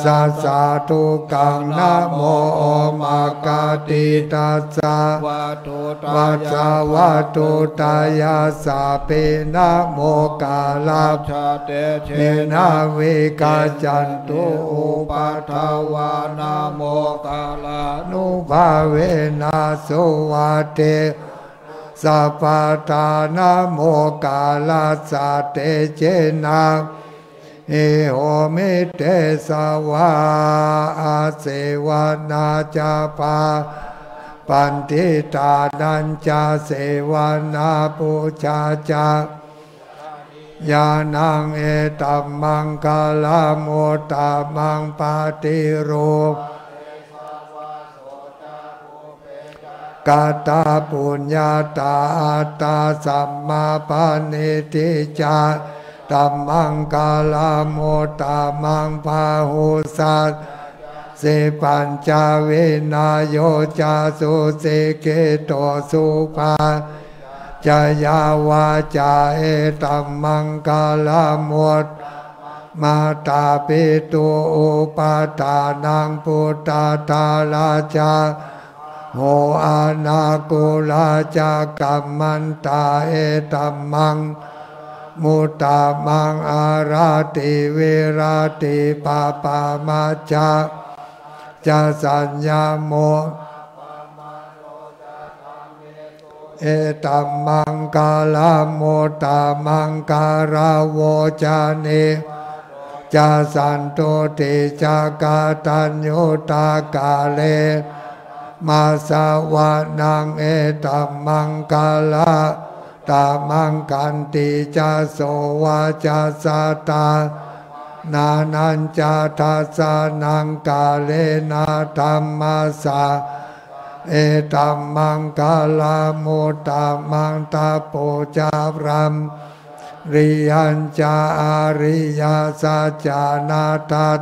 สัสสะทุกังนะโมโอมากาติตัสสะวัจจวัตถุตายาสาปินะโมกาลาเมนาวิกาจันตุอุปัฏฐาวานะโมกาลานุภาเวนะสุวัติ สัพพทานะโมกาลาสาเตเจนะเอโหมิเตสวาอาเสวนาจาปาปันทิตานัญจาเสวนาปูชาจายานังเอตัมมังกาลาโมตามังปาติโรกาตาปุญญาตาอัตตาสัมมาปานิติจาตัมมังกาลาโมตามังพาหุสัสเสปัญจเวนาโยจาสุเสเกโตสุภาจายาวาจาเอตัมมังกาลาโมตมาตาปิตุอุปาทานังปุตตาตาลาจาโหอานากุลาจากัมมันตาเอตัมมังมุตตามังอาราติเวราติปาปามาจาจะสัญญาโมเอตัมมังกาลาโมตามังการาโวจานิจะสันโตติจากาตัญโยตากาเลมาสาวานังเอตัมมังกาลาตามังกันติจาโสวาจาสาตานานันจาทัสสานังกาเลนะธัมมาสาเอตัมมังกาลาโมตามังตาโปจาพรัมริยัญจาอาริยาสัจจานาทัต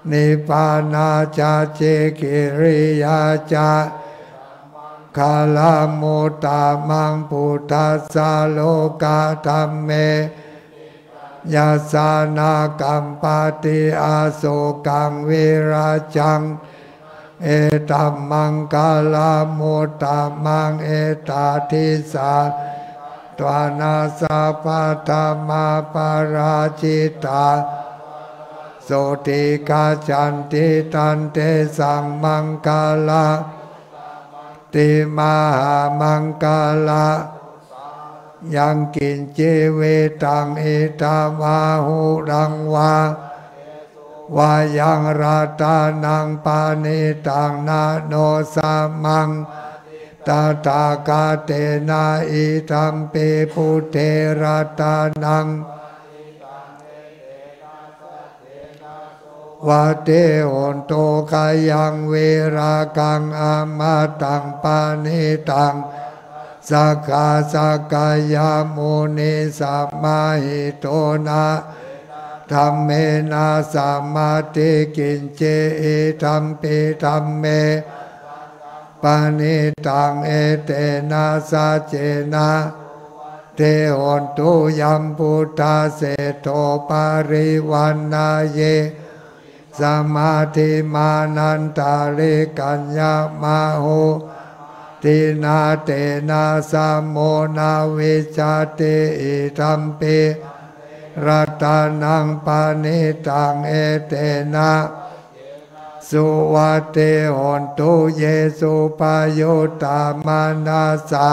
นิพพานาจาเจกิริยาจาคาลาโมตามังพุทธัสสะโลกาธัมเมยาสานากัมปติอาโศกังวิราจังเอตัมมังกาลาโมตามังเอตาทิสาตวานาสาปะธรรมาปาราจิตาโสติกาจันติตันเตสังมังกาลาติมหามังกาลายังกินเจเวตังเอตามหาหุรังวาวายังราตานังปานิตังนาโนสามังตาตากาเตนะอิตัมเปปุเทราตานังวาเตโอนโตกายังเวรากังอามาตังปานิตังสักกาสักกายามุนิสัมมาหิโตนะธัมเมนะสัมมาติกินเจอิธัมปิธัมเมปานิตังเอเตนะสัจเจนะเทโอนตุยัมพุทธาเสโตปาริวันนาเยสมาธิมานันตาลิกัญญามาโหตินาเตนะสัมโมนาวิจติอิธัมปิรัตานังปานิตังเอเตนะสุวัตเตโหนตุเยสุปโยตามานาสา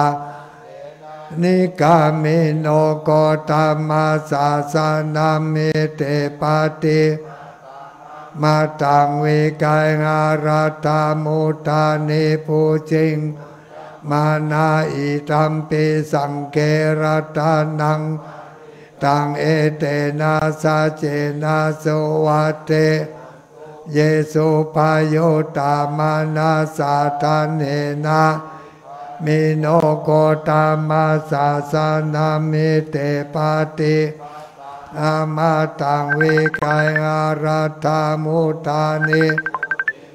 นิกามิโนโกตามาสาสานามิเตปาติมาตังเวกายอาราตามุตานิภูจิงมานาอิตัมปิสังเกรตานังตังเอเตนะสัจเจนะโสวัตเตเยสุปโยตามานาสาตันเนนะมิโนโกตามาสาสานามิเตปาติอามาตังเวกายอาราตามุตานิ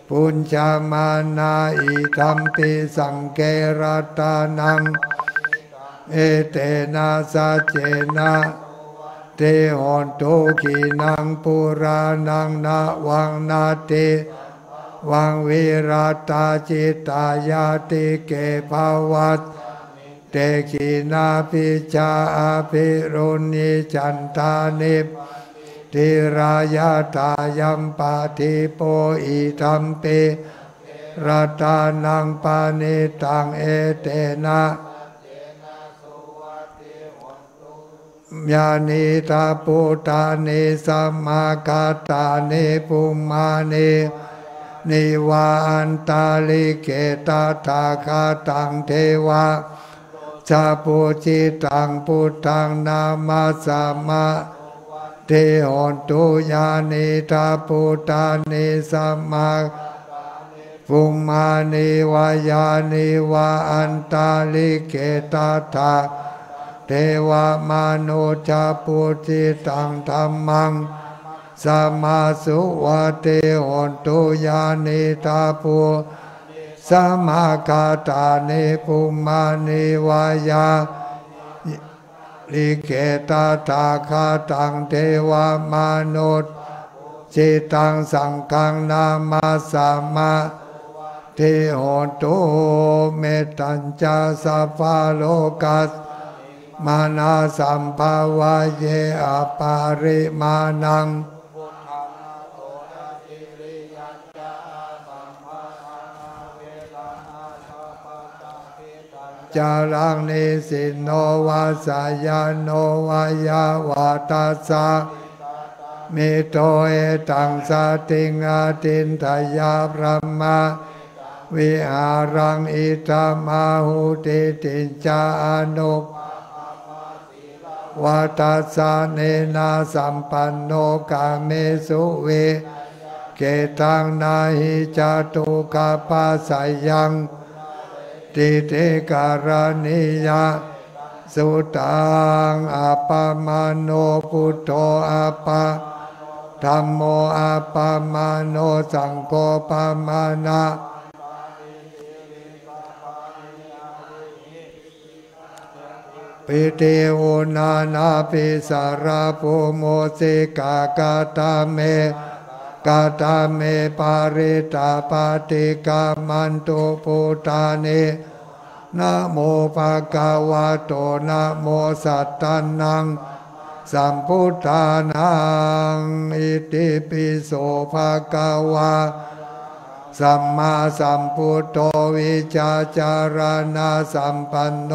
ปุญจามานาอิธัมปิสังเกรตานังเอเตนะสัจเจนะเตโหนตุขีนังปุรานังนาวังนาติวังวิราตาจิตายาติเกภาวัตเตขีนาปิจาอาภิรุณิจันตานิทิรายาตายัมปาทิโปอิธัมปิรัตานังปานิตังเอเตนะ ยานิตาปุตานิสัมมาคาตานิปุมมานินิวาอันตาลิเกตาตาคาตังเทวะชาปุจิตังพุทธังนามาสัมมาเทหนตุยานิตาปุตานิสัมมาปุมมานิวายานิวาอันตาลิเกตาตาเทวมนุจาปุจิตังธัมมังสัมมาสุวะเตหนตุยานิตาปุสัมมาคาตานิปุมมานิวายาลิเกตาตาคาตังเทวมนุจิตังสังฆังนามาสัมมาเทหนตุเมตัญจาสัพพะโลกัสมานาสัมภาวะเยอปาริมาณังจารังนิสินโนวาสายโนวายาวาตัสสะมิโตเอตังสติงอาตินทยาพระมะวิหารังอิตามาหุติตินจาอนุวัตัสสะเนนาสัมปันโนกาเมสุเวเกตังนาหิจตุกาปัสสยังติเตการณิยะสุตังอัปปมาโนพุทโธอัปปะธัมโมอัปปมาโนสังโฆปมานะปิติโอนานาปิสาราภูโมสิกากาตาเมกาตาเมปาริตาปาติกามันตุปุตานินะโมภะคะวะโตนะโมสัตตันนังสัมพุทธานังอิติปิโสภะคะวะสัมมาสัมพุทโธวิชาจารณะสัมปันโน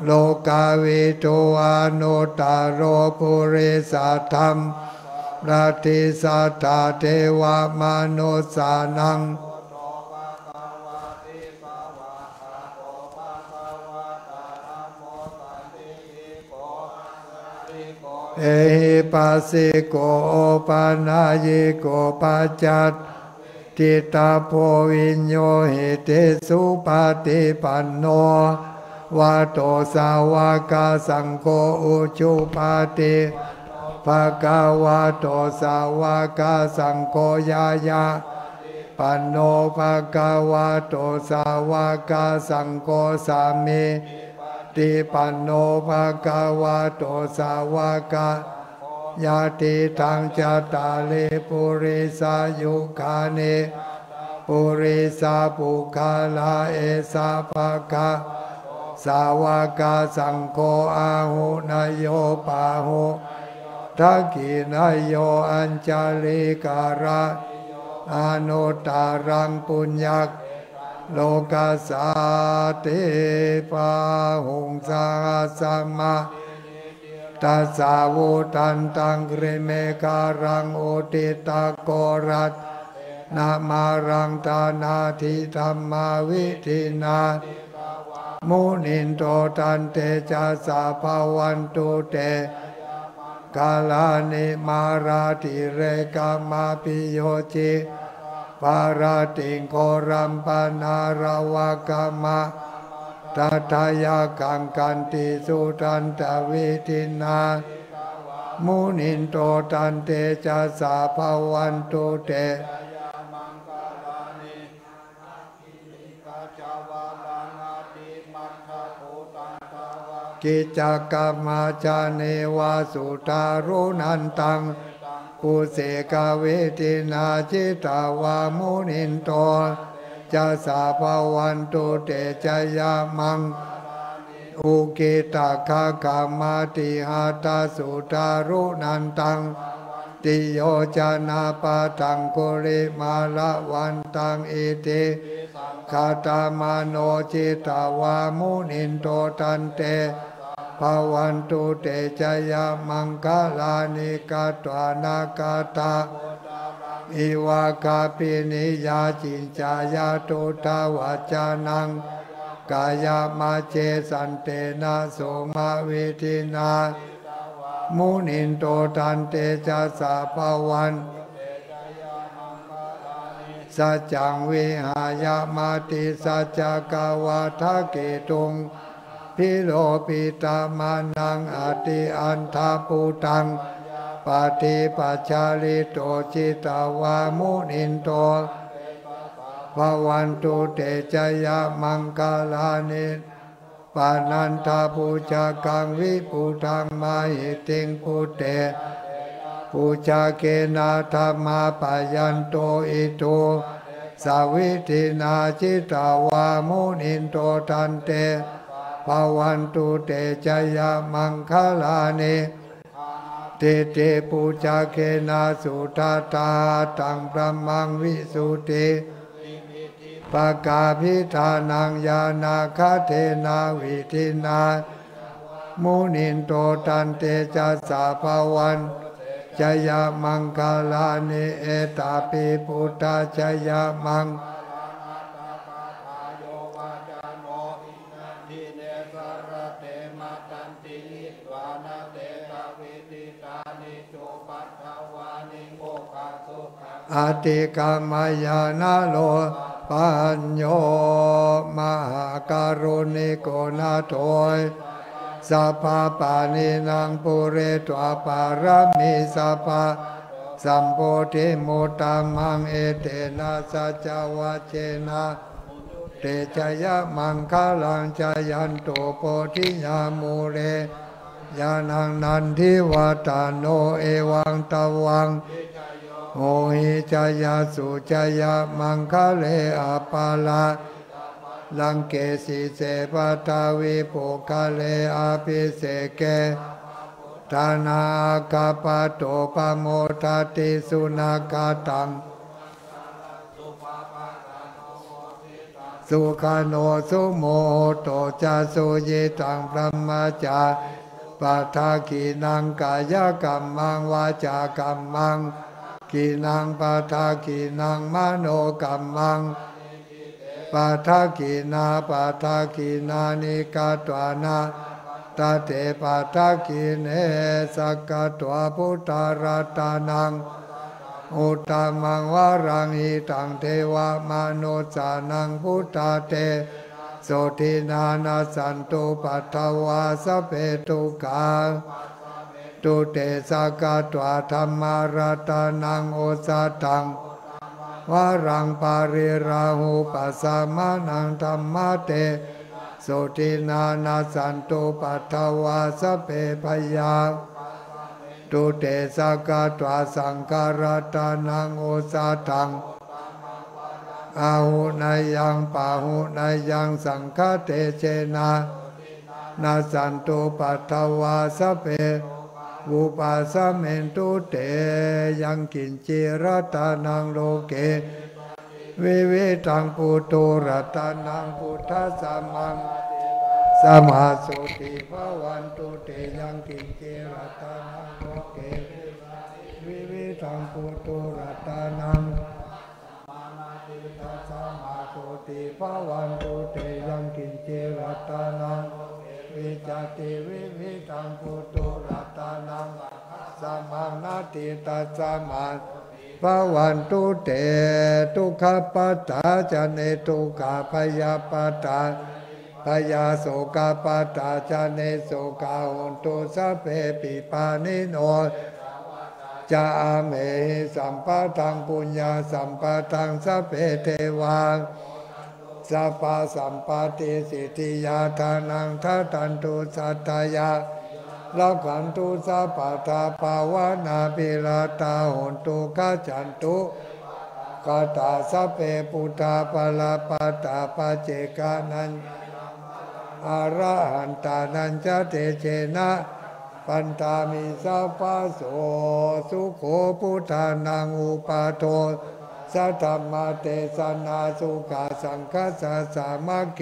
โลกาวิทูอนุตตโรปุริสธรรมราติสัทธาเทวมนุสสานังเอหิปัสสิโกปานายิโกปัจจัตติตาโพวิญโยหิเตสุปฏิปันโนวะโตสาวกสังโฆอุจุปาติภะคะวะโตสาวกสังโฆยายะปันโนภะคะวะโตสาวกสังโฆสามิติปันโนภะคะวะโตสาวกญาติทังจัตตาลิปุริสายุคานิปุริสาปุคาลาเอสาภะคะสาวกสังโฆอาหุนายโยปาหุทักขินายโยอัญจาลิการะอนุตตรังปุญญักโลกัสสาเตปาหุงสาสัมมาตัสสาวุตันตังกริเมการังโอติตาโกรัตนามารังตานาทิธรรมาวิธินามุนินโตตันเตจัสสะภาวันตุเตกาลานิมาราติเรกามาปิโยจิปาราติงโครัมปนาราวกามะตัทายากังกันติสุตันตวิทินามุนินโตตันเตจัสสะภาวันตุเตกิจกรรมาจาเนวาสุตารุนันตังปุเสกเวทินาจิตาวามุนินโตจัสสะภาวันตุเตจยามังอุกิตาคาคามาติหาตาสุตารุนันตังติโยจานาปะตังกุริมาละวันตังอิติคาตามาโนจิตาวามุนินโตตันเต ภวันตุเตชะยะมังคลานิกาตวานากาตาอิวากาปินิยาจินจายาตุตาวาจานังกายามาเจสันเตนะโสมาวิทินามุนินโตตันเตจะสาภวันสัจจังวิหายามาติสัจจกาวาทะเกตุงพิโลปิตามานังอติอันทาปูตังปฏิปัจจาริโตจิตาวามุนินโตภวันตุเตชะยะมังคลานิปานันทาปูจากังวิปุทังมาหิติงปุเตปูจาเกนาธรรมาปยันโตอิโตสาวิตินาจิตาวามุนินโตทันเตภวันตุเตชะยะมังคลานิเตเตปูจาเกนาสุทาตาตังพระมังวิสุติปกาพิธานังยานาคาเทนาวิทินามุนินโตตันเตจะสาภวันจยามังคลานิเอตาปิพุทธจยามังอาติกามายานาโลปัญโยมหาการุณิโกนาโถยสัพพะปานินางปุเรตวปารมิสัพพะสัมโพธิมุตตมังเอเตนะสัจวะเจนะเตชะยะมังคลังจายันโตโพธิญามูเรยานังนันทิวัตโนเอวังตวังโหหิจายาสุจายามังคะเลอาปาลาลังเกสิเสปตาวิปุคะเลอาภิเสเกธานาคาปโตปโมทติสุนาคาตังสุขาโนสุโมโตจาสุยิตังพรหมจาปัฏฐากีนังกายกรรมังวาจากรรมังกีนังปัฏฐากีนังมโนกรรมังปัฏฐากีนาปัฏฐากีนานิกาตวานาตเตปัฏฐากีเนสักกตวาพุทธารัตานังอุตตมังวารังหิตังเทวมนุสานังพุทธาเตโสทินานาสันตุปัทวาสเปตุกาตุเตสักกตวาธรรมารัตานังโอสาตังวารังปาริราหุปัสสามานังธรรมเตโสทินานาสันตุปัทวาสเปพยาตุเตสักกตวาสังการตานังโอสาตังอาหุนายังปาหุนายังสังฆเตเชนะนาสันตุปัทวาสเปอุปัสสเมนตุเตยังกินจิรัตานังโลเกวิเวตังปุตุรัตานังพุทธสัมมังสมาสุติภวันตุเตยังกินจิรัตานังโลเกวิเวตังปุตุรัตานังสมาสุติภวันตุเตยังกินจิรัตานังวิจติวิวิตังปุตุรัตานังสมานาติตัสมาภวันตุเตทุกขปัตตาจะเนทุกขพยาปัตตาพยาโสกปัตตาจะเนโสกาหุนตุสัพเพปิปานิโนจาเมหิสัมปะทังปุญญาสัมปะทังสัพเพเทวาสัพพะสัมปติสิทธิยาทานังทัตันตุสัตตายาลักขันตุสัพพะทาภาวนาปิลาตาหุนตุกัจจันตุกตาสัพเพปุตตาปลาปตาปเจกานันอรหันตานันจะเตเชนะปันตามิสัพพะโสสุโขพุทธานังอุปาโทสัทธมเตสนาสุขาสังฆสสามาเก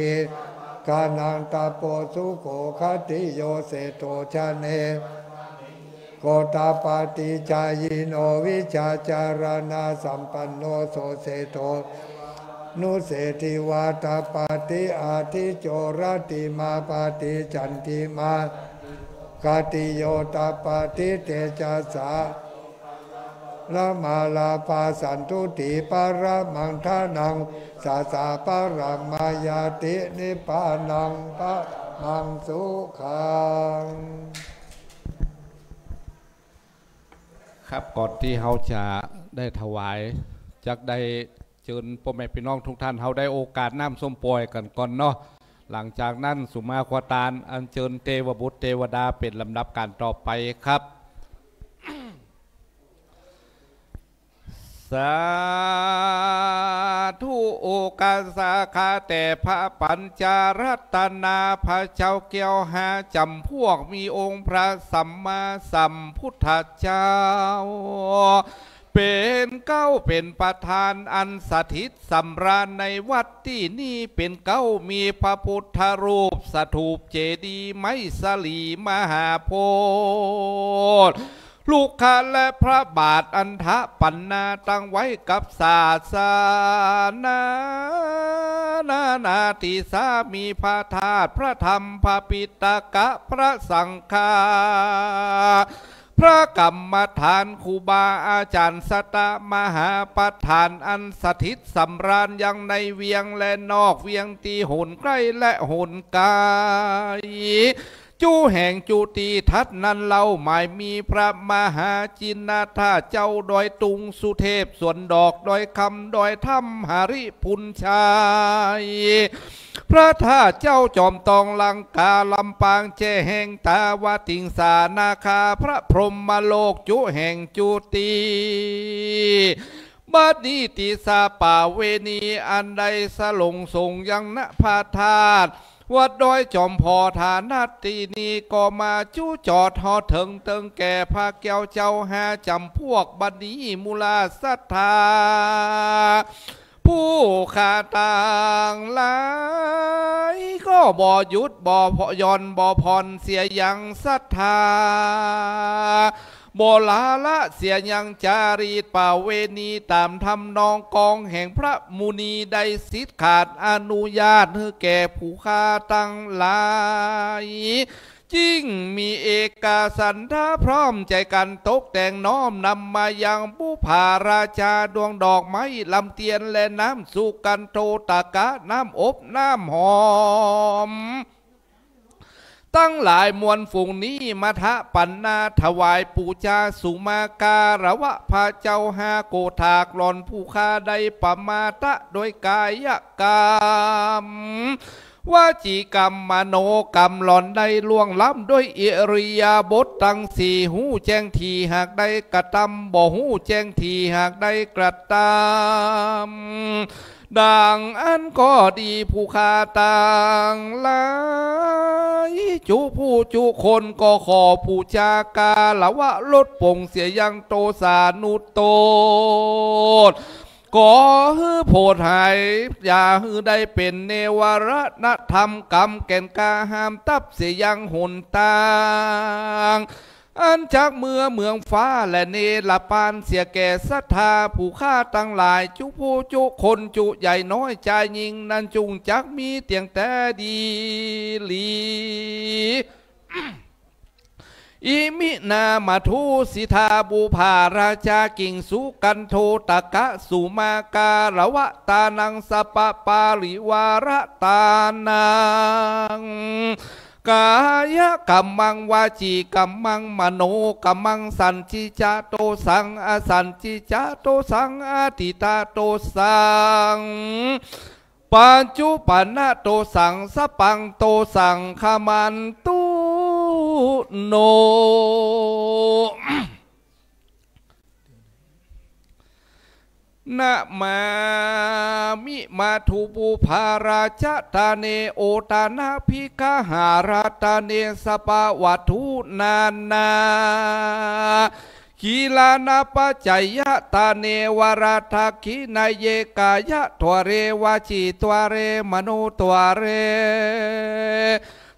กานังตาโปสุโขคติโยเสโตชาเนโกตาปาติจายโนวิชาจารณาสัมปันโนโสเสโตนุเสติวาตาปาติอาทิโจรติมาปาติจันติมากาติโยตาปาติเตจาสาละมาลาปาสันตุติปาระมังทานังสาสาปารมายาตินิปานังปะมังสุขังครับก่อนที่เราจะได้ถวายจักได้เชิญพ่อแม่พี่น้องทุกท่านเราได้โอกาสน้ำส้มปล่อยกันก่อนเนาะหลังจากนั้นสุมาควตาลอัญเชิญเทวบุตรเทวดาเป็นลำดับการต่อไปครับสาธุโอกาสาคาแต่พระปัญจารัตนาพระเจ้าเกี่ยวหาจำพวกมีองค์พระสัมมาสัมพุทธเจ้าเป็นเก้าเป็นประธานอันสถิตสำราญในวัดที่นี่เป็นเก้ามีพระพุทธรูปสถูปเจดีย์ไม้สลีมหาโพธิ์ลูกค้าและพระบาทอันทะปันนาตั้งไว้กับศาสนาติสามีพระธาตุพระธรรมพระปิฎกะพระสังฆาพระกรรมฐานครูบาอาจารย์สตมหาประธานอันสถิตสำราญยังในเวียงและนอกเวียงตีหนใกล้และหนไกลจูแห่งจุติทัศนั้นเล่าหมายมีพระมหาจินนาถาเจ้าดอยตุงสุเทพส่วนดอกดอยคำดอยถ้ำหาริพุนชัยพระธาตุเจ้าจอมตองลังกาลำปางเจแห่งตาวาติงสานาคาพระพรหมโลกจุแห่งจุติบัดนี้ติสาป่าเวณีอันใดสลงส่งยังณพาธาตุวัดดอยจอมพอฐานาตีนีก็มาจู้จอดหอถึงเติงแก่พาแก้วเจ้าหาจำพวกบัดนี้มูลาศรัทธาผู้ขาต่างหลายก็บ่หยุดบ่พย่อนบ่ผ่อนเสียยังศรัทธาโบลาละเสียยังจารีตป่าเวณีตามทำนองกองแห่งพระมุนีได้สิทธิ์ขาดอนุญาตให้แก่ผู้ค้าตั้งหลายยิ่งมีเอกสันทาพร้อมใจกันตกแต่งน้อมนำมายังบุพาราชาดวงดอกไม้ลำเทียนและน้ำสุกันโทตากะน้ำอบน้ำหอมตั้งหลายมวลฝูงนี้มาทะปันนาถวายปูชาสุมาการะวะพระเจ้าหาโกธากหลอนผู้ค้าได้ปมาตะโดยกายกรรมวจีกรรมมโนกรรมหลอนได้ล่วงล้ำด้วยอิริยาบถตั้งสี่หูแจ้งทีหากได้กระทำบ่หูแจ้งทีหากได้กระทำดังอันก็ดีผู้ค้าต่างหลายจุผู้จุคนก็ขอผู้จากาละวะลดปงเสียยังโตสานุโตก็ฮือโพดหายอย่าฮือได้เป็นเนวรณธรรมกรรมแก่นกาห้ามตับเสียยังหนตางอันจากเมืองฟ้าและเนรปานเสียแก่ศรัทธาผู้ฆ่าตั้งหลายจุผู้จุคนจุใหญ่น้อยใจยิงนั้นจุงจักมีเตียงแต่ดีลีอิมินามาทุสิทาบุภาราชากิ่งสุกันโทตกะสุมาการะวะตานังสปะปาริวารตานังกายกัมมังวาจีกัมมังมโนกัมมังสันจิจาโตสังอสันจิจาโตสังอติตาโตสังปัจจุปันนะโตสังสปังโตสังขมันตุโนนะมามิมาทุบุภาราชตาเนโอตานาภิกหาราตาเนสปะวัตุนานา กีลานาปัจจยตาเนวราทักขินายเยกายะทวเรวาจิทวเรมโนทวเร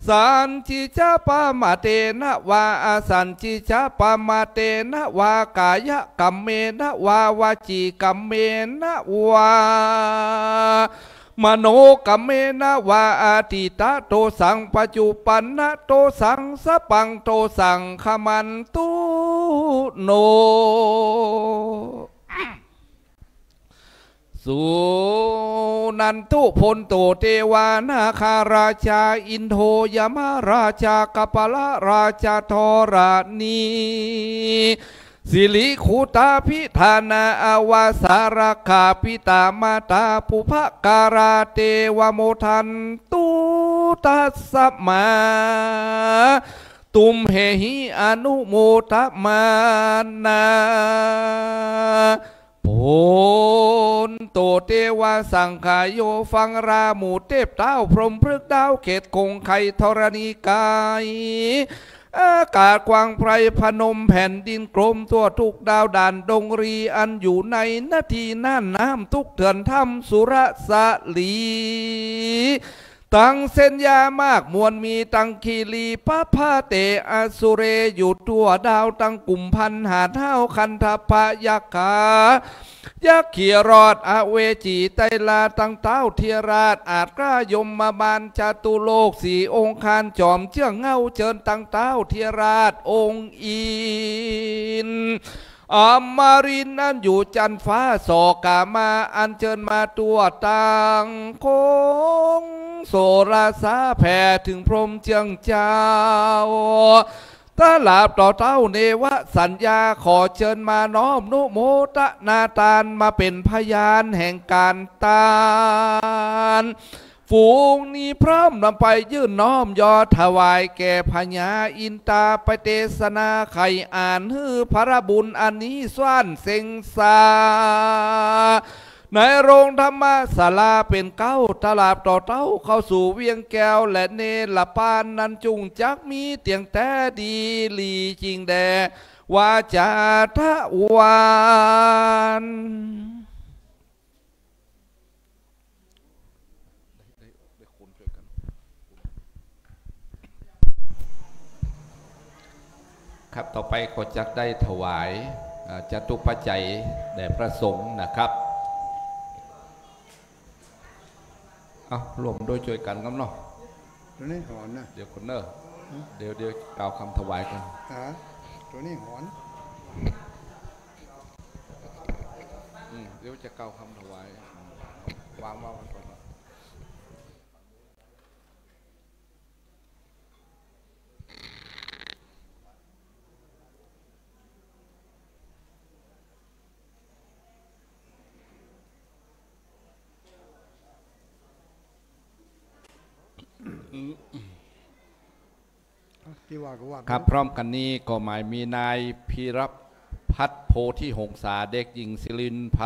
สันจิจาปมาเตนะวาสันจิจาปมาเตนะวากายะกัมเมนะวาวาจิกัมเมนะวามโนกัมเมนะวาอาทิตาโตสังปัจจุปันนะโตสังสปังโตสังขมันตุโนสุนันทุพลโตเทวานาคาราชาอินโทยมาราชากัปละราชาธรานีสิริขุตาพิธานาอวาสารคาพิตามาตาปุภการาเทวโมทันตุตัสสมาตุมเหหิอนุโมทมานาโพนโตเทวาสังขายโยฟังราหมูเทพเต้าพรหมพฤกษ์ดาวเขตคงไข่ธรณีกายอากาศกว้างไพรพนมแผ่นดินกลมทั่วทุกดาวด่านดงรีอันอยู่ในนาทีน่านน้ำทุกเถื่อนถ้ำสุรสลีตั้งเส้นยามากมวลมีตั้งคีรีปะพาเตอสุเรอยู่ตัวดาวตั้งกลุ่มพันหาเท้าคันทพยักขายักเขียรอดอเวจีไตลาตั้งเต้าเทียราชอาจกล้ายมมาบานจตุโลกสี่องค์คานจอมเชื่องเงาเจิญตั้งเต้าเทียราชองค์อินอมรินนั้นอยู่จันฟ้าสอกามาอันเชิญมาตัวต่างคงโสราสาแผ่ถึงพรหมเจียงเจ้าตลาบต่อเต้าเนวสัญญาขอเชิญมาน้อมนุโมตนาตานมาเป็นพยานแห่งการตานฝูงนี้พร้อมนำไปยื่นน้อมยอถวายแก่พญาอินตาไปเทศนาไข่อ่านฮือพระบุญอันนี้สว่านเสงสาในโรงธรรมศาลาเป็นเก้าตลาบต่อเต้าเข้าสู่เวียงแก้วและเนรปานนันจุงจักมีเตียงแต่ดีลีจริงแดวาจาทะวานครับต่อไปก็จะได้ถวายจตุปัจจัยแด่พระสงฆ์นะครับรวมโดยช่วยกันครับเนาะตัวนี้หอนนะเดี๋ยวคนเนอร์เดี๋ยวกล่าวคำถวายกันตัวนี้หอนเดี๋ยวจะกล่าวคำถวายวางไว้ก่อนครับพร้อมกันนี้ก็หมายมีนายพีรพัฒน์โพธิหงษาเด็กหญิงศิรินพ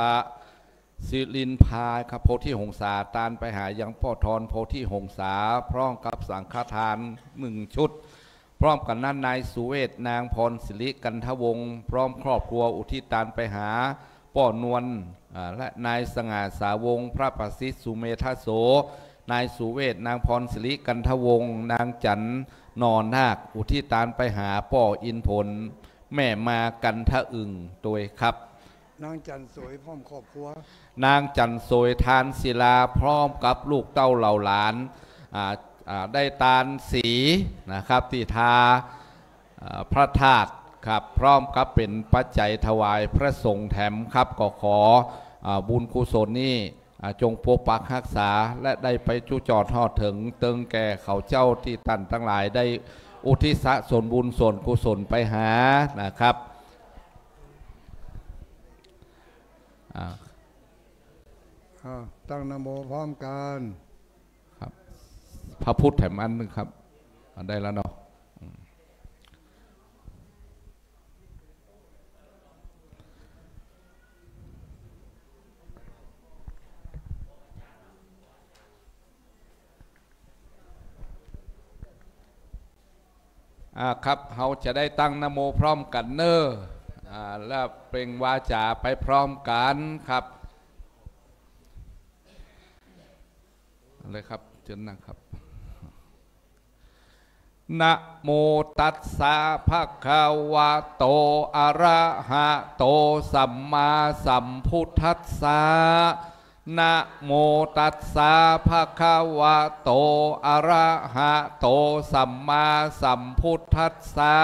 าครับโพธิหงษาตานไปหายังพ่อทอนโพธิหงษาพร้อมกับสังฆทาน1 ชุดพร้อมกันนั้นนายสุเวศนางพรศิริกันทวงศ์พร้อมครอบครัวอุทิศตานไปหาป้อนวลและนายสง่าสาวงศ์พระประสิทธิ์สุเมธโสนายสุเวศนางพรศิริกันทวงศ์นางจันนอนนาคอุทิศตานไปหาป่ออินผลแม่มากันทะอึ่งโดยครับนางจันสวยพร้อมครอบครัวนางจันสวยทานศิลาพร้อมกับลูกเต้าเหล่าหลานได้ตาลสีนะครับที่ทาพระธาตุครับพร้อมกับเป็นปัจจัยถวายพระสงฆ์แถมครับก็ขอบุญกุศลนี้จงปกปักรักษาและได้ไปจุจอดทอดถึงเติงแก่เขาเจ้าที่ตันทั้งหลายได้อุทิศส่วนบุญส่วนกุศลไปหานะครับตั้งนะโมพร้อมกันครับพระพุทธแถมอันนึงครับได้แล้วเนาะครับเราจะได้ตั้งนะโมพร้อมกันเนอ และเปล่งวาจาไปพร้อมกันครับเลยครับเชิญนะครับ นะโมตัสสะภะคะวะโตอะระหะโตสัมมาสัมพุทธัสสะนะโมตัสสะภะคะวะโตอะระหะโตสัมมาสัมพุทธัสสะ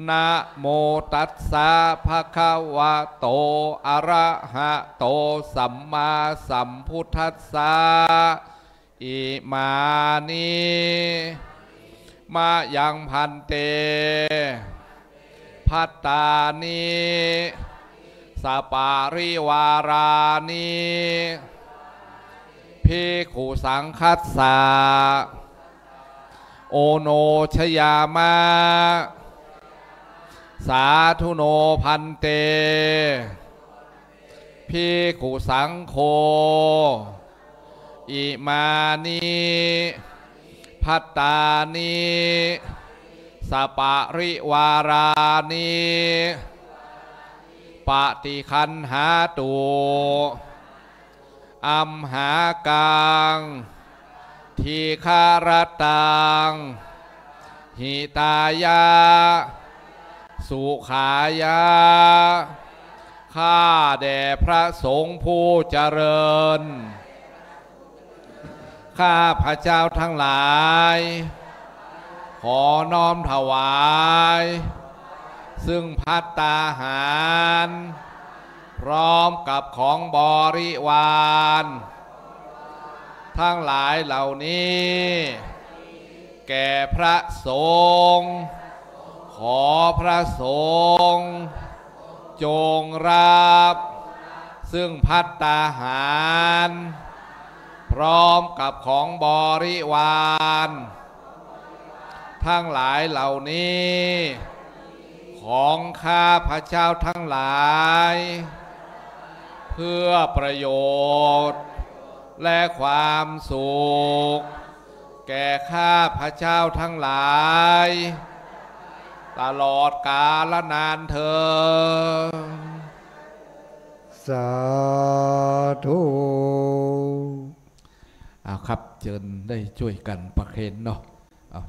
นะโมตัสสะภะคะวะโตอะระหะโตสัมมาสัมพุทธัสสะอิมานิมายังพันเตภัตตานิสปาริวารานิภิกขุสังคัสสะโอโนชยามะสาธุโนพันเตภิกขุสังโฆอิมานิภัตตานิสปาริวารานิปฏิคันหาตุอัมหากังทีฆารตังหิตายะสุขายะข้าแด่พระสงฆ์ผู้เจริญข้าพระเจ้าทั้งหลายขอน้อมถวายซึ่งภัตตาหารพร้อมกับของบริวารทั้งหลายเหล่านี้แก่พระสงฆ์ขอพระสงฆ์จงรับซึ่งภัตตาหารพร้อมกับของบริวารทั้งหลายเหล่านี้ของข้าพระเจ้าทั้งหลายเพื่อประโยชน์และความสุขแก่ข้าพระเจ้าทั้งหลายตลอดกาลนานเถิดสาธุครับเชิญได้ช่วยกันประเคนเนาะ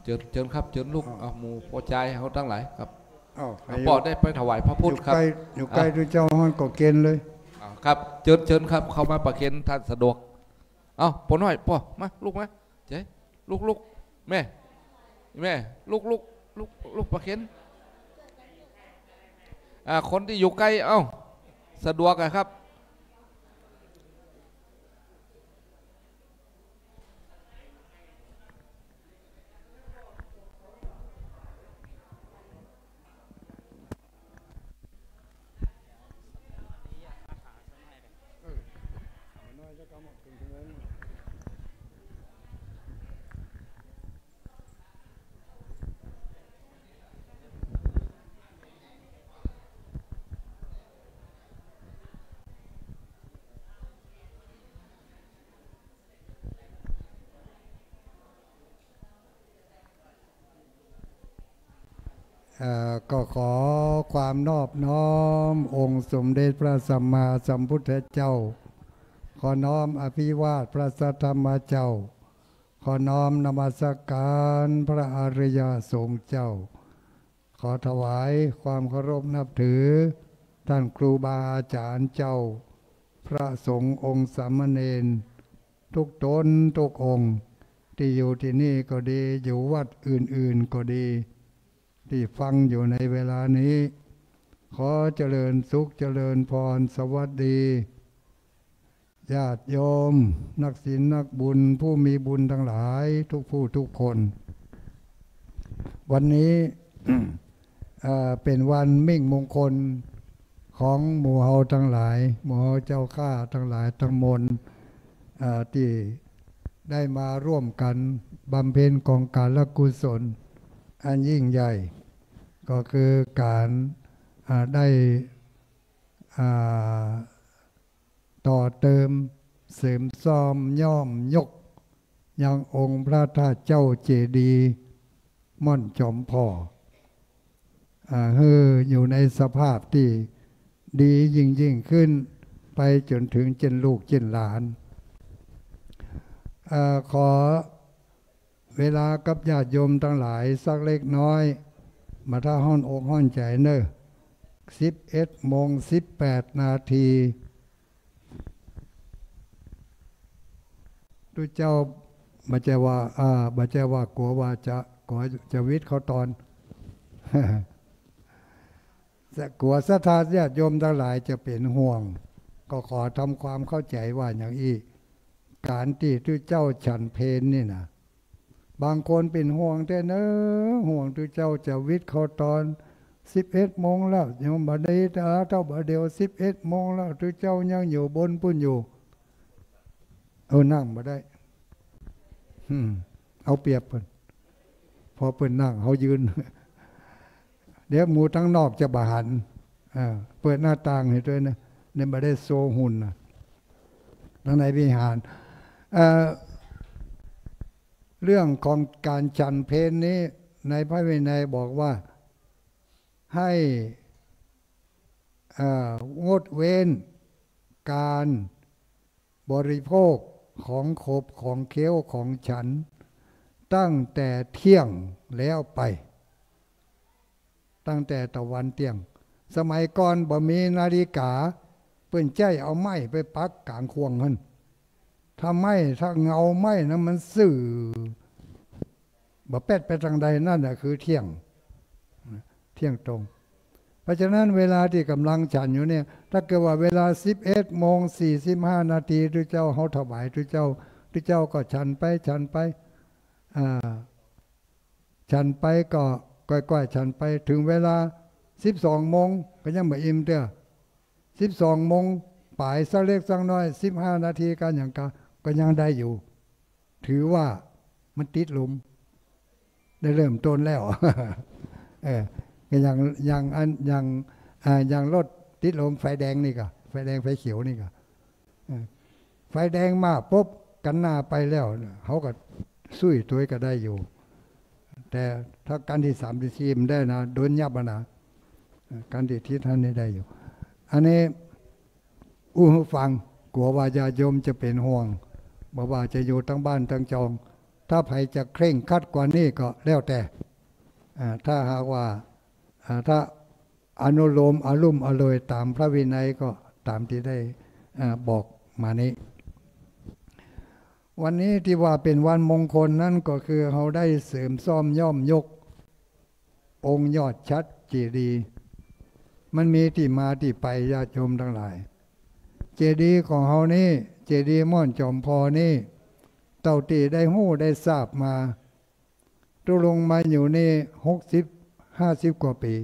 เชิญครับเชิญลูกหมู่พ่อใจเขาทั้งหลายครับปอดได้ไปถวายพระพุทธครับอยู่ใกล้ดูเจ้าห้องก่อเกณฑ์เลยครับเชิญครับเข้ามาประเคนท่านสะดวกปอน้อยปอมาลูกมาเจ๊ลูกแม่ลูกประเคนคนที่อยู่ใกล้สะดวกครับก็ขอความนอบน้อมองค์สมเด็จพระสัมมาสัมพุทธเจ้าขอน้อมอภิวาทพระสัทธรรมเจ้าขอน้อมนมัสการพระอริยสงฆ์เจ้าขอถวายความเคารพนับถือท่านครูบาอาจารย์เจ้าพระสงฆ์องค์สามเณรทุกตนทุกองค์ที่อยู่ที่นี่ก็ดีอยู่วัดอื่นๆก็ดีที่ฟังอยู่ในเวลานี้ขอเจริญสุขเจริญพรสวัสดีญาติโยมนักศีลนักบุญผู้มีบุญทั้งหลายทุกผู้ทุกคนวันนี้ เป็นวันมิ่งมงคลของหมู่เฮาทั้งหลายหมู่เฮาเจ้าข้าทั้งหลายทั้งมวลที่ได้มาร่วมกันบำเพ็ญกองการละกุศลอันยิ่งใหญ่ก็คือการได้ต่อเติมเสริมซ้อมย่อมยกยังองค์พระธาตุเจ้าเจดีย์ม่อนจอมพ่อ อยู่ในสภาพที่ดียิ่งขึ้นไปจนถึงเจนลูกเจนหลานขอเวลากับญาติโยมทั้งหลายสักเล็กน้อยมาถ้าห้อนอกห้อนใจเนอะ11:18ทุกเจ้าบัจเจว่ากลัวว่าจะวิทย์เขาตอน กลัวศรัทธาญาติโยมทั้งหลายจะเป็นห่วงก็ขอทำความเข้าใจว่าอย่างอีการที่ทุกเจ้าฉันเพลนี่นะบางคนเป็นห่วงแต่เนอะห่วงทุกเจ้าจะวิทย์เขาตอน11 โมงแล้วโยมบัดนี้เท่าบัดเดียว11 โมงแล้วทุกเจ้ายังอยู่บนปุ่นอยู่นั่งมาได้เอาเปรียบเพิ่นพอเพิ่นนั่งเขายืนเดี๋ยวหมูทั้งนอกจะบาหันเปิดหน้าต่างให้ด้วยนะเนี่ยมาได้โซหุ่นนะทั้งในวิหารเรื่องของการฉันเพลนี้ในพระวินัยบอกว่าให้งดเว้นการบริโภคของขบของเคี้ยวของฉันตั้งแต่เที่ยงแล้วไปตั้งแต่ตะวันเที่ยงสมัยก่อนบ่มีนาฬิกาเปิ้นใจเอาไม้ไปปักกลางควงหั่นถ้าเงาไม้นะมันสื่อบ่แปดไปทางใดนั่นน่ะคือเที่ยงตรงเพราะฉะนั้นเวลาที่กำลังฉันอยู่เนี่ยถ้าเกิดว่าเวลา11:45ทุกเจ้าเฮาถวายทุกเจ้าก็ฉันไปฉันไปก็ก้อยๆฉันไปถึงเวลา12 โมงก็ยังบ่อิ่มเด้อ12 โมงป่ายสักเล็กสักน้อย15 นาทีกันอย่างก็ยังได้อยู่ถือว่ามันติดหลุมได้เริ่มต้นแล้วก็อย่างรถติดลมไฟแดงนี่ก็ไฟแดงไฟเขียวนี่ก็ไฟแดงมาปุ๊บกันหน้าไปแล้วเขาก็สู้ตัวก็ได้อยู่แต่ถ้าการที่3 ที่ 4มันได้นะโดนยับนะการที่ท่านนี่ได้อยู่อันนี้ฟังกลัวว่าญาติโยมจะเป็นห่วงบอกว่าจะอยู่ทั้งบ้านทั้งจองถ้าใครจะเคร่งคัดกว่านี้ก็แล้วแต่ถ้าหากว่าถ้าอนุโลมอารมณ์อร่อยตามพระวินัยก็ตามที่ได้บอกมานี้วันนี้ที่ว่าเป็นวันมงคลนั่นก็คือเราได้เสริมซ่อมย่อมยกองค์ยอดชัดเจดีย์มันมีที่มาที่ไปญาติโยมทั้งหลายเจดีย์ของเรานี่เจดีย์ม่อนจอมพอนี่เต่าตีได้หู้ได้ทราบมาตุลงมาอยู่นี่50 กว่าปี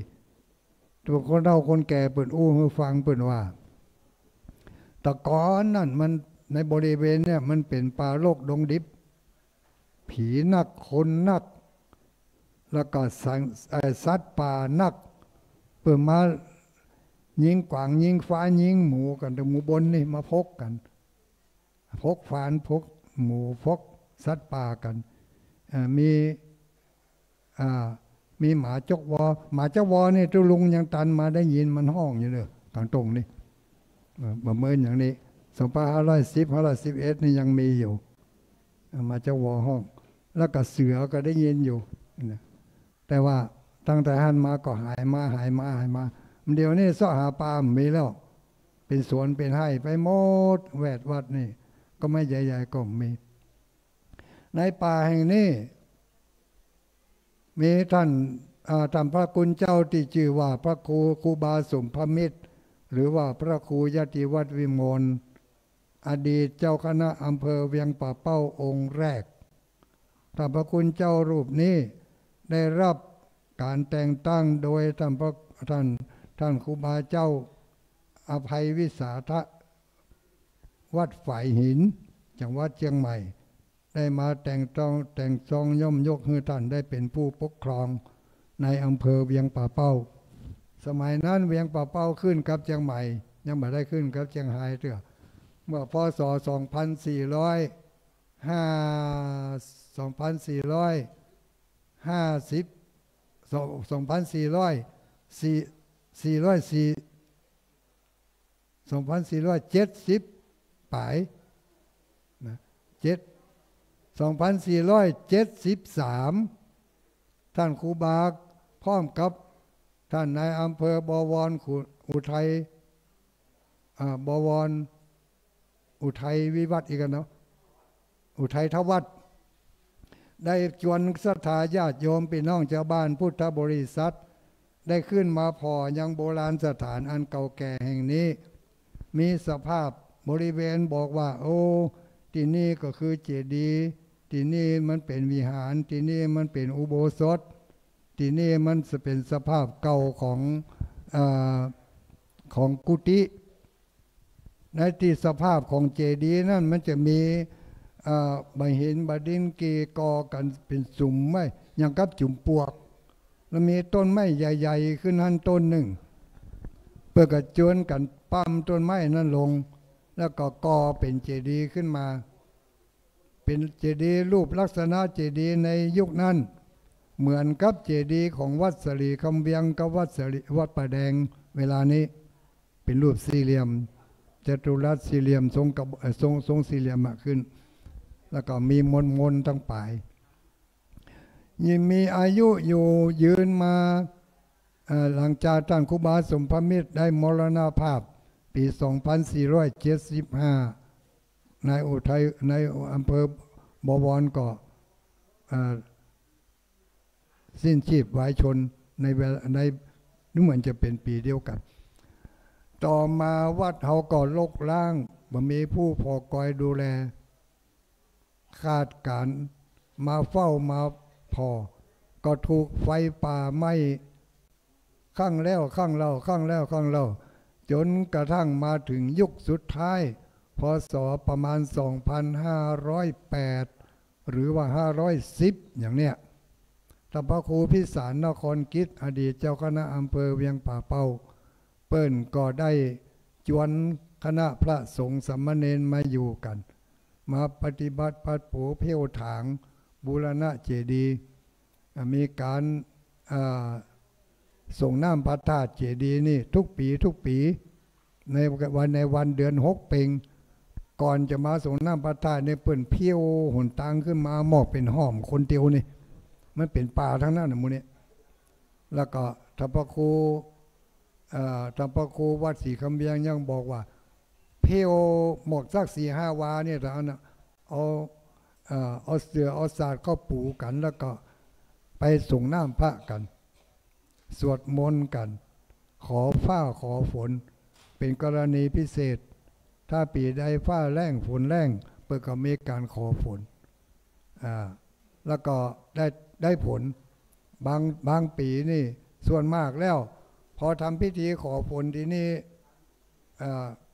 ตัวคนเฒ่าคนแก่เปิดให้ฟังเปิดว่าตะกอนนั่นมันในบริเวณเนี่ยมันเป็นป่าโลกดงดิบผีนักคนนักแล้วก็สัตว์ป่านักเปิดมายิงกวางยิงฟ้ายิงหมูกันแต่หมูบนนี่มาพกกันพกฟานพกหมูพกสัตว์ป่ากันมีหมาจกวอนี่ตุลุงยังตันมาได้ยินมันห้องอยู่เลยกลางตรงนี่ประเมินอย่างนี้2511นี่ยังมีอยู่มาเจ้าวอห้องแล้วก็เสือก็ได้ยินอยู่แต่ว่าตั้งแต่หันมาก็หายมาเดี๋ยวนี้ซ่อหาปลามีแล้วเป็นสวนเป็นไร่ไปหมดแวดวัดนี่ก็ไม่ใหญ่ๆก็มีในป่าแห่งนี้มีท่านพระคุณเจ้าที่ชื่อว่าพระครูบาสมภมิตรหรือว่าพระครูยติวัฒน์วิมลอดีตเจ้าคณะอำเภอเวียงป่าเป้าองค์แรกท่านพระคุณเจ้ารูปนี้ได้รับการแต่งตั้งโดยท่านครูบาเจ้าอภัยวิสาทะวัดฝ่ายหินจังหวัดเชียงใหม่ได้มาแต่งซองย่อมยกให้ท่านได้เป็นผู้ปกครองในอำเภอเวียงป่าเป้าสมัยนั้นเวียงป่าเป้าขึ้นกับเชียงใหม่ยังไม่ได้ขึ้นกับเชียงรายเถอะเมื่อพศ2450 2470 ปลายนะ2473 ท่านครูบาพร้อมกับท่านนายอำเภอบวรอุทัยบวรอุทัยวิวัฒน์อีกเนาะอุทัยทวัฒน์ได้ชวนศรัทธาญาติโยมพี่น้องชาวบ้านพุทธบริษัทได้ขึ้นมาพอยังโบราณสถานอันเก่าแก่แห่งนี้มีสภาพบริเวณบอกว่าโอ้ที่นี่ก็คือเจดีย์ที่นี่มันเป็นวิหารที่นี่มันเป็นอุโบสถที่นี่มันจะเป็นสภาพเก่าของกุฏิในที่สภาพของเจดีย์นั่นมันจะมีใบหินบดินกีกอกันเป็นสุ่มไม้อย่างกับจุ่มปวกแล้วมีต้นไม้ใหญ่ๆขึ้นหันต้นหนึ่งเพื่อกระจวนกันปั้มต้นไม้นั้นลงแล้วก็ก่อเป็นเจดีย์ขึ้นมาเป็นเจดีย์รูปลักษณะเจดีย์ในยุคนั้นเหมือนกับเจดีย์ของวัดสลีคำเวียงกับวัดป่าแดงเวลานี้เป็นรูปสี่เหลี่ยมจัตุรัสสี่เหลี่ยมทรงสี่เหลี่ยมขึ้นแล้วก็มีมนทั้งปลายยิ่งมีอายุอยู่ยืนมาหลังจากท่านครูบาสมภมิตรได้มรณภาพปี 2475 ในอุทัยในอำเภอบวรก็สิ้นชีพวายชนในเหมือนจะเป็นปีเดียวกันต่อมาวัดเขาก็ลกล้างบ่มีผู้พอคอยดูแลคาดการมาเฝ้ามาพอก็ถูกไฟป่าไหม้ข้างแล้วข้างเล่าข้างแล้วข้างเล่าจนกระทั่งมาถึงยุคสุดท้ายพศประมาณ 2508 หรือว่า 510 อย่างเนี้ยท่านพระครูพิสารนครกิจอดีตเจ้าคณะอำเภอเวียงป่าเป้าเปิ้นก็ได้จวนคณะพระสงฆ์สามเณรมาอยู่กันมาปฏิบัติปัดโผเพี้ยวถางบูรณะเจดีย์มีการส่งน้ำพระธาตุเจดีย์นี่ทุกปีในวันเดือน6เพ็งก่อนจะมาส่งน้ำพระธาตุเนี่ยเปิ้นเพี้ยวหนตังขึ้นมาหมอกเป็นห้อมคนเดียวนี่มันเป็นป่าทั้งนั้นนะมูนี่แล้วก็ท่านพระครูวัดศรีคำเบียงยังบอกว่าเพี้ยวหมอกสัก4-5 วาเนี่ยแต่เอาเสือเอาศาสตร์เข้าปูกันแล้วก็ไปส่งน้ำพระกันสวดมนต์กันขอฟ้าขอฝนเป็นกรณีพิเศษถ้าปีใดฟ้าแรงฝนแรงเปิดก็มีการขอฝนแล้วก็ได้ผลบางปีนี่ส่วนมากแล้วพอทำพิธีขอฝนที่นี่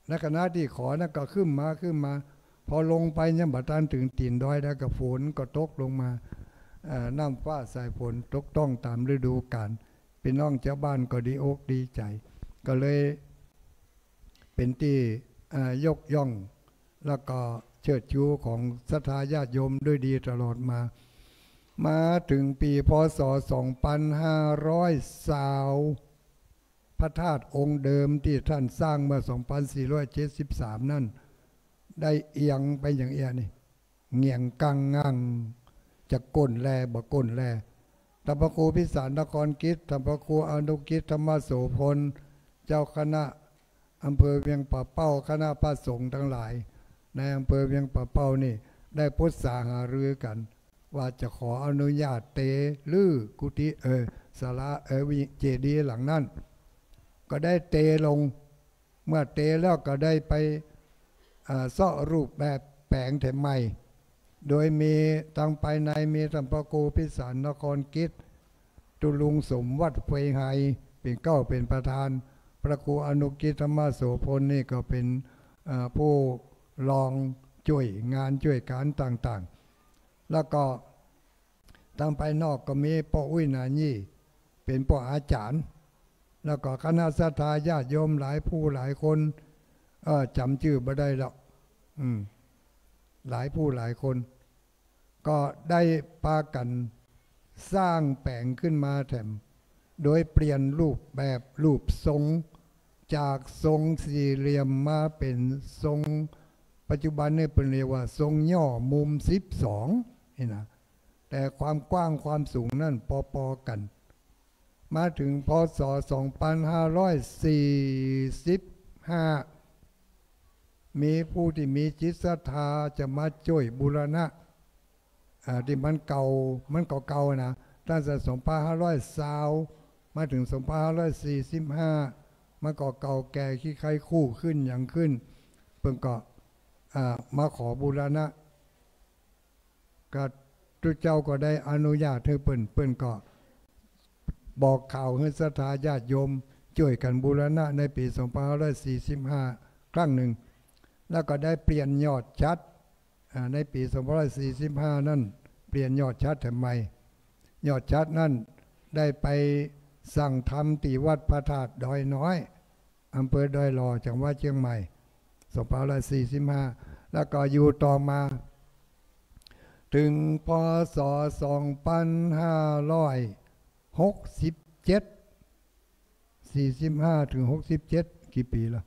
ในคณะที่ขอนั่นก็ขึ้นมาพอลงไปยังบัดตันถึงตีนดอยแล้วก็ฝนก็ตกลงมาน้ำฟ้าสายฝนตกต้องตามฤดูกาลพี่น้องชาวบ้านก็ดีอกดีใจก็เลยเป็นที่ยกย่องแล้วก็เชิดชูของศรัทธาญาติโยมด้วยดีตลอดมาถึงปีพศ 2500 พระธาตุองค์เดิมที่ท่านสร้างเมื่อ 2473 นั่นได้เอียงไปอย่างเอียนี่เงี่ยงกังงังจะก้นแลบ่ก้นแลท่านพระครูพิสารนครกิจท่านพระครูอนุกิจธรรมโสพลเจ้าคณะอำเภอเวียงป่าเป้าคณะพระสงฆ์ทั้งหลายในอำเภอเวียงป่าเป้านี่ได้ปรึกษาหารือกันว่าจะขออนุญาตเตลือกุฏิศาลาเจดีย์หลังนั้นก็ได้เตลงเมื่อเตแล้วก็ได้ไปซ่อรูปแบบแปลงแถมใหม่โดยมีทางภายในมีท่านพระครูพิสารนครกิจตุลุงสมวัดเฟยไฮเป็นประธานพระครูอนุกิจธรรมโสพลนี่ก็เป็นผู้รองช่วยงานช่วยการต่างๆแล้วก็ทางภายนอกก็มีพ่ออุ้ยนายี่เป็นพ่ออาจารย์แล้วก็คณะศรัทธาญาติโยมหลายผู้หลายคนจำชื่อไม่ได้หรอกหลายผู้หลายคนก็ได้พากันสร้างแปลงขึ้นมาแถม โดยเปลี่ยนรูปแบบรูปทรงจากทรงสี่เหลี่ยมมาเป็นทรงปัจจุบันนี่เป็นเรียกว่าทรงย่อมุม12นี่นะแต่ความกว้างความสูงนั่นพอๆกันมาถึงพศ2545มีผู้ที่มีจิตศรัทธาจะมาช่วยบูรณะที่มันเก่านะตั้งแต่2520มาถึง2545มันก็เก่าแก่ขี้ใครคู่ขึ้นอย่างขึ้นเพิ่งก็มาขอบูรณะก็ทุกเจ้าก็ได้อนุญาตให้เปิ้นก็บอกข่าวให้ศรัทธาญาติโยมช่วยกันบูรณะในปี2545ครั้งหนึ่งแล้วก็ได้เปลี่ยนยอดชัดในปี2545นั่นเปลี่ยนยอดชัดทำไมยอดชัดนั่นได้ไปสั่งทำตีวัดพระธาตุดอยน้อยอำเภอดอยหล่อจังหวัดเชียงใหม่2545แล้วก็อยู่ต่อมาถึงพศ2567 45ถึง67กี่ปีแล้ว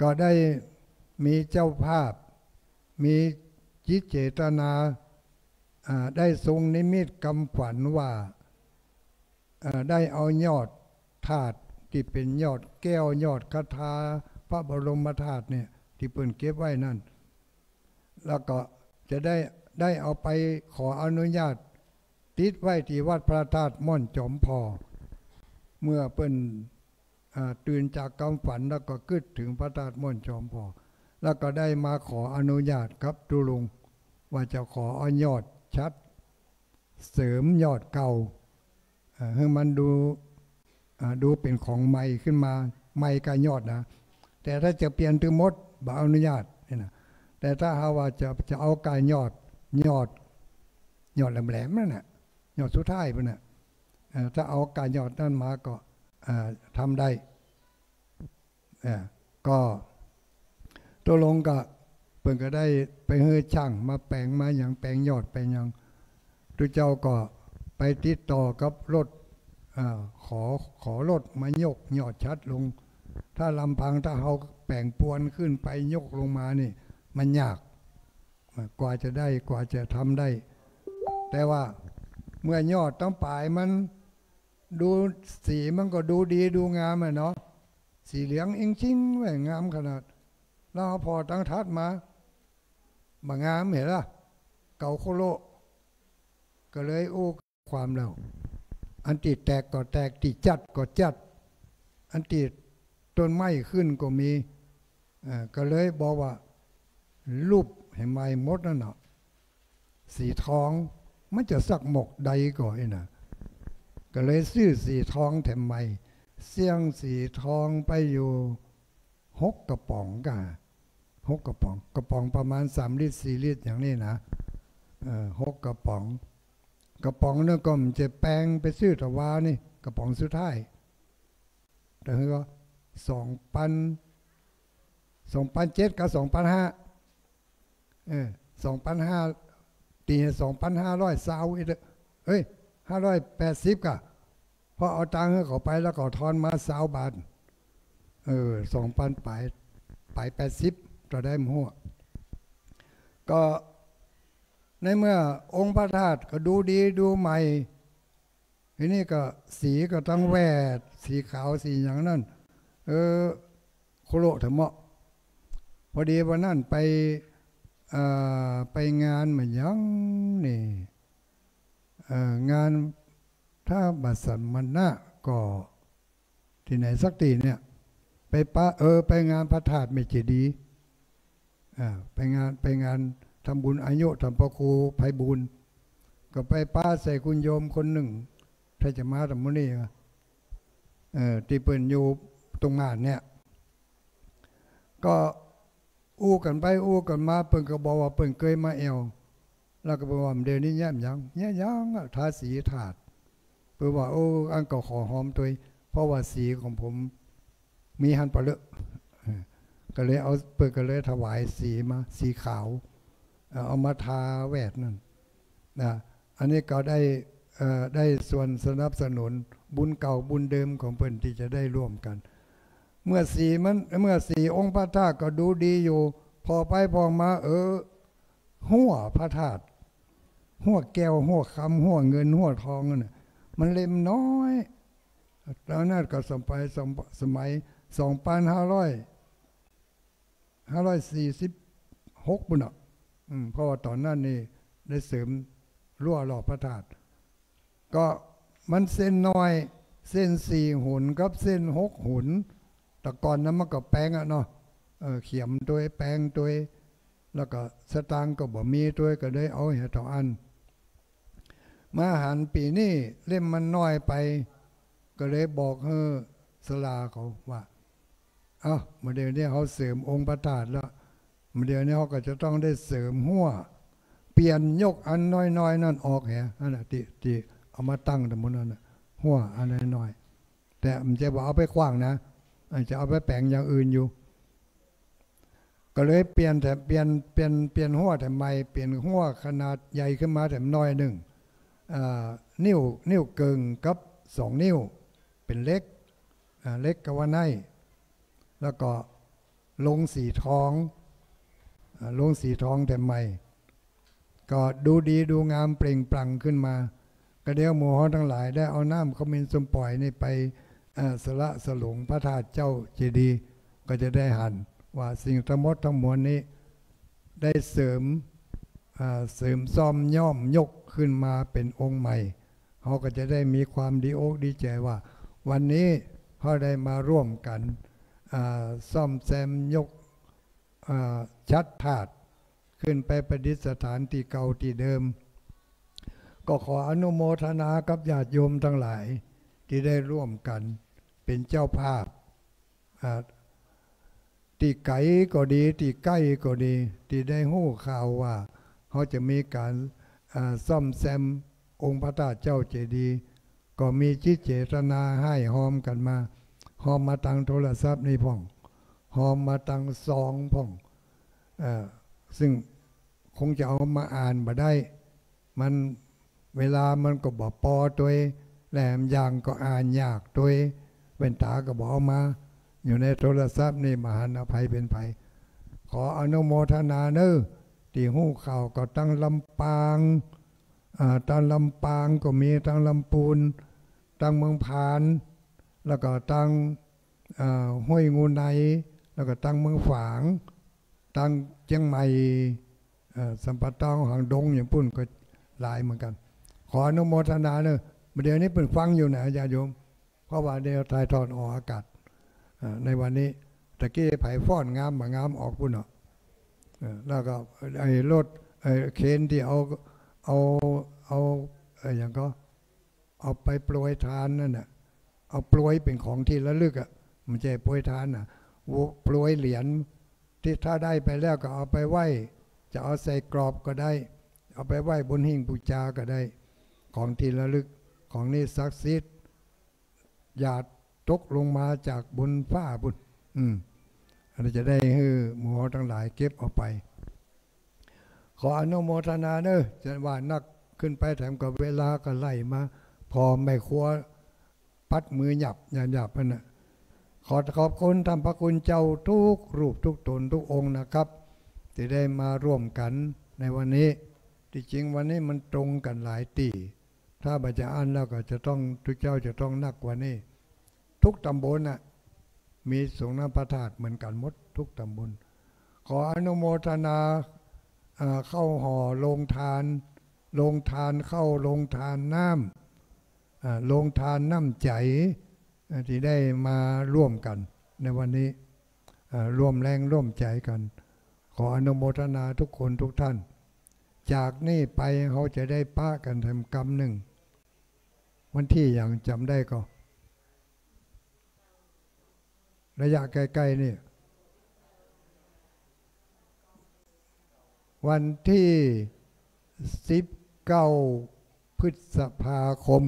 ก็ได้มีเจ้าภาพมีจิตเจตนาได้ทรงนิมิตกำฝันว่าได้เอายอดธาตุที่เป็นยอดแก้วยอดคาถาพระบรมธาตุเนี่ยที่เพิ่นเก็บไว้นั่นแล้วก็จะได้เอาไปขออนุญาตติดไว้ที่วัดพระธาตุม่อนจอมพอเมื่อเพิ่นตื่นจากกำฝันแล้วก็กึดถึงพระธาตุม่อนจอมพอแล้วก็ได้มาขออนุญาตครับตุลุงว่าจะขอเอายอดชัดเสริมยอดเก่าให้มันดูเป็นของใหม่ขึ้นมาใหม่กับยอดนะแต่ถ้าจะเปลี่ยนถึงหมดบ่อนุญาตนี่นะแต่ถ้าหาว่าจะเอาการยอดแหลมๆนั่นน่ะยอดสุดท้ายพุ่นน่ะถ้าเอาการยอดนั่นมาก็ทำได้ก็ตัวลงก็เพิ่นก็ได้ไปเฮือช่างมาแปลงมาอย่างแปลงยอดแปลงอย่างทุกเจ้าก็ไปติดต่อกับรถขอรถมายกยอดชัดลงถ้าลำพังถ้าเขาแปลงปวนขึ้นไปยกลงมานี่มันยากกว่าจะได้กว่าจะทำได้แต่ว่าเมื่อยอดต้องปลายมันดูสีมันก็ดูดีดูงามเนาะสีเหลืองอิงชิงแหวงามขนาดแล้วพอตั้งทัดมาบางงามเห็นล่ะเก่าโคโลก็เลยโอ้ความแล้วอันติดแตกก็แตกติดจัดก็จัดอันติดต้นไม้ขึ้นก็มีก็เลยบอกว่ารูปเห็นไหมมดนั่นเนาะสีทองมันจะสักหมกใดก่อนนะก็เลยซื้อสีทองแถมใหม่เสี่ยงสีทองไปอยู่6 กระป๋องกัน6 กระป๋องประมาณ3 ลิตร4 ลิตรอย่างนี้นะ6 กระป๋องนึงก็มันจะแปลงไปซื้อตะวานี่กระป๋องสุดท้ายแต่ก็2007กับ2005 2005ตี2,520580กะพอเอาตังค์ให้เขาไปแล้วก็ทอนมา20 บาท2,000ไป80ต่อได้หัวก็ในเมื่อองค์พระธาตุก็ดูดีดูใหม่ทีนี้ก็สีก็ต้องแวดสีขาวสีอย่างนั้นโคโลธรรมะพอดีวันนั้นไปงานเหมือนยังนี่งานถ้าบัตรสัมมนาก็ที่ไหนสักทีเนี่ยไปงานพระธาตุเมเจดีย์ไปงานทำบุญอายุทำพระครูไพบูลย์ก็ไปป้าใส่คุณโยมคนหนึ่งถ้าจะมาทำมื้อนี้ที่เปิ่นอยู่ตรงงานเนี่ยก็อู้กันไปอู้กันมาเปิ่นก็บอกว่าเปิ่นเคยมาแอวแล้วก็บอกว่าเดี๋ยวนี้แย่มยังทาสีถาดเปิ่นว่าโอ้อันก็ขอหอมตัวเพราะว่าสีของผมมีหันปะเลอะก็เลยเอาเปิ่นก็เลยถวายสีมาสีขาวเอามาทาแวดนั่นนะอันนี้ก็ได้ส่วนสนับสนุน บุญเก่าบุญเดิมของเพิ่นที่จะได้ร่วมกัน เมื่อสี่องค์พระธาตุก็ดูดีอยู่พอไปพอมาหัวพระธาตุหัวแก้วหัวคำหัวเงินหัวทองนั่นมันเล่มน้อยตอนนั้นก็สมัย2546บุญเพราะว่าตอนนั้นนี่ได้เสริมรั่วหล่อพระธาตุก็มันเส้นน้อยเส้น4 หุ่นกับเส้น6 หุ่นแต่ก่อนนั้นมันก็แปลงเนาะเขียมตัวแปลงตัวแล้วก็สตางค์ก็บ่มีตัวก็ได้เอาให้ต่ออันมาหันปีนี้เล่มมันน้อยไปก็เลยบอกสลาเขาว่ามาเดี๋ยวนี้เขาเสริมองค์พระธาตุแล้วมาเดี๋ยวนี้เขาก็จะต้องได้เสริมหัวเปลี่ยนยกอันน้อยๆนั่นออกแหนั่นแหละที่เอามาตั้งแต่บนนั้นหัวอันน้อยๆแต่มันจะบอกเอาไปขว้างนะจะเอาไปแปลงอย่างอื่นอยู่ก็เลยเปลี่ยนหัวแต่ใหม่เปลี่ยนหัวขนาดใหญ่ขึ้นมาแต่น้อยหนึ่งนิ้วเกิงกับ2 นิ้วเป็นเล็กกว่าไนแล้วก็ลงสีทองแต่ใหม่ก็ดูดีดูงามเปล่งปลั่งขึ้นมาก็เดี๋ยวหมู่ฮ้อทั้งหลายได้เอาน้ำขมิ้นสมปล่อยนี่ไปสละสลงพระธาตุเจ้าเจดีย์ก็จะได้หันว่าสิ่งทั้งหมดทั้งมวลนี้ได้เสริมซ่อมย่อมยกขึ้นมาเป็นองค์ใหม่เขาก็จะได้มีความดีอกดีใจว่าวันนี้เขาได้มาร่วมกันซ่อมแซมยกชัดธาตุขึ้นไปประดิษฐานที่เก่าที่เดิมก็ขออนุโมทนากับญาติโยมทั้งหลายที่ได้ร่วมกันเป็นเจ้าภาพที่ไกลก็ดีที่ใกล้ก็ดีที่ได้หู้ข่าวว่าเขาจะมีการซ่อมแซมองค์พระธาตุเจ้าเจดีย์ก็มีจิตเจตนาให้หอมกันมาหอมมาตั้งโทรศัพท์นี่พ่องหอมมาตั้งซองพ่องซึ่งคงจะเอามาอ่านมาได้มันเวลามันก็บอกปอตัวแหลมยางก็อ่านยากตัวเป็นตาก็บอกมาอยู่ในโทรศัพท์นี่มหันอภัยเป็นภัยขออนุโมทนาเนอที่หู้ข่าวก็ตั้งลำปางก็มีตั้งลำปูนตั้งเมืองพานแล้วก็ตั้งห้วยงูในแล้วก็ตั้งเมืองฝางตั้งเชียงใหม่สัมปทานหางดงอย่างปุ่นก็หลายเหมือนกันขออนุโมทนาเนอะเดี๋ยวนี้เปิดฟังอยู่นะญาติโยมเพราะว่าเดี๋ยวถ่ายทอดออกอากาศในวันนี้ตะกี้ไผ่ฟ้อนงามงามออกปุ่นเนาะแล้วก็ไอ้รถเคนที่เอาอย่างก็เอาไปโปรยทานนั่นน่ะเอาโปรยเป็นของที่ระลึกมันจะโปรยทานน่ะโปรยเหรียญที่ถ้าได้ไปแล้วก็เอาไปไหว้จะเอาใส่กรอบก็ได้เอาไปไหว้บนหิ้งบูชาก็ได้ของที่ระลึกของนี่ศักดิ์สิทธิ์หยาดตกลงมาจากบนฟ้าบุญอันนี้จะได้ให้หมู่ทั้งหลายเก็บเอาไปขออนุโมทนาเนอะจะว่านักขึ้นไปแถมกับเวลาก็ไล่มาพอไม่ครัวปัดมือหยับนั่นนะขอบคุณธรรมพระคุณเจ้าทุกรูปทุกตนทุกองค์นะครับที่ได้มาร่วมกันในวันนี้ที่จริงวันนี้มันตรงกันหลายตีถ้าบัจจะอ่านแล้วก็จะต้องทุกเจ้าจะต้องนักกว่านี้ทุกตำบลน่ะมีสงฆ์น้ำพระธาตุเหมือนกันหมดทุกตำบลขออนุโมทนาเข้าห่อโรงทานเข้าโรงทานน้ำโรงทานน้ำใจที่ได้มาร่วมกันในวันนี้ร่วมแรงร่วมใจกันขออนุโมทนาทุกคนทุกท่านจากนี้ไปเขาจะได้ป้ากันทำกรรมหนึ่งวันที่อย่างจำได้ก็ระยะใกล้ๆนี่วันที่19 พฤษภาคม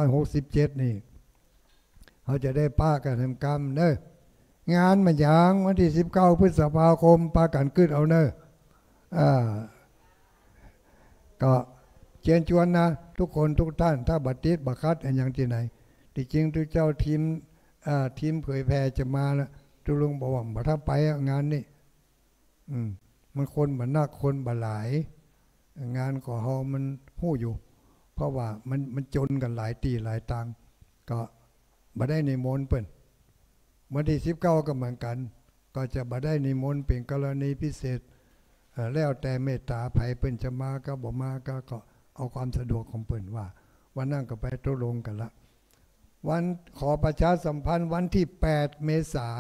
2567นี่เขาจะได้ป้ากันทำกรรมเนอะงานมันอย่างวันที่19 พฤษภาคมป้ากันขึ้นเอาเนอะก็ เชิญชวนนะทุกคนทุกท่านถ้าบัดติดบักคัดอย่างที่ไหนที่จริงทุกเจ้าทีมเผยแพร่จะมาแล้วทุลุงบอกว่าถ้าไปงานนี่มันคนบันนักคนบัหลายงานของเฮามันหู้อยู่เพราะว่ามันจนกันหลายตีหลายตังก็บ่ได้นิมนต์เปิ้นวันที่19ก็เหมือนกันก็จะบ่ได้นิมนต์เป็นกรณีพิเศษแล้วแต่เมตตาไผเปิ้นจะมาก็บ่มาก็เอาความสะดวกของเปิ้นว่าวันนั้นก็ไปตกลงกันละวันขอประชาสัมพันธ์วันที่8 เมษาย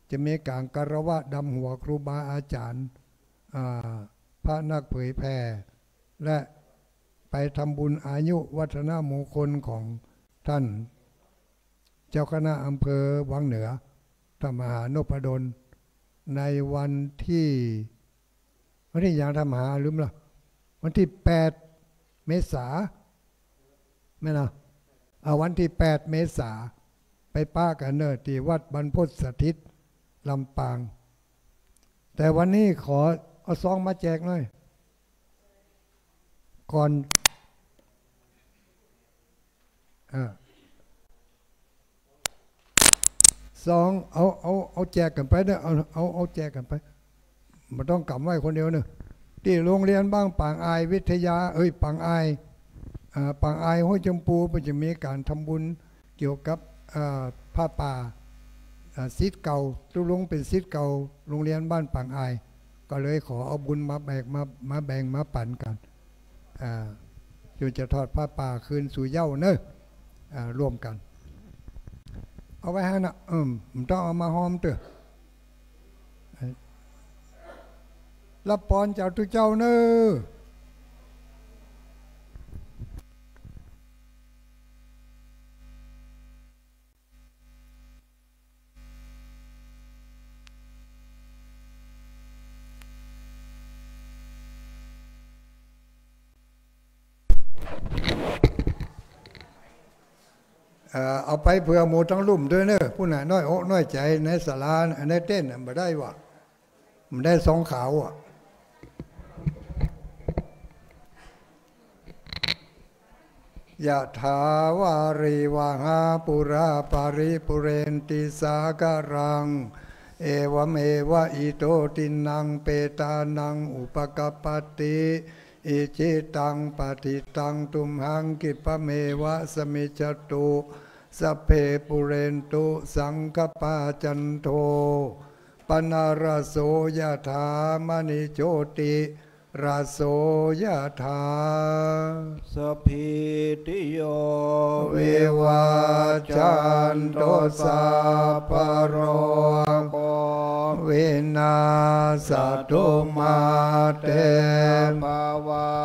นจะมีการกรวะดำหัวครูบาอาจารย์พระนักเผยแพร่และไปทำบุญอายุวัฒนมงคลของท่านเจ้าคณะอำเภอวังเหนือธรรมหานพดลในวันที่อย่างธรรมหาลืมละวันที่8 เมษายนไม่นะวันที่8 เมษายนไปป้ากันเนอที่วัดบรรพตสถิตลำปางแต่วันนี้ขอเอาซองมาแจกหน่อยก่อนซองเอาแจกกันไปเด้อเอาแจกกันไปไม่ต้องกำไว้คนเดียวเนอะที่โรงเรียนบ้างปางอายวิทยาปางอายห้วยจมพูมันจะมีการทำบุญเกี่ยวกับผ้าป่าศิษย์เก่าตุลุงเป็นศิษย์เก่าโรงเรียนบ้านปางอายก็เลยขอเอาบุญมาแบ่งมาปั่นกันจนจะทอดผ้าป่าคืนสู่เหย้าเนอะร่วมกันเอาไว้ให้นะมันต้องเอามาหอมเถอะรับพรจากทุกเจ้าเนอะเอาไปเผื่อหมูทั้งลุ่มด้วยเนอะผู้ไหนน้อยอกน้อยใจในศาลาในเต้นไม่ได้วะมันได้สองขาวอ่ะยะถาวาริวหาปุราปาริปุเรนติสาการังเอวเมวะอิโตตินังเปตานังอุปกปติอิจิตังปฏิตังตุมหังกิปะเมวะสมิจตุสัพเพปุเรนตุสังคปาจันโทปนาราโสยถามณิโชติราโสยถาสัพพิติโยวิวัจจันโตสัพพโรโควินาศตุมาเตภวั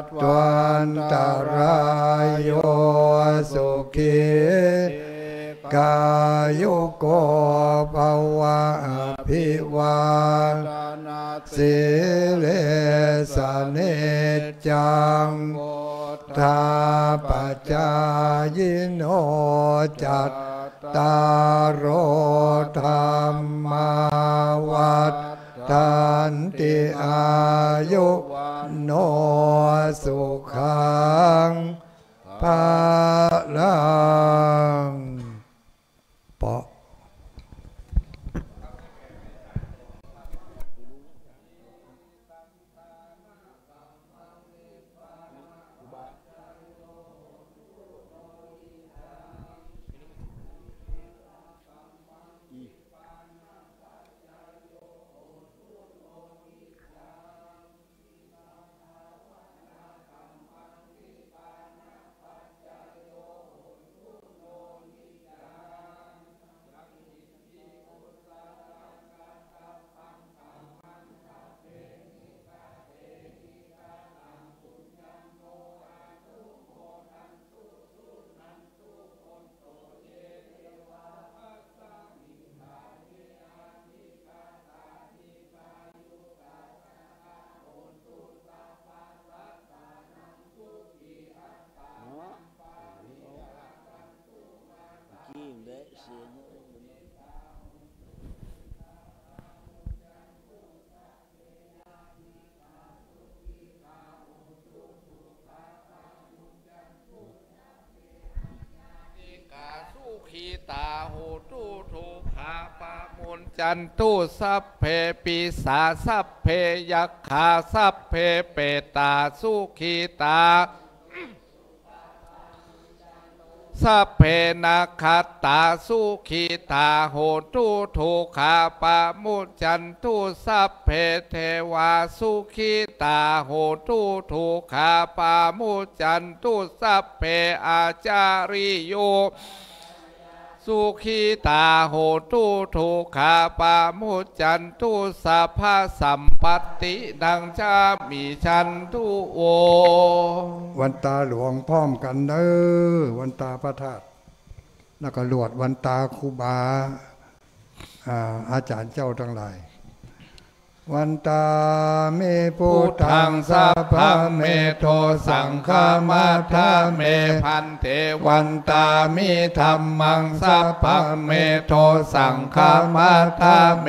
ตวันตรายโยสุขีกายุโกภวะอภิวาทสิเลสเนจังทาปัจจายโนจัตตารโอธรรมาวัฏฐานติอายุโนสุขังภาลังปะ ขีตาโหตุทุกขาปามุนจันตุสัพเพปิสาสัพเพยักขาสัพเพเปตาสุขีตาสัพเพนักขัตตาสุขีตาโหตุทุกขาปามุจจันตุสัพเพเทวาสุขีตาโหตุทุกขาปามุจจันตุสัพเพอาจาริโยสุขีตาโหตุทุกขาปามุจจันตุสัพพะสัมปัตติดังชามิชันตุโอวันตาหลวงพร้อมกันเด้อวันตาพระธาตุแล้วก็หลวดวันตาครูบาอาจารย์เจ้าทั้งหลายวันตาเมพุทธังสัพพะเมโทสังฆามัทธาเมพันเทวันตามิธัมมังสัพพะเมโทสังฆามัทธาเม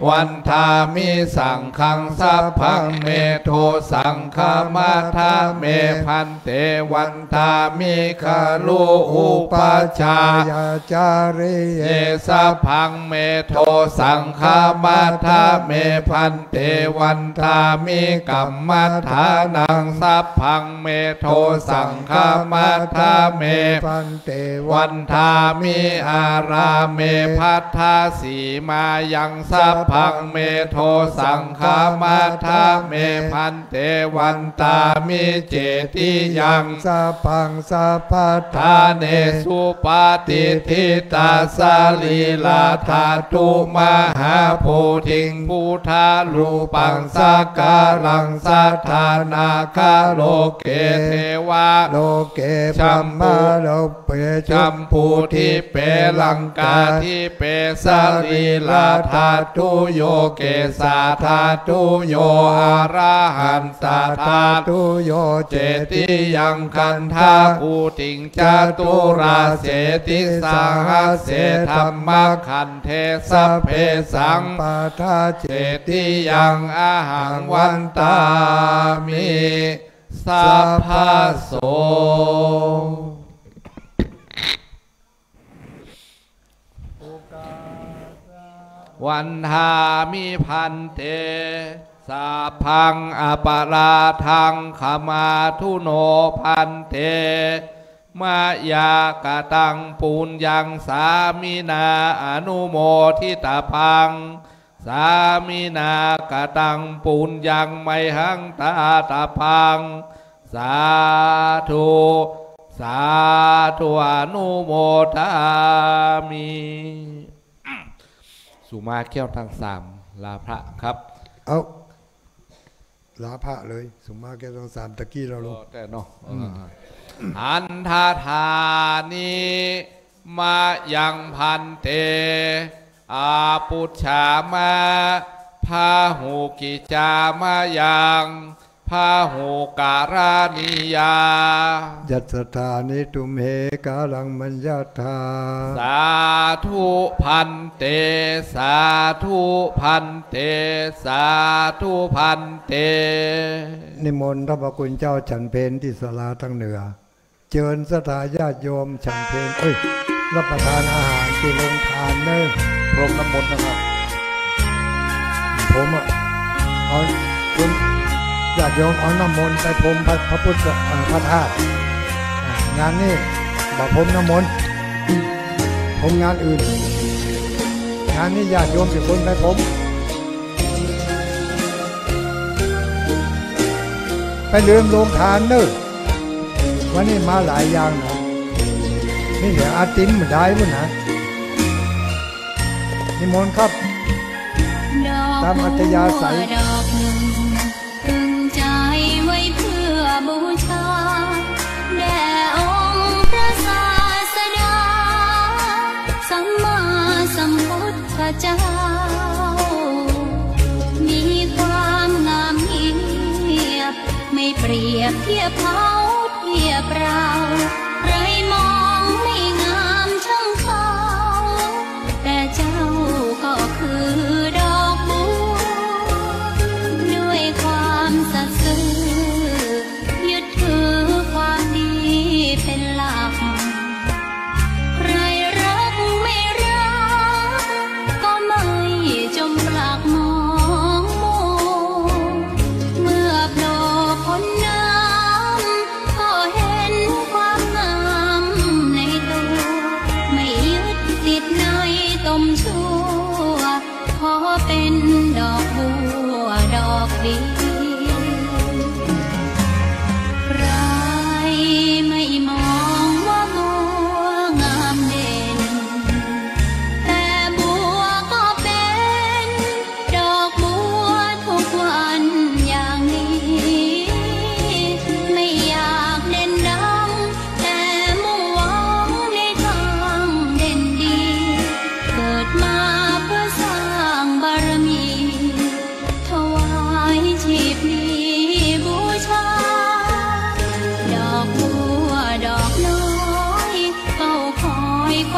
วันทามิสังฆังสัพพังเมโทสังฆามัทธาเมพันเตวันทามิคาลุอุปชายาจาริเยสัพพังเมโทสังฆามัทธาเมพันเตวันทามิกัมมัทธานังสัพพังเมโทสังฆามัทธาเมพันเตวันทามิอาราเมพัทธาสีมายังสัพพังเมโทสังฆามัทธาเมพันเตวันตามิเจติยังสัพพังสัพพัทธาเนสุปาติทิตาสาลีลาธาตุมหาโพธิงพุทธาลูปังสักการังสัทธานาคาโลเกเทวาโลเกชัมมาโลเปชัมพูทิเปลังกาทิเปสาลีลาธาตุโยเกสาธาตุโยอาราหันสาธาตุโยเจติยังคันธาภูติงจตุราเสติสังหเสธรรมขันเทสัพเพสังปาทาเจติยังอาหังวันตามิสัพพะโสวันหามิพันเตสัพพังอปาราทังขมาทุโนพันเตมายากตังปุญญังสามินาอนุโมทิตาพังสามินากตังปุญญังไมหังตาตาพังสาธุสาธุอนุโมทามิสุมาแก้วทั้งสามลาพระครับเอาลาพระเลยสุมาแก้วทั้งสามตะกี้เราลงแต่เนาะอันทาธานิมายังพันเตอาปุชฌามาพาหูกิจามายังพาหูการานิยายัตถานิตุมเหกาลังมัญญาธาสาธุพันเตสาธุพันเตสาธุพันเตนิมนต์พระคุณเจ้าฉันเพลที่ศาลาทางเหนือเชิญสถาญาติโยมฉันเพลรับประทานอาหารที่โรงทานเนอะพรมน้ำมนต์นะครับผมเอาคุณญาติโยมเอาน้ำมนต์ไปพรมพระพุทธพระธาตุงานนี้บอกพรมน้ำมนต์พรมงานอื่นงานนี้ญาติโยมเป็นคนไปพรมไปลืมโรงทานเนอะวันนี้มาหลายอย่างนะนี่เดี๋ยวอาติมมันได้มั้งนะนิมนต์ครับตามอัธยาศัยตึงใจไว้เพื่อบูชาแด่องค์พระศาสดาสัมมาสัมพุทธเจ้ามีความงามเงียบไม่เปรียบเทียบเขาเทียบเราใครมองไม่งามช่างเขาแต่เจ้าก็คือดอกบัวด้วยความสัตย์ซื่อยึดถือความดีเป็นหลักใคร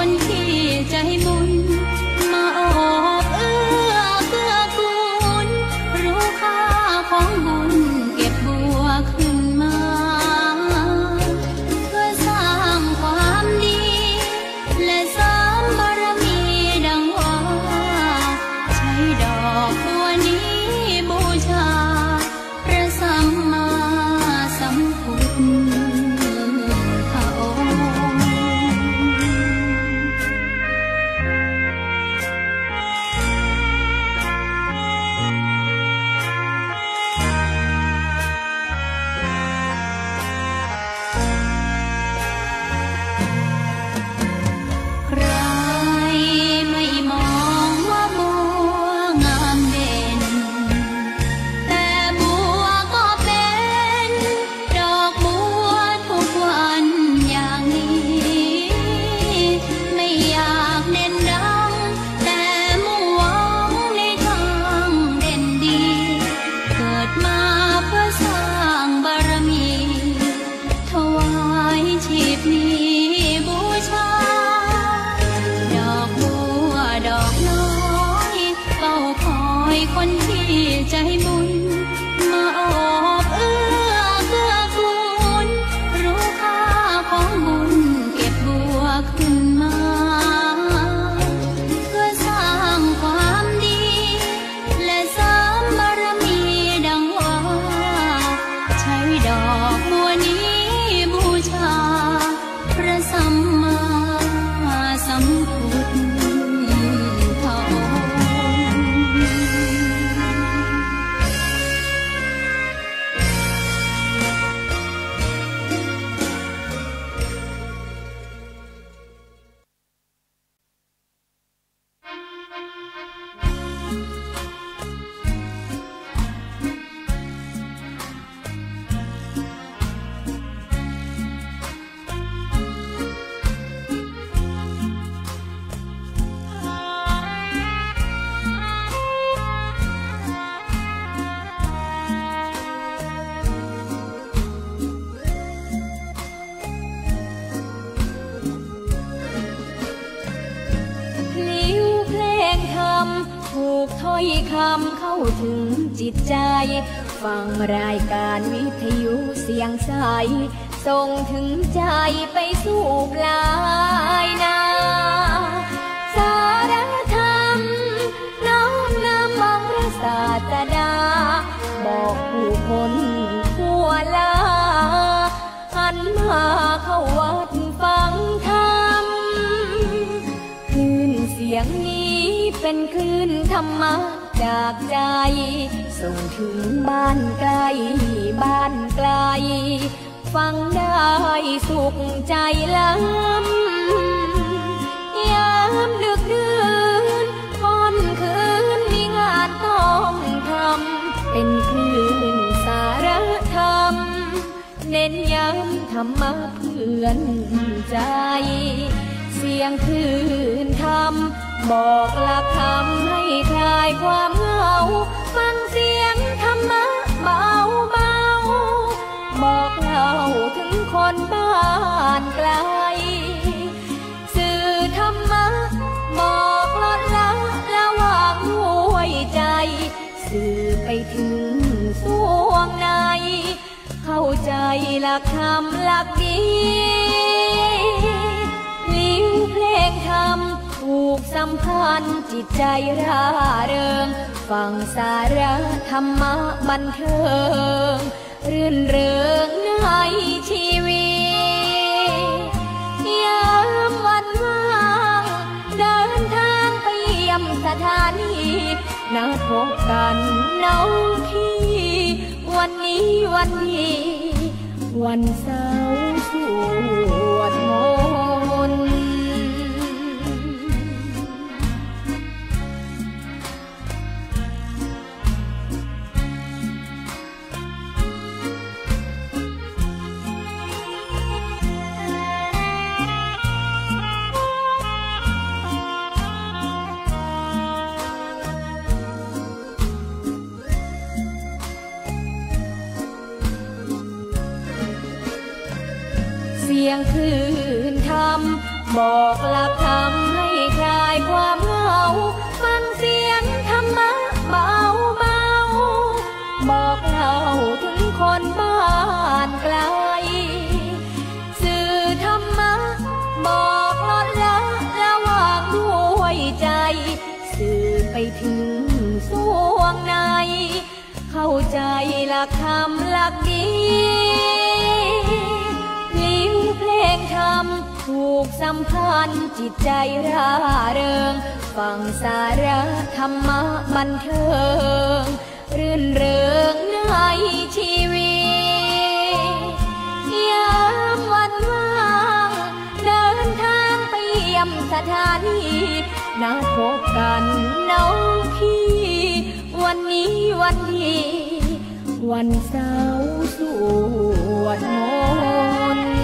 คนที่ใจบุญมาออกเอื้อเกื้อกูลรู้ค่าของบุญเก็บบัวขึ้นมาเพื่อสร้างความดีและเสริมบารมีดังว่าใช้ดอกบัวนี้บูชาพระสัมมาสัมพุทธคนที่ใจบุญมาออกเอื้อเกื้อกูลรู้ค่าของบุญเก็บบัวขึ้นมาเพื่อสร้างความดีและเสริมบารมีดังว่าใช้ดอกบัวนี้บูชาพระสัมมาสัมพุทธถูกถ้อยคำเข้าถึงจิตใจฟังรายการวิทยุเสียงใสส่งถึงใจไปสู่ปลายนาสารธรรมน้อมนำมองพระศาสดาบอกผู้คนทั่วลาหันมาเข้าวัดฟังธรรมคลื่นเสียงนี้เป็นคลื่นธรรมะจากใจส่งถึงบ้านไกลบ้านไกลฟังได้สุขใจล้ำยามดึกดื่นค่ำคืนมีงานต้องทำเป็นคลื่นสารธรรมเน้นย้ำธรรมะเพื่อนใจเสียงคลื่นธรรมบอกหลักธรรมให้คลายความเหงาฟังเสียงธรรมะเบาเบาบอกเล่าถึงคนบ้านไกลสื่อธรรมะบอกลดละระหว่างหัวใจสื่อไปถึงสวงในเข้าใจหลักธรรมหลักดีลิ้วเพลงธรรมผูกสัมพันธ์จิตใจร่าเริงฟังสาระธรรมะบันเทิงรื่นเริงในชีวิตยามวันว่างเดินทางไปเยี่ยมสถานีนัดพบกันน้องพี่วันนี้วันดีวันเสาร์สวดมนต์เสียงคลื่นธรรม บอกหลักธรรมให้คลายความเหงาฟังเสียงธรรมะเบาเบาบอกเล่าถึงคนบ้านไกลสื่อธรรมะบอกลดละระหว่างด้วยใจสื่อไปถึงสวงในเข้าใจหลักธรรมหลักดีลิ้วเพลงธรรมถูกสัมพันธ์จิตใจร่าเริงฟังสาระธรรมะบันเทิงรื่นเริงในชีวิตยามวันว่างเดินทางไปเยี่ยมสถานีนัดพบกันน้องพี่วันนี้วันดีวันเสาร์สวดมนต์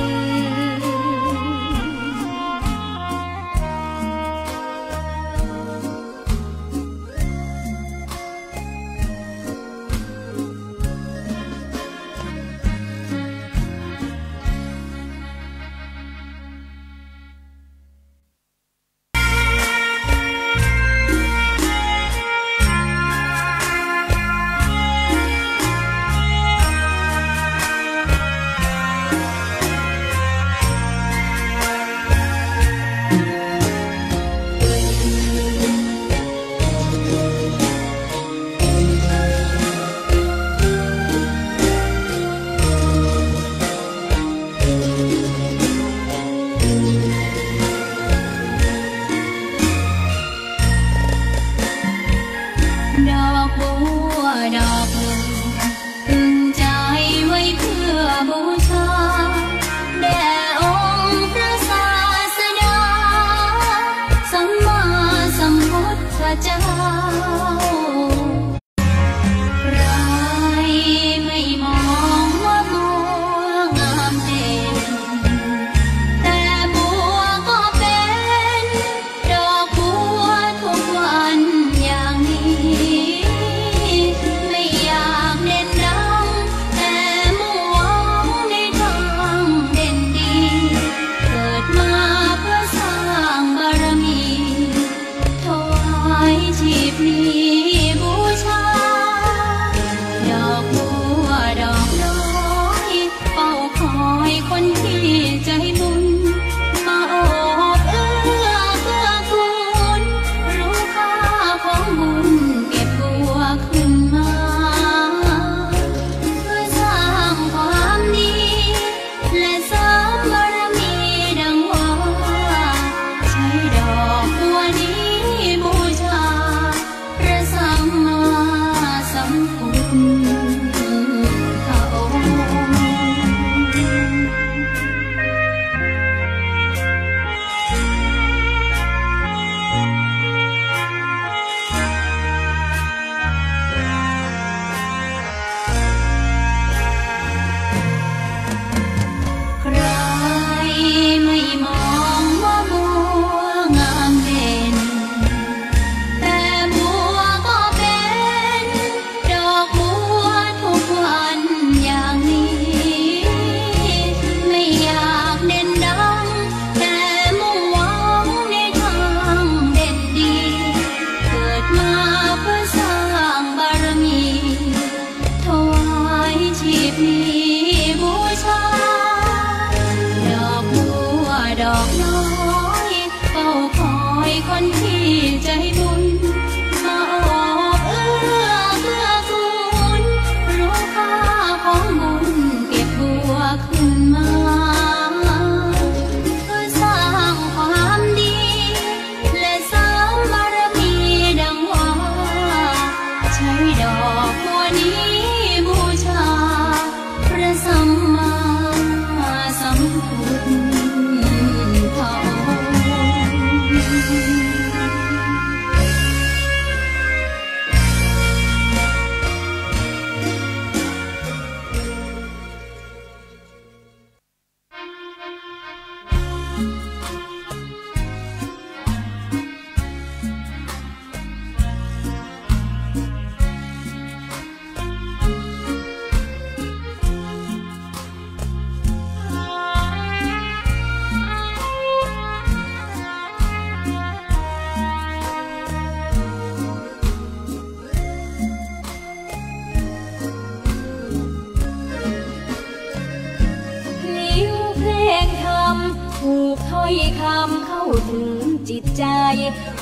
ถึงจิตใจ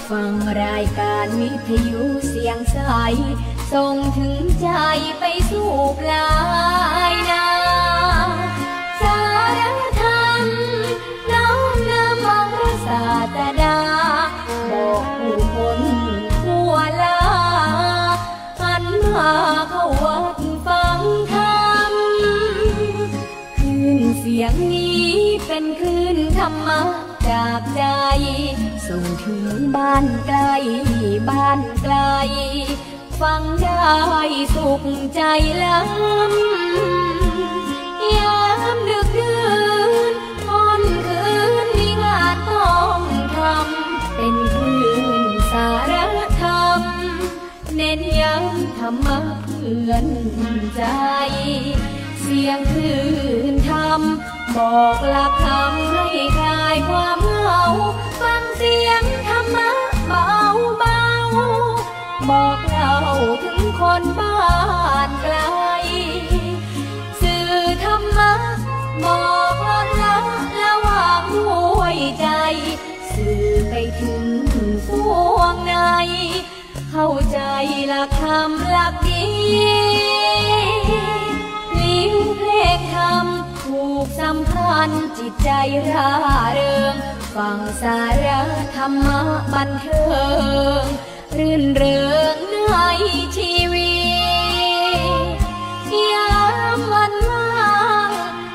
ฟังรายการวิทยุเสียงใสส่งถึงใจไปสู่ปลายนาสารธรรมน้อมนำเอาพระศาสดาบอกผู้คนทั่วลาหันมาเข้าวัดฟังธรรมคลื่นเสียงนี้เป็นคลื่นธรรมะจากใจส่งถึงบ้านไกลบ้านไกลฟังได้สุขใจล้ำยามดึกดื่นค่ำคืนมีงานต้องทำเป็นคลื่นสารธรรมเน้นย้ำธรรมะเพื่อนใจเสียงคลื่นธรรมบอกหลักธรรมให้คลายความเหงาฟังเสียงธรรมะเบาเบาบอกเล่าถึงคนบ้านไกลสื่อธรรมะบอกลดละระหว่างหัวใจสื่อไปถึงสวงในเข้าใจหลักธรรมหลักดีลิ้วเพลงธรรมผูกสัมพันธ์จิตใจร่าเริงฟังสาระธรรมะบันเทิงรื่นเริงในชีวิตยามวันว่าง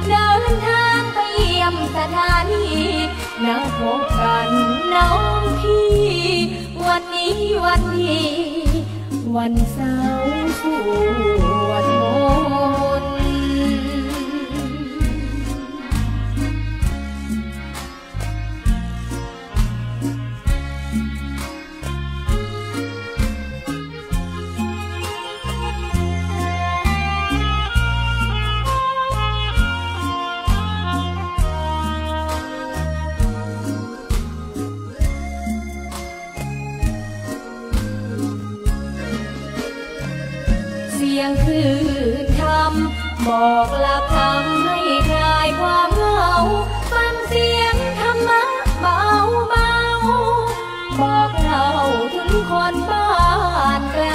เดินทางไปเยี่ยมสถานีนัดพบกันน้องพี่วันนี้วันดีวันเสาร์สวดมนต์เสียงคลื่นธรรมบอกหลักธรรมให้คลายความเหงาฟังเสียงธรรมะเบาเบาบอกเล่าถึงคนบ้านไกล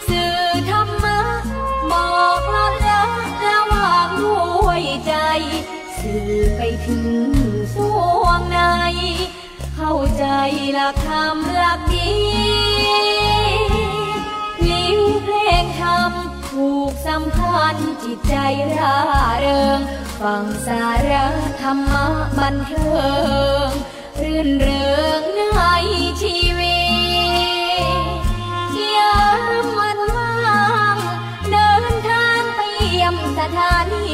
สื่อธรรมะบอกลดละระหว่างหัวใจสื่อไปถึงสวงในเข้าใจหลักธรรมหลักดีลิ้วเพลงธรรมผูกสัมพันธ์จิตใจร่าเริงฟังสาระธรรมะบันเทิงรื่นเริงในชีวิตยามวันว่างเดินทางไปเยี่ยมสถานี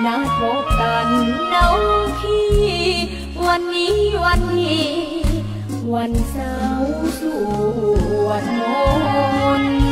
นัดพบกันน้องพี่วันนี้วันดีวันเสาร์สวดมนต์